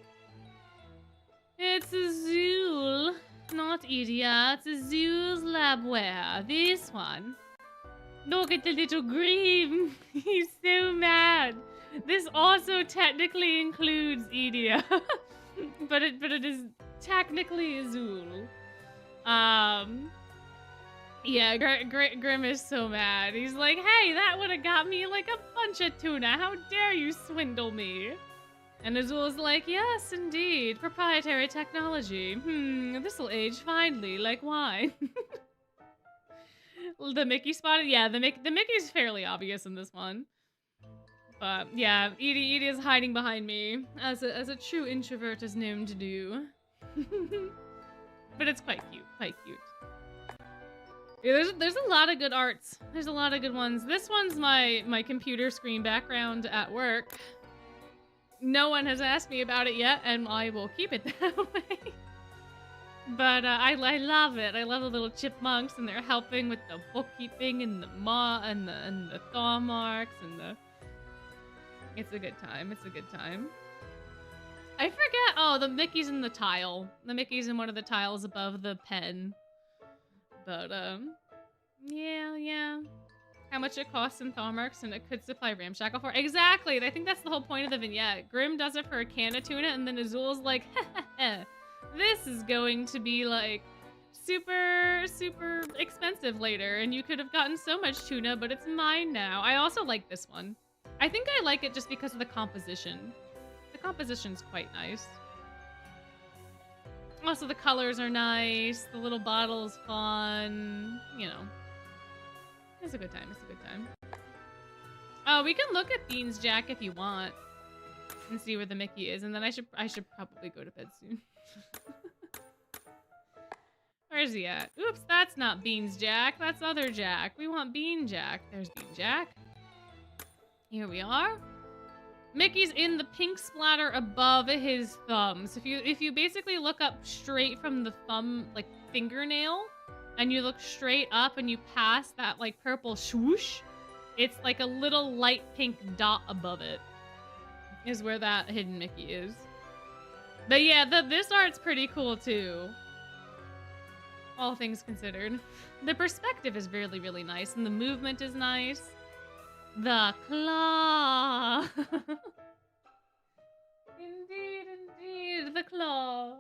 It's Azul, not Edia. It's Azul's labware. This one. Look at the little Grim. He's so mad. This also technically includes Edia, but it is technically Azul. Yeah, Grim is so mad. He's like, hey, that would have got me like a bunch of tuna. How dare you swindle me? And Azul's like, yes, indeed. Proprietary technology. This'll age finely, like wine. The Mickey spotted? Yeah, the Mickey's fairly obvious in this one. But yeah, Edie is hiding behind me, as a true introvert is known to do. But it's quite cute, Yeah, there's a lot of good arts. There's a lot of good ones. This one's my computer screen background at work. No one has asked me about it yet, and I will keep it that way. But I love it. I love the little chipmunks, and they're helping with the bookkeeping and the the thaw marks and the. It's a good time. I forget. Oh, the Mickey's in the tile. The Mickey's in one of the tiles above the pen. But yeah. How much it costs in Thaumarks, and it could supply Ramshackle for. Exactly. I think that's the whole point of the vignette. Grim does it for a can of tuna, and then Azul's like, this is going to be like super expensive later, and you could have gotten so much tuna, but it's mine now. I also like this one. I think I like it just because of the composition. The composition's quite nice. Also, the colors are nice. The little bottle is fun. You know. It's a good time. Oh, we can look at Beans Jack if you want and see where the Mickey is, and then I should probably go to bed soon. Where's he at? Oops, that's not Beans Jack. That's other Jack. We want Bean Jack. There's Bean Jack. Here we are. Mickey's in the pink splatter above his thumbs. If you basically look up straight from the thumb, like fingernail, and you look straight up and you pass that like purple swoosh, it's like a little light pink dot above it. Is where that hidden Mickey is. But yeah, this art's pretty cool too. All things considered. The perspective is really, really nice, and the movement is nice. The claw! Indeed, the claw.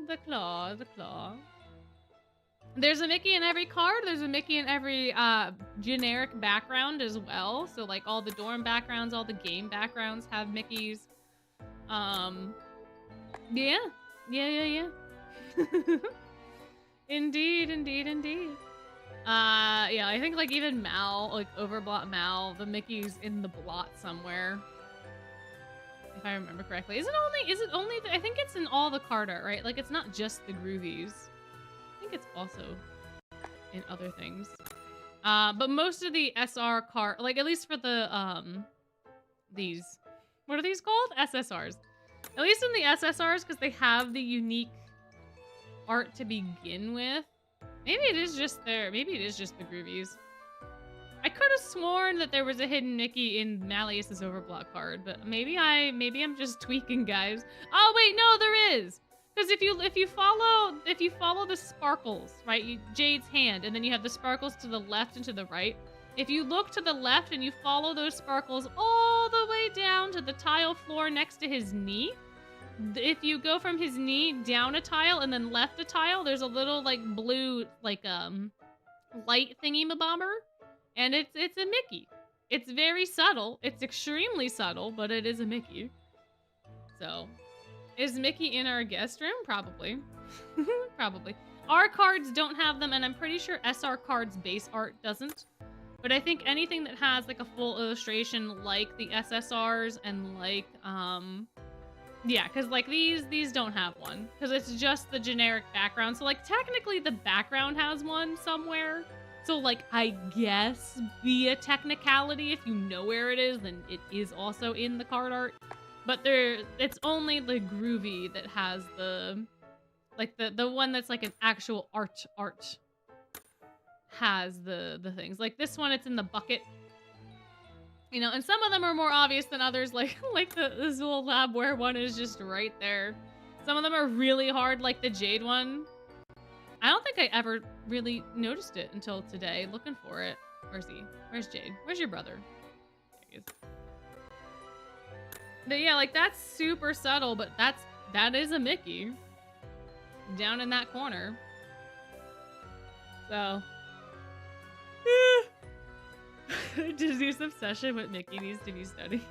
The claw, the claw. There's a Mickey in every card. There's a Mickey in every generic background as well. So like all the dorm backgrounds, all the game backgrounds have Mickeys. Yeah. Indeed. Yeah, I think like even Mal, like Overblot Mal, the Mickey's in the blot somewhere. If I remember correctly. Is it only I think it's in all the card art, right? Like it's not just the Groovies. I think it's also in other things. But most of the SR card, like at least for the these, what are these called? SSRs. At least in the SSRs, because they have the unique art to begin with. Maybe it is just maybe it is just the Groovies. I could have sworn that there was a hidden Mickey in Malleus's Overblock card, but maybe I'm just tweaking, guys. Oh wait, no, there is. Because if you follow the sparkles, right? Jade's hand, and then you have the sparkles to the left and to the right. If you look to the left and you follow those sparkles all the way down to the tile floor next to his knee, if you go from his knee down a tile and then left a tile, there's a little like blue like light thingy-mabobber, and it's a Mickey. It's very subtle. It's extremely subtle, but it is a Mickey. So, is Mickey in our guest room? Probably. Probably. Our cards don't have them, and I'm pretty sure SR cards base art doesn't. But I think anything that has like a full illustration like the SSRs and like yeah, because like these don't have one, because it's just the generic background. So like technically the background has one somewhere. So like I guess via technicality, if you know where it is, then it is also in the card art. But it's only the Groovy that has the like the one that's like an actual art has the things. Like this one, it's in the bucket. You know, and some of them are more obvious than others, like the Zool Labware one is just right there. Some of them are really hard, like the Jade one. I don't think I ever really noticed it until today, looking for it. Where's he? Where's Jade? Where's your brother? There he is. But yeah, like that's super subtle, but that is a Mickey. Down in that corner. So. Disney's obsession with Mickey needs to be studied.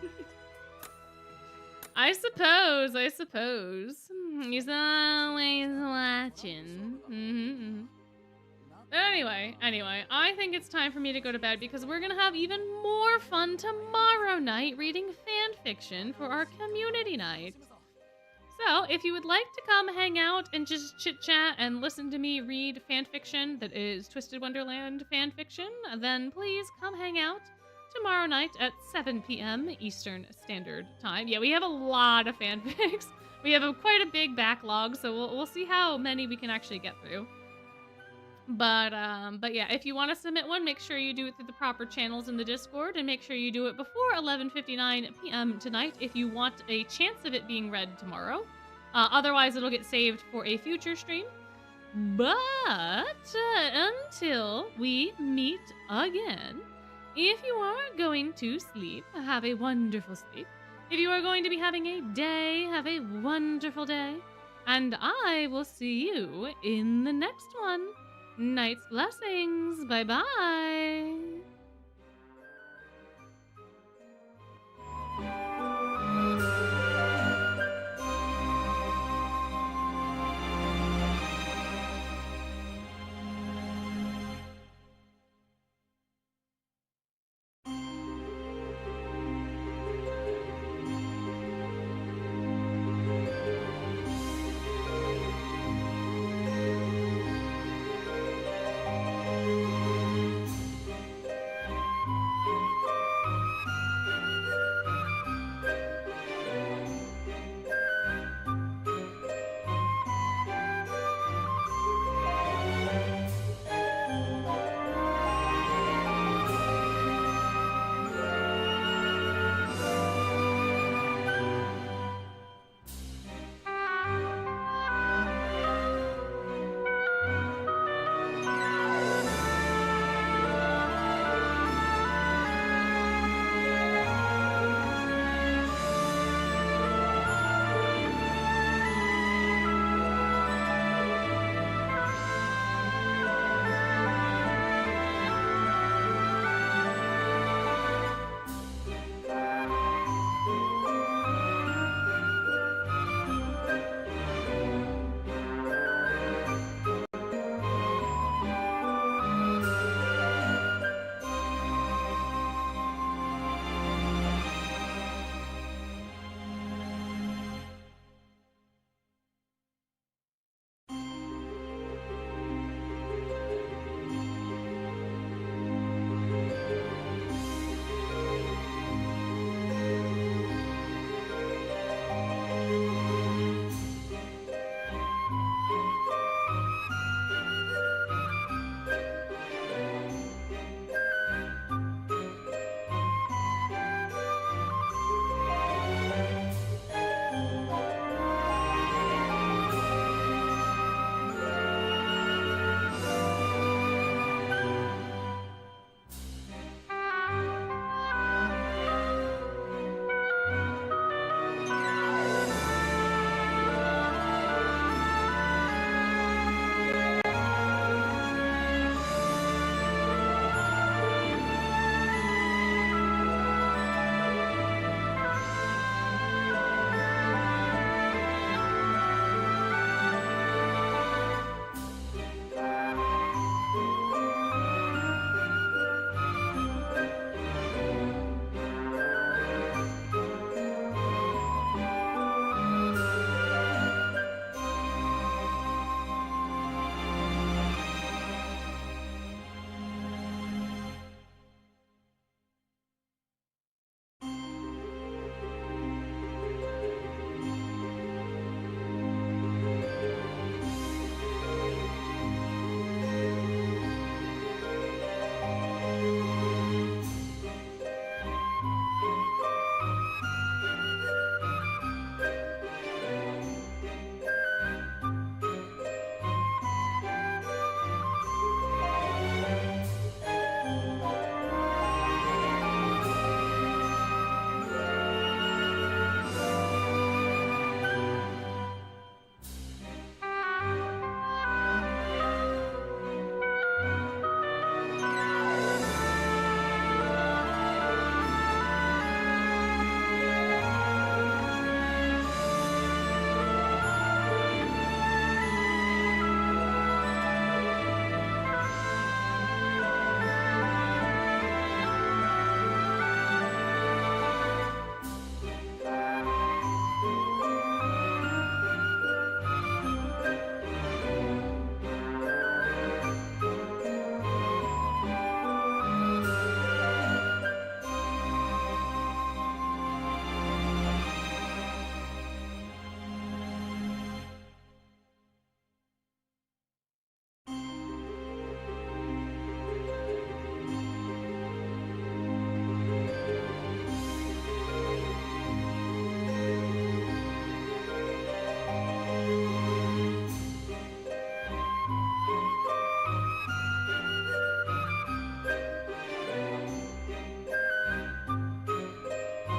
I suppose. He's always watching. But anyway, I think it's time for me to go to bed because we're gonna have even more fun tomorrow night reading fan fiction for our community night. So, if you would like to come hang out and just chit-chat and listen to me read fanfiction that is Twisted Wonderland fanfiction, then please come hang out tomorrow night at 7 p.m. Eastern Standard Time. Yeah, we have a lot of fanfics. We have quite a big backlog, so we'll see how many we can actually get through. But yeah, if you want to submit one, make sure you do it through the proper channels in the Discord, and make sure you do it before 11:59 p.m. tonight if you want a chance of it being read tomorrow. Otherwise, it'll get saved for a future stream. But until we meet again, if you are going to sleep, have a wonderful sleep. If you are going to be having a day, have a wonderful day. And I will see you in the next one. Night's blessings. Bye-bye.